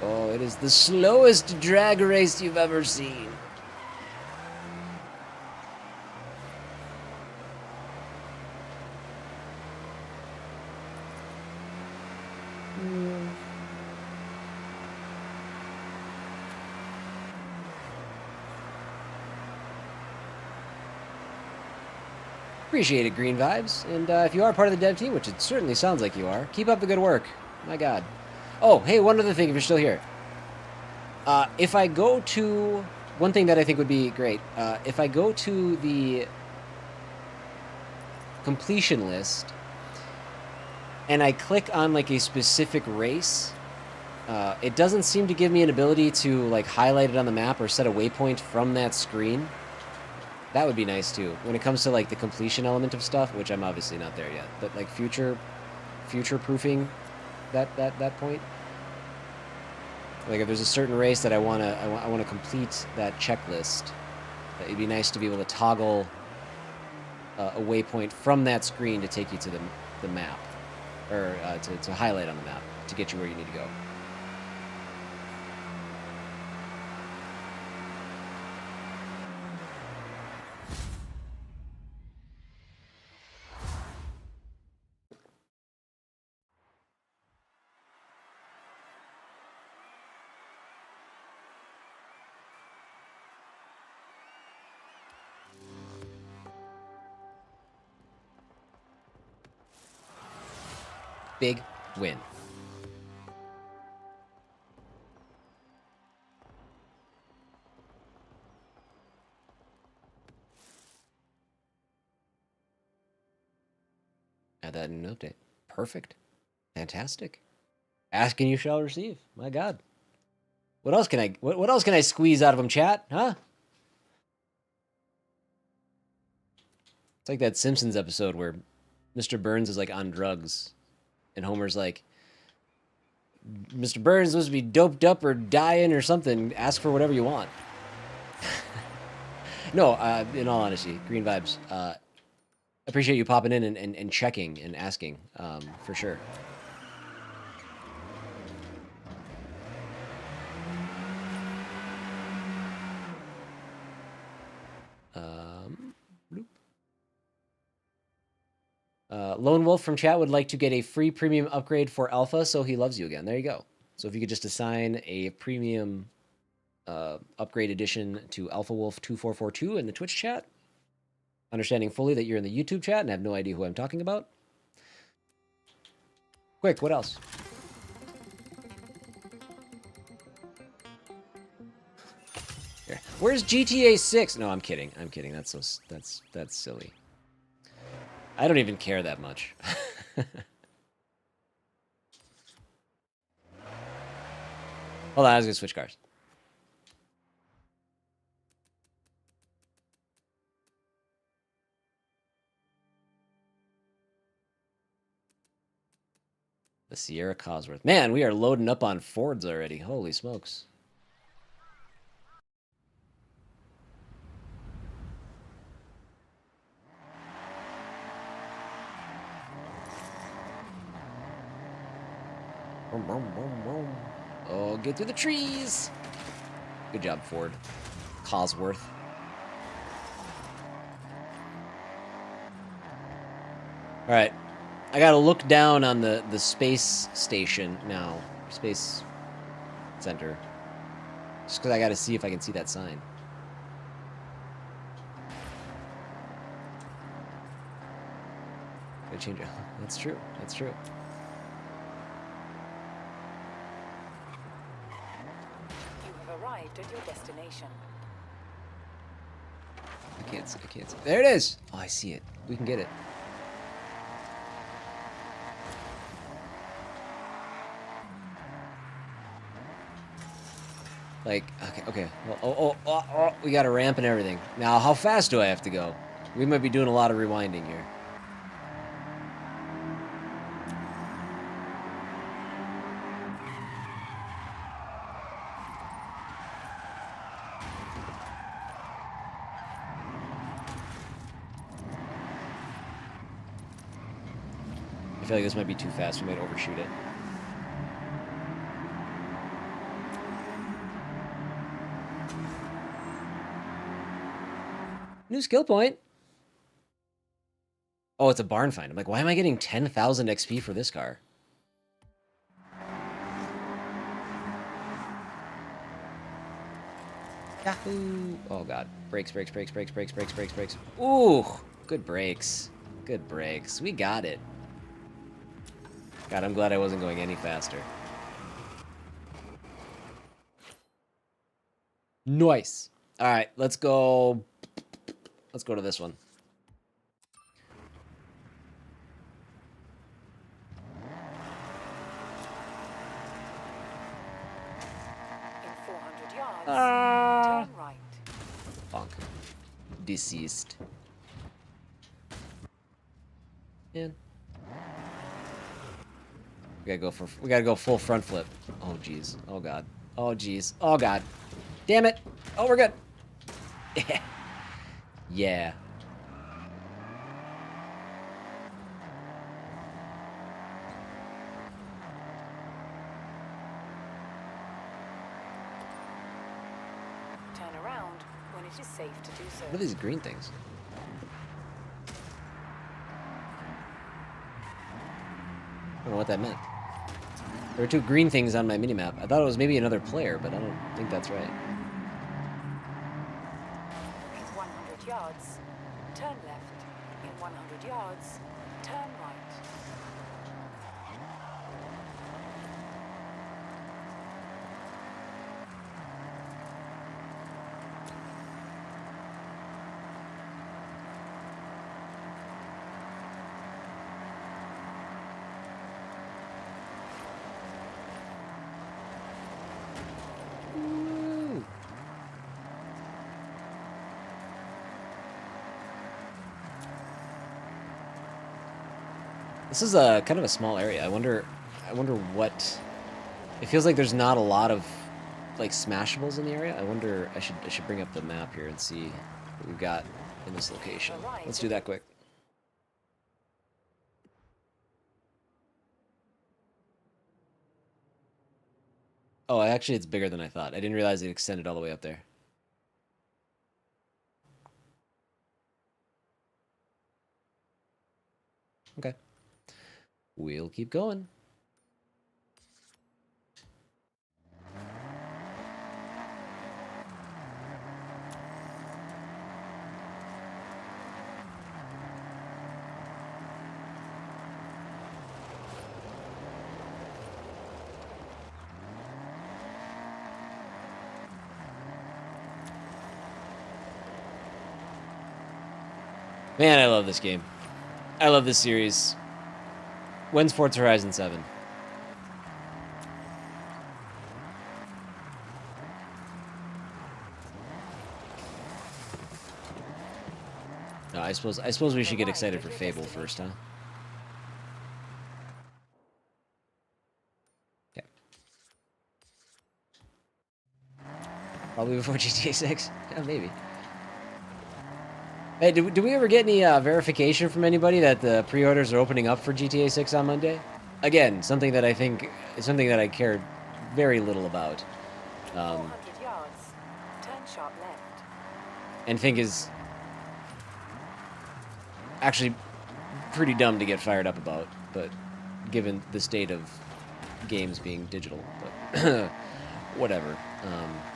Oh, it is the slowest drag race you've ever seen. Appreciate it, Green Vibes. And if you are part of the dev team, which it certainly sounds like you are, keep up the good work. My God. Oh, hey, one other thing if you're still here. If I go to... One thing that I think would be great. If I go to the completion list and I click on like a specific race, it doesn't seem to give me an ability to like highlight it on the map or set a waypoint from that screen. That would be nice too. When it comes to like the completion element of stuff, which I'm obviously not there yet, but like future proofing that point. Like if there's a certain race that I wanna complete that checklist, it'd be nice to be able to toggle a waypoint from that screen to take you to the map, or to highlight on the map to get you where you need to go. Big win. Add that in an update. Perfect. Fantastic. Ask and you shall receive. My God. What else can I squeeze out of him, chat? Huh? It's like that Simpsons episode where Mr. Burns is like on drugs. And Homer's like, Mr. Burns is supposed to be doped up or dying or something. Ask for whatever you want. No, in all honesty, Green Vibes. Appreciate you popping in and checking and asking, for sure. Lone Wolf from chat would like to get a free premium upgrade for Alpha, so he loves you again. There you go. So if you could just assign a premium upgrade edition to Alpha Wolf 2442 in the Twitch chat, understanding fully that you're in the YouTube chat and have no idea who I'm talking about. Quick, what else? Here. Where's GTA 6? No, I'm kidding. I'm kidding. That's silly. I don't even care that much. Hold on, I was gonna switch cars. The Sierra Cosworth. Man, we are loading up on Fords already. Holy smokes. Oh, get through the trees. Good job, Ford. Cosworth. All right. I gotta look down on the space station now. Space center. Just because I gotta see if I can see that sign. Gotta change it. That's true. That's true. Arrived at your destination. I can't see. There it is! Oh, I see it. We can get it. Like, okay, okay. We got a ramp and everything. Now, how fast do I have to go? We might be doing a lot of rewinding here. I feel like this might be too fast. We might overshoot it. New skill point. Oh, it's a barn find. I'm like, why am I getting 10,000 XP for this car? Yahoo! Oh god. Brakes, brakes, brakes, brakes, brakes, brakes, brakes, brakes. Ooh! Good brakes. Good brakes. We got it. God, I'm glad I wasn't going any faster. Nice. Alright, let's go. Let's go to this one. In 400 yards, Ah! turn right. Bonk. Deceased. Man. We gotta go full front flip. Oh jeez. Oh god. Oh jeez. Oh god. Damn it. Oh, we're good. Yeah. Turn around when it is safe to do so. What are these green things? I don't know what that meant. There were two green things on my minimap. I thought it was maybe another player, but I don't think that's right. In 100 yards, turn left. In 100 yards, turn right. Woo. This is a kind of a small area. I wonder what. It feels like there's not a lot of like smashables in the area. I wonder. I should bring up the map here and see what we've got in this location. Let's do that quick. Oh, actually, it's bigger than I thought. I didn't realize it extended all the way up there. Okay. We'll keep going. Man, I love this game. I love this series. When's Forza Horizon 7? No, I suppose we should get excited for Fable first, huh? Okay. Probably before GTA 6? Yeah, maybe. Hey, do we ever get any verification from anybody that the pre-orders are opening up for GTA 6 on Monday? Again, something that I think is something that I cared very little about. 400 yards, turn sharp left. And think is actually pretty dumb to get fired up about, but given the state of games being digital, but whatever.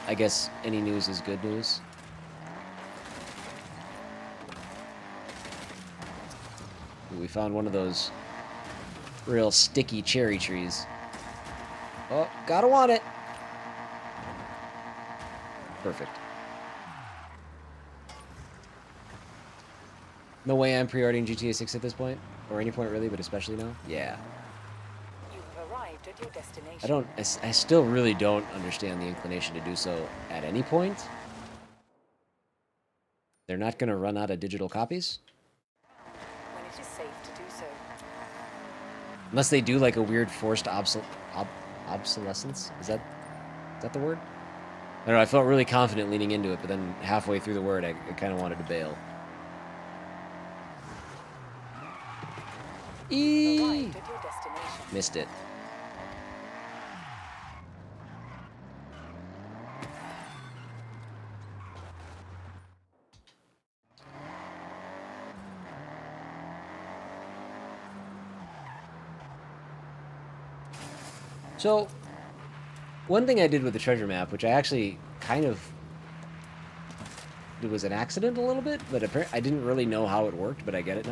I guess any news is good news. Ooh, we found one of those real sticky cherry trees. Oh, gotta want it. Perfect. No way I'm pre-ordering GTA 6 at this point, or any point really, but especially now. Yeah. You have arrived Arrived at your destination. I still really don't understand the inclination to do so at any point. They're not going to run out of digital copies? When it is safe to do so. Unless they do like a weird forced obsolescence? Is that the word? I don't know, I felt really confident leaning into it, but then halfway through the word, I kind of wanted to bail. Arrived at your destination. Missed it. So, one thing I did with the treasure map, which I actually kind of... It was an accident a little bit, but I didn't really know how it worked, but I get it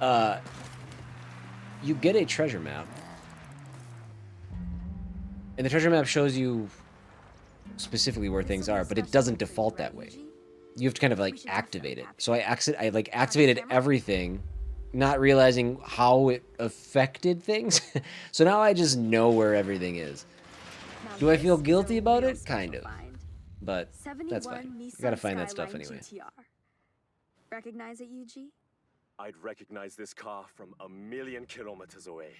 now. You get a treasure map, and the treasure map shows you specifically where things are, but it doesn't default that way. You have to kind of like activate it. So I like activated everything, not realizing how it affected things. So now I just know where everything is. Do I feel guilty about it? Kind of. But that's fine. You gotta find that stuff anyway. Recognize it, UG? I'd recognize this car from a million kilometers away.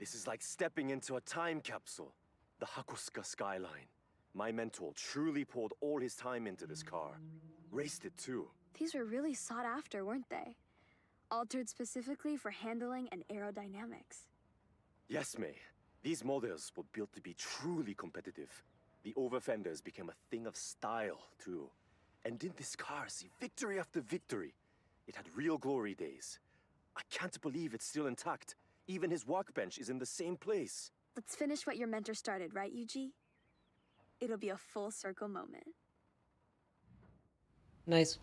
This is like stepping into a time capsule. The Hakusuka skyline. My mentor truly poured all his time into this car. Raced it too. These were really sought after, weren't they? Altered specifically for handling and aerodynamics. Yes, May. These models were built to be truly competitive. The over-fenders became a thing of style, too. And didn't this car see victory after victory? It had real glory days. I can't believe it's still intact. Even his workbench is in the same place. Let's finish what your mentor started, right, UG? It'll be a full circle moment. Nice.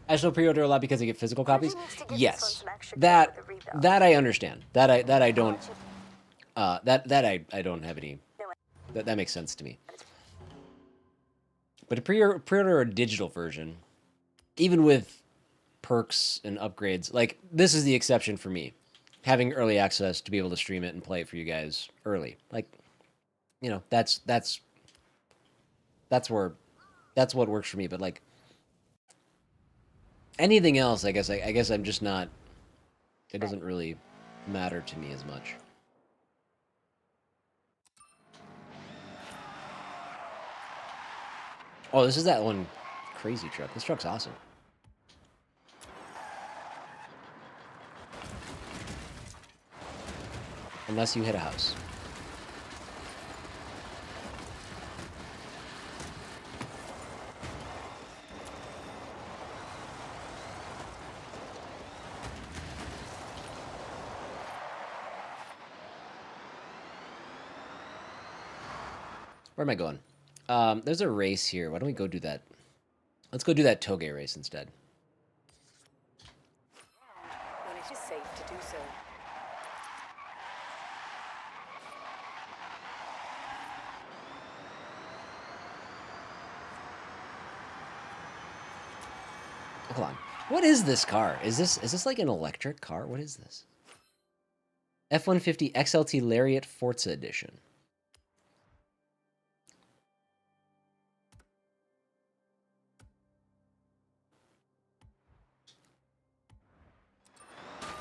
I still pre-order a lot because I get physical copies. Yes, that I understand. That I don't. I don't have any. That makes sense to me. But to pre-order a digital version, even with perks and upgrades, like this is the exception for me, having early access to be able to stream it and play it for you guys early. Like, you know, that's what works for me. But like anything else, I guess I'm just not. It doesn't really matter to me as much. Oh, this is that one crazy truck. This truck's awesome. Unless you hit a house. Where am I going? There's a race here. Why don't we go do that? Let's go do that Toge race instead. When it is safe to do so. Hold on. What is this car? Is this like an electric car? What is this? F-150 XLT Lariat Forza Edition.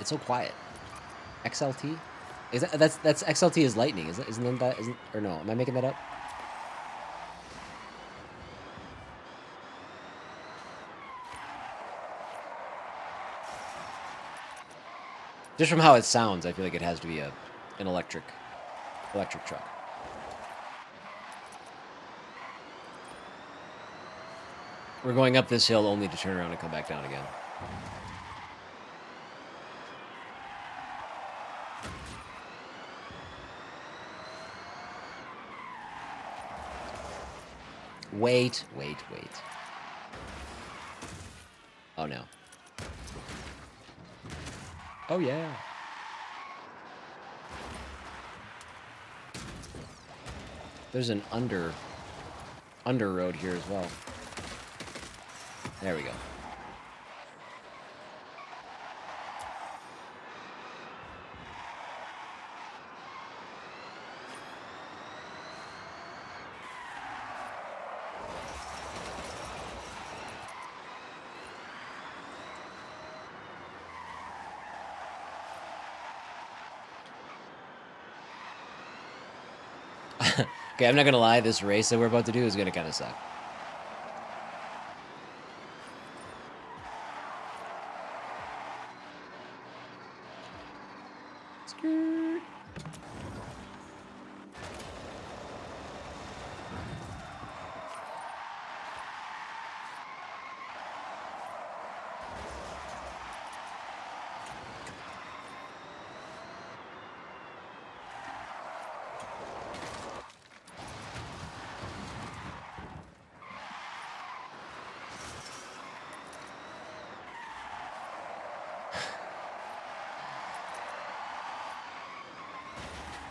It's so quiet. XLT? Is that's XLT is lightning, isn't that or no, am I making that up? Just from how it sounds, I feel like it has to be an electric truck. We're going up this hill only to turn around and come back down again. Wait. Oh no. Oh yeah. There's an under road here as well. There we go. Okay, I'm not gonna lie, this race that we're about to do is gonna kind of suck. Skirt.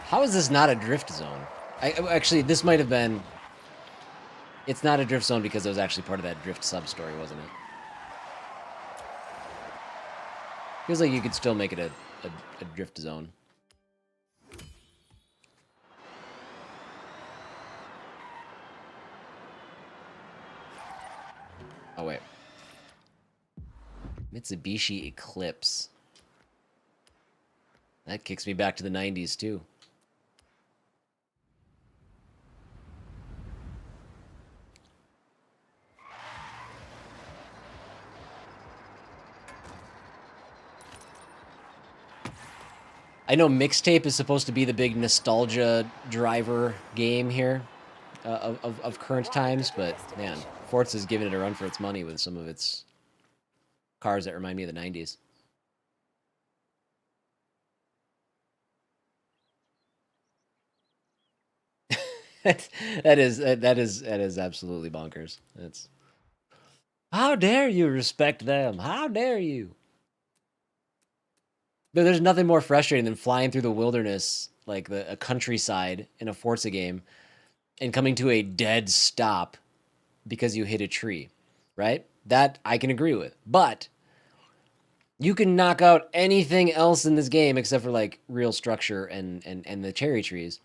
How is this not a drift zone? Actually, this might have been... It's not a drift zone because it was actually part of that drift sub-story, wasn't it? Feels like you could still make it a drift zone. Oh, wait. Mitsubishi Eclipse. That kicks me back to the 90s, too. I know Mixtape is supposed to be the big nostalgia driver game here of current times, but man, Forza's giving it a run for its money with some of its cars that remind me of the 90s. that is absolutely bonkers. That's how dare you respect them? How dare you? But there's nothing more frustrating than flying through the wilderness, like a countryside in a Forza game, and coming to a dead stop because you hit a tree, right? That I can agree with. But you can knock out anything else in this game except for like real structure and the cherry trees.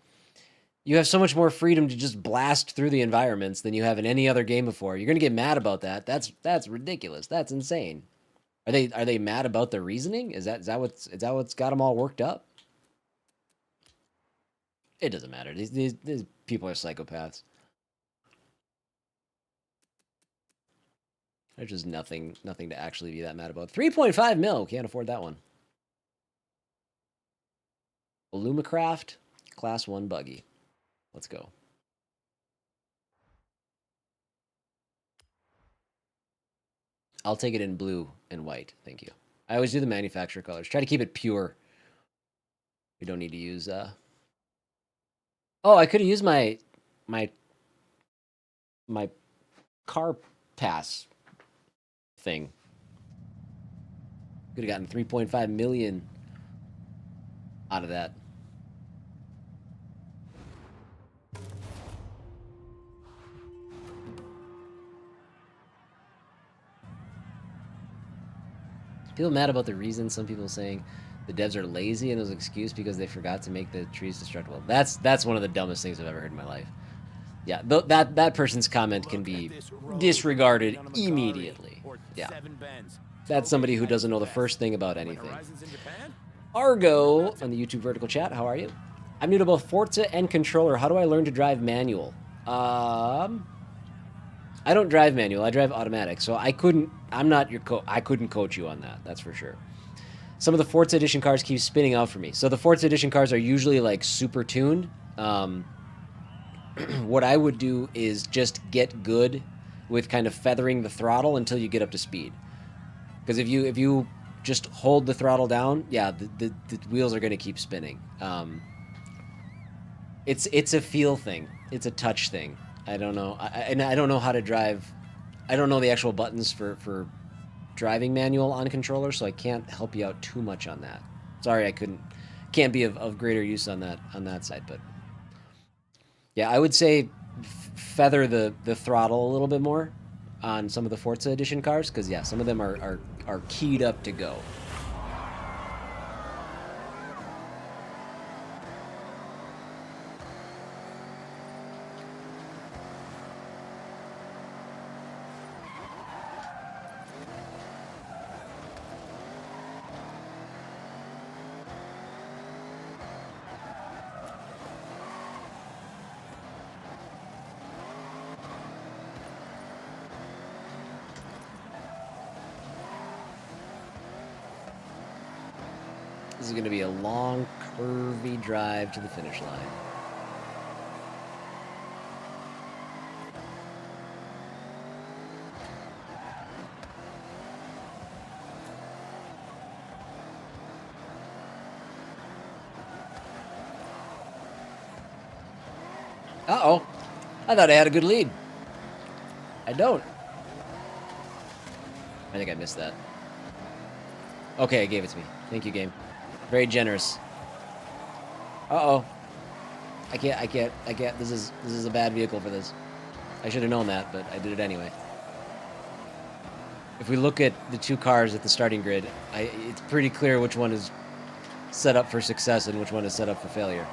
You have so much more freedom to just blast through the environments than you have in any other game before. You're gonna get mad about that. That's ridiculous. That's insane. Are they mad about the reasoning? Is that what's got them all worked up? It doesn't matter. These people are psychopaths. There's just nothing to actually be that mad about. 3.5 mil. Can't afford that one. Illumicraft, Class 1 buggy. Let's go. I'll take it in blue and white. Thank you. I always do the manufacturer colors. Try to keep it pure. We don't need to use... Oh, I could have used my car pass thing. Could have gotten 3.5 million out of that. People mad about the reason. Some people saying the devs are lazy and it was an excuse because they forgot to make the trees destructible. That's one of the dumbest things I've ever heard in my life. Yeah, that person's comment can be disregarded immediately. Yeah. That's somebody who doesn't know the first thing about anything. Argo on the YouTube vertical chat, how are you? I'm new to both Forza and controller. How do I learn to drive manual? I don't drive manual. I drive automatic. So I couldn't coach you on that. That's for sure. Some of the Forza Edition cars keep spinning out for me. So the Forza Edition cars are usually like super tuned. What I would do is just get good with kind of feathering the throttle until you get up to speed. Because if you just hold the throttle down, yeah, the wheels are going to keep spinning. It's a feel thing. It's a touch thing. I don't know. And I don't know how to drive. I don't know the actual buttons for driving manual on controller, so I can't help you out too much on that. Sorry, can't be of greater use on that side. But yeah, I would say feather the throttle a little bit more on some of the Forza Edition cars, because yeah, some of them are keyed up to go. This is going to be a long, curvy drive to the finish line. Uh-oh. I thought I had a good lead. I don't. I think I missed that. Okay, it gave it to me. Thank you, game. Very generous. Uh-oh. I can't. This is a bad vehicle for this. I should have known that, but I did it anyway. If we look at the two cars at the starting grid, it's pretty clear which one is set up for success and which one is set up for failure.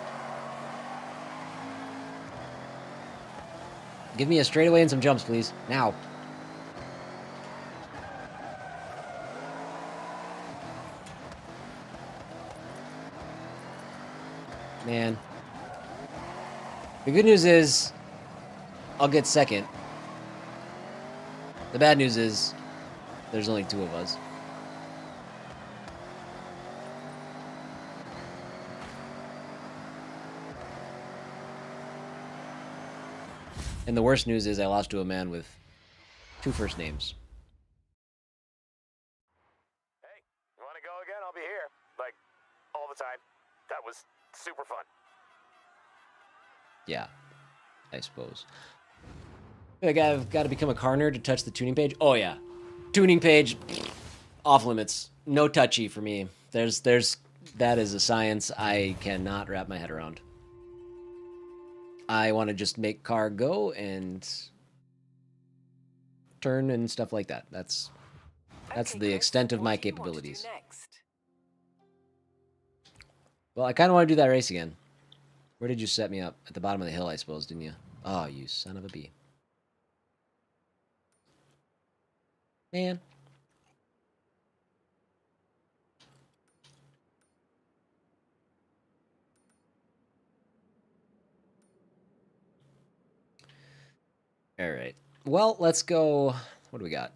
Give me a straightaway and some jumps, please. Now. Man. The good news is I'll get second. The bad news is there's only two of us. And the worst news is I lost to a man with two first names. Hey, you want to go again? I'll be here. Like, all the time. That was super fun. Yeah, I suppose. I've got to become a car nerd to touch the tuning page. Oh yeah, tuning page, off limits. No touchy for me. That is a science I cannot wrap my head around. I want to just make car go and turn and stuff like that. That's Okay, the Chris, extent of what my do you want to do capabilities. next? Well, I kind of want to do that race again. Where did you set me up? At the bottom of the hill, I suppose, didn't you? Oh, you son of a bee. Man. All right. Well, let's go. What do we got?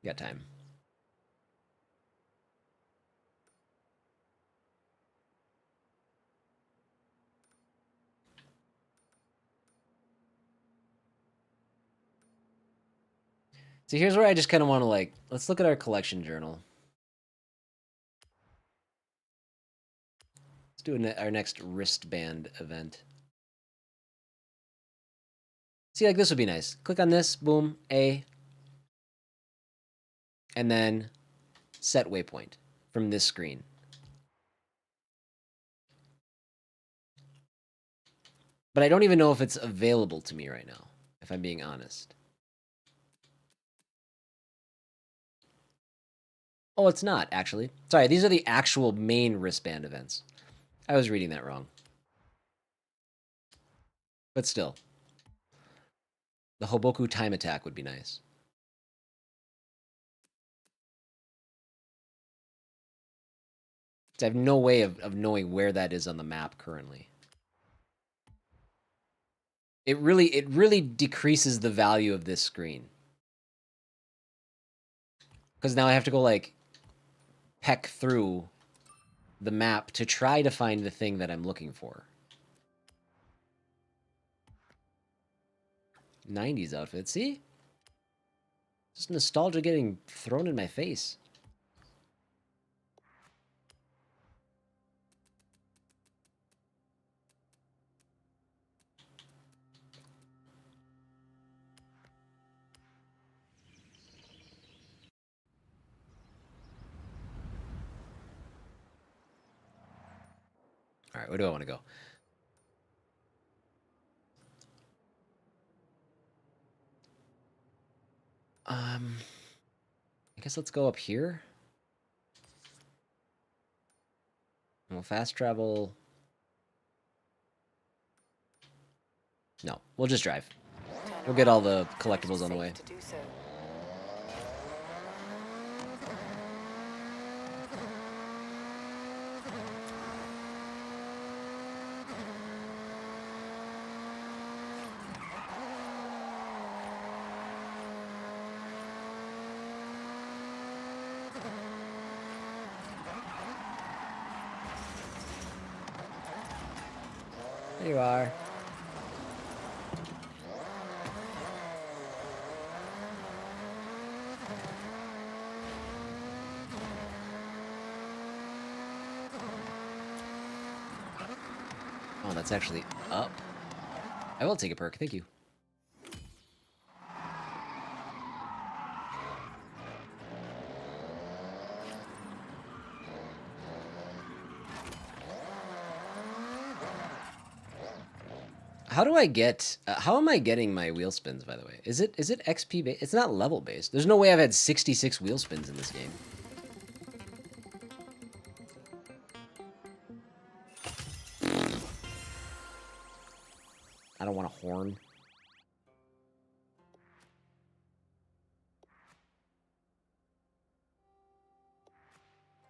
We got time. So here's where I just kind of want to let's look at our collection journal. Let's do our next wristband event. See, like this would be nice. Click on this, boom, A. And then set waypoint from this screen. But I don't even know if it's available to me right now, if I'm being honest. Oh, it's not, actually. Sorry, these are the actual main wristband events. I was reading that wrong. But still. The Hoboku time attack would be nice. I have no way of knowing where that is on the map currently. It really decreases the value of this screen. Because now I have to go, like, peck through the map to try to find the thing that I'm looking for. 90s outfit, see? Just nostalgia getting thrown in my face. All right, where do I want to go? I guess let's go up here. We'll fast travel. No, we'll just drive. We'll get all the collectibles on the way. To do so. There you are. Oh, that's actually up. I will take a perk, thank you. How do I get, how am I getting my wheel spins, by the way? Is it XP based? It's not level based. There's no way I've had 66 wheel spins in this game. I don't want a horn.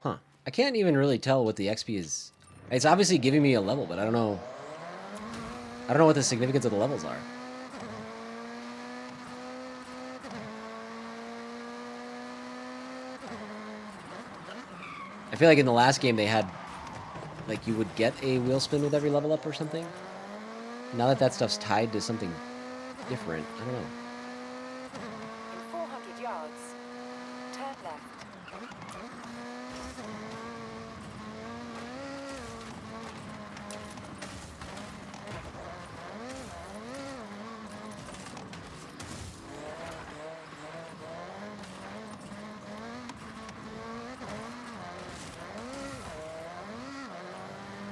Huh. I can't even really tell what the XP is. It's obviously giving me a level, but I don't know. I don't know what the significance of the levels are. I feel like in the last game they had, like, you would get a wheel spin with every level up or something. Now that that stuff's tied to something different, I don't know. In 400 yards, turn left.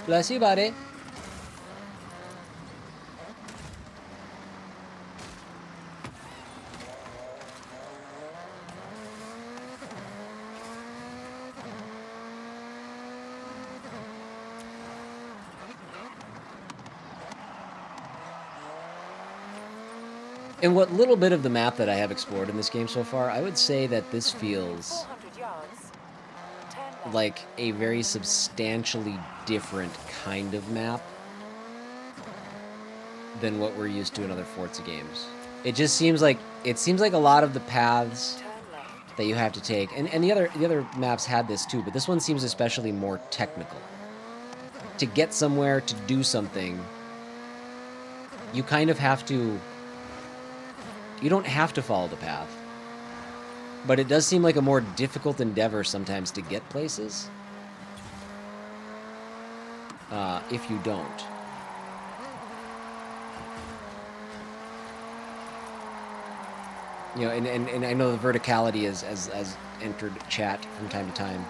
Bless you, buddy. In what little bit of the map that I have explored in this game so far, I would say that this feels 400 yards, turn left. like a very substantially different kind of map than what we're used to in other Forza games. It just seems like a lot of the paths Turn left. that you have to take, and the other maps had this too, but this one seems especially more technical. To get somewhere, to do something, you kind of have to. You don't have to follow the path, but it does seem like a more difficult endeavor sometimes to get places if you don't. You know, and I know the verticality has entered chat from time to time.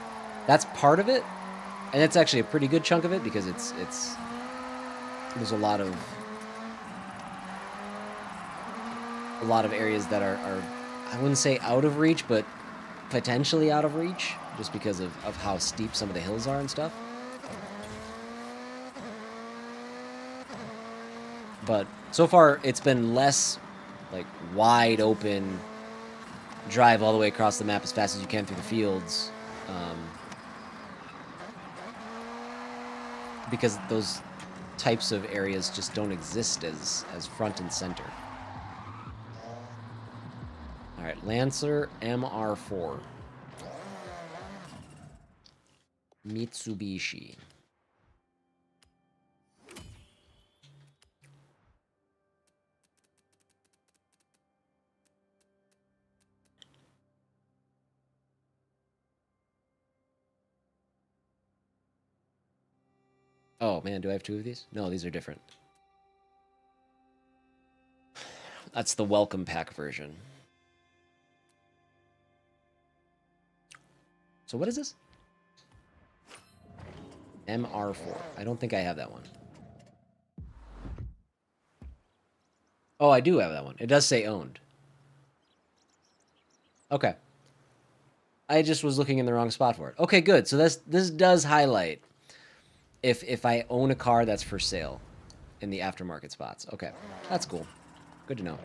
That's part of it, and it's actually a pretty good chunk of it because there's a lot of areas that are I wouldn't say out of reach, but potentially out of reach, just because of how steep some of the hills are and stuff. But so far, it's been less like wide open, drive all the way across the map as fast as you can through the fields, because those types of areas just don't exist as front and center. All right, Lancer MR4. Mitsubishi. Oh man, do I have two of these? No, these are different. That's the welcome pack version. So what is this? MR4. I don't think I have that one. Oh, I do have that one. It does say owned. Okay. I just was looking in the wrong spot for it. Okay, good. So this does highlight if I own a car that's for sale in the aftermarket spots. Okay, that's cool. Good to know.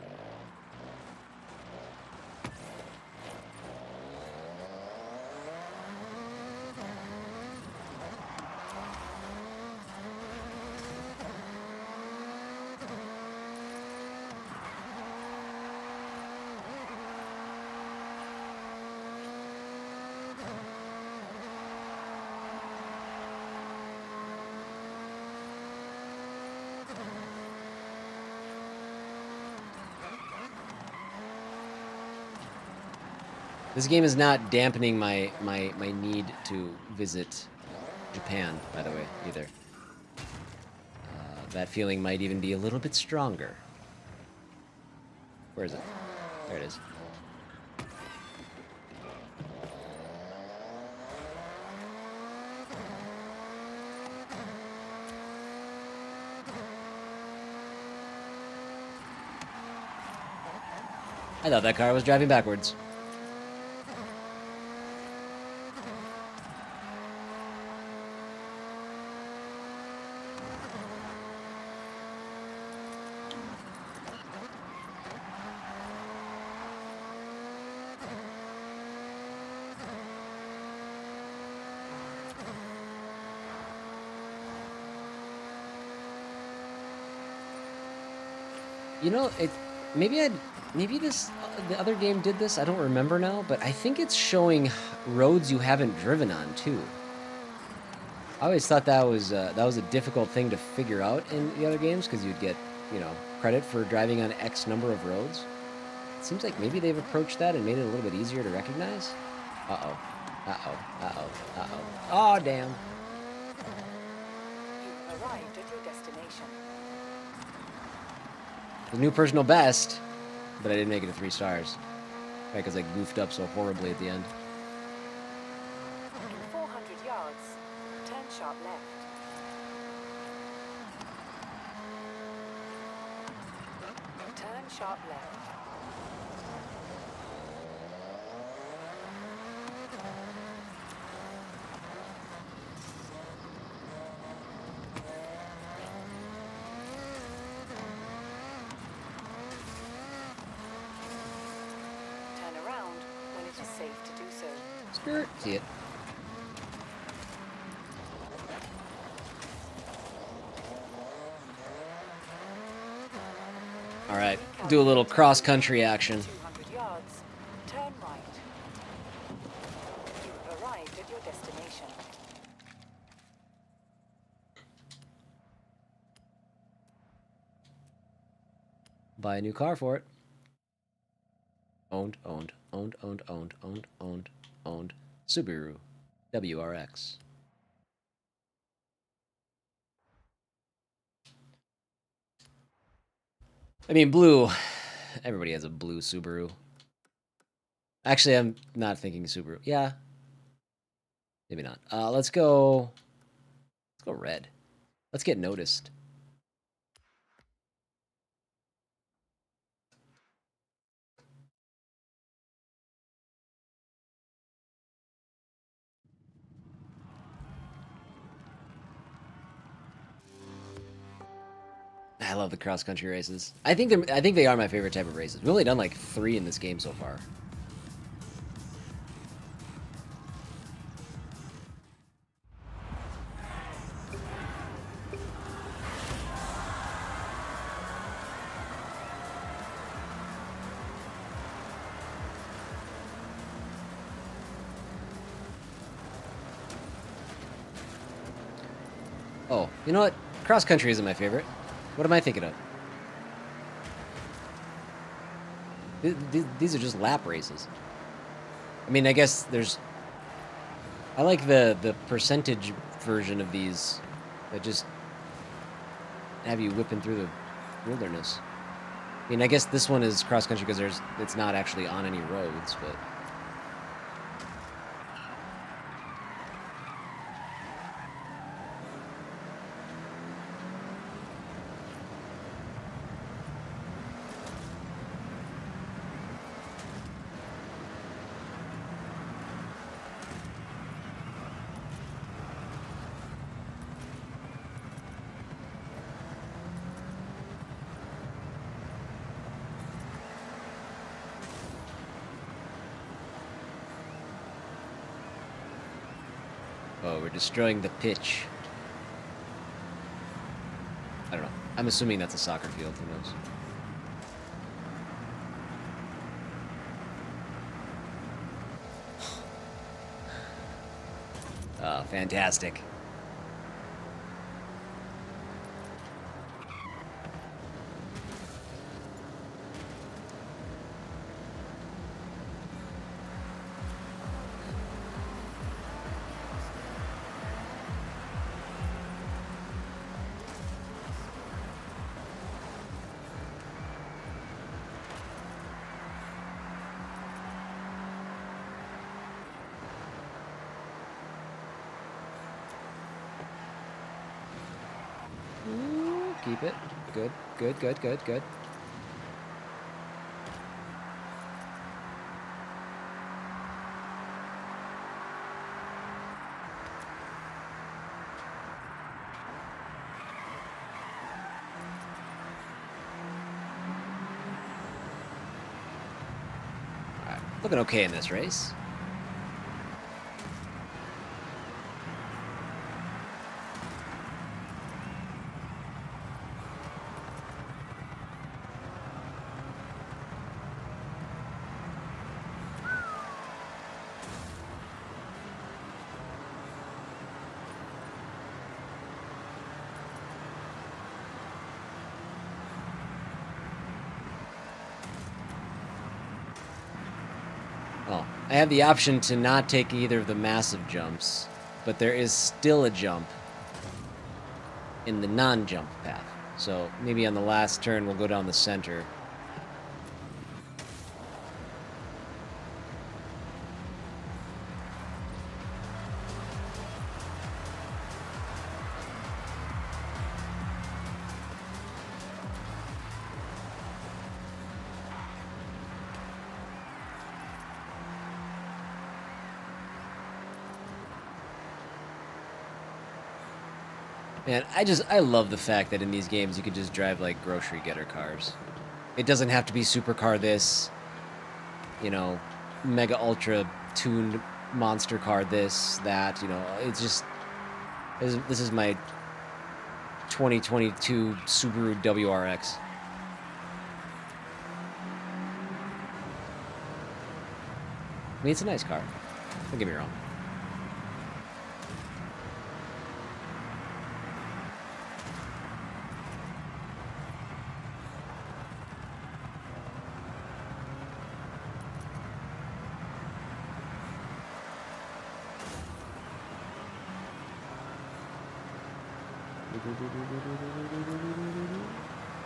This game is not dampening my need to visit Japan, by the way, either. That feeling might even be a little bit stronger. Where is it? There it is. I thought that car was driving backwards. You know, maybe the other game did this. I don't remember now, but I think it's showing roads you haven't driven on too. I always thought that was a difficult thing to figure out in the other games because you'd get, you know, credit for driving on X number of roads. It seems like maybe they've approached that and made it a little bit easier to recognize. Uh-oh. Uh-oh. Uh-oh. Uh-oh. Oh, damn. You've arrived at your destination. The new personal best, but I didn't make it to 3 stars. Right, because I goofed up so horribly at the end. In 400 yards, turn sharp left. Turn sharp left. Turn around when it is safe to do so. Skirt. See it. All right, do a little cross-country action. 200 yards, turn right. You've arrived at your destination. Buy a new car for it. Owned, owned, owned, owned, owned, owned, owned, owned. Subaru WRX. I mean, blue. Everybody has a blue Subaru. Actually, I'm not thinking Subaru. Yeah. Maybe not. Let's go red. Let's get noticed. I love the cross-country races. I think they are my favorite type of races. We've only done like 3 in this game so far. Oh, you know what? Cross-country isn't my favorite. What am I thinking of? These are just lap races. I mean, I guess there's... I like the percentage version of these that just have you whipping through the wilderness. I mean, I guess this one is cross-country because it's not actually on any roads, but... Oh, we're destroying the pitch. I don't know. I'm assuming that's a soccer field. Who knows? Oh, fantastic. Keep it. Good. Good, good, good, good. Alright, looking okay in this race. Oh, I have the option to not take either of the massive jumps, but there is still a jump in the non-jump path. So maybe on the last turn we'll go down the center. Man, I love the fact that in these games you can just drive like grocery getter cars. It doesn't have to be supercar this, you know, mega ultra tuned monster car this, that, you know, it's just, this is my 2022 Subaru WRX. I mean, it's a nice car. Don't get me wrong.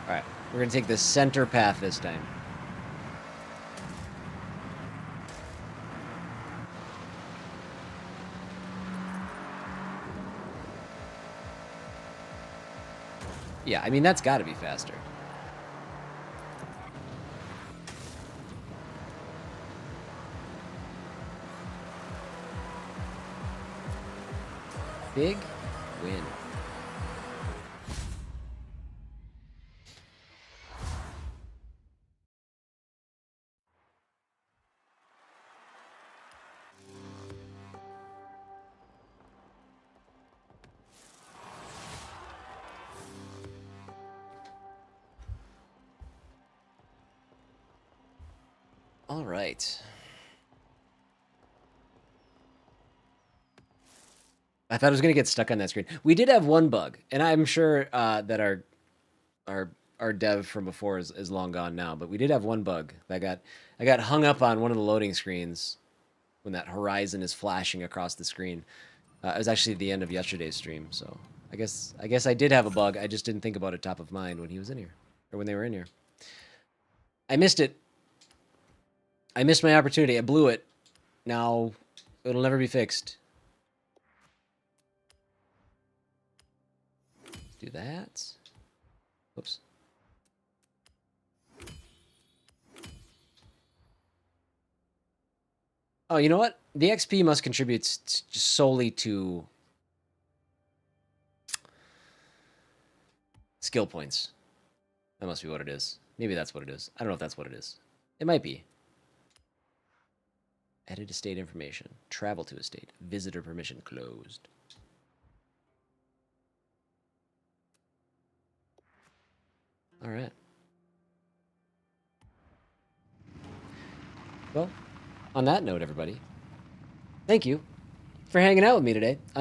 Alright, we're gonna take the center path this time. Yeah, I mean, that's gotta be faster. Big win. All right. I thought I was gonna get stuck on that screen. We did have one bug, and I'm sure that our dev from before is long gone now. But we did have one bug that I got hung up on one of the loading screens when that horizon is flashing across the screen. It was actually the end of yesterday's stream, so I guess I did have a bug. I just didn't think about it top of mind when he was in here, or when they were in here. I missed it. I missed my opportunity. I blew it. Now it'll never be fixed. Do that. Oops. Oh, you know what? The XP must contribute solely to skill points. That must be what it is. Maybe that's what it is. I don't know if that's what it is. It might be. Edit estate information. Travel to estate. Visitor permission closed. All right. Well, on that note, everybody, thank you for hanging out with me today on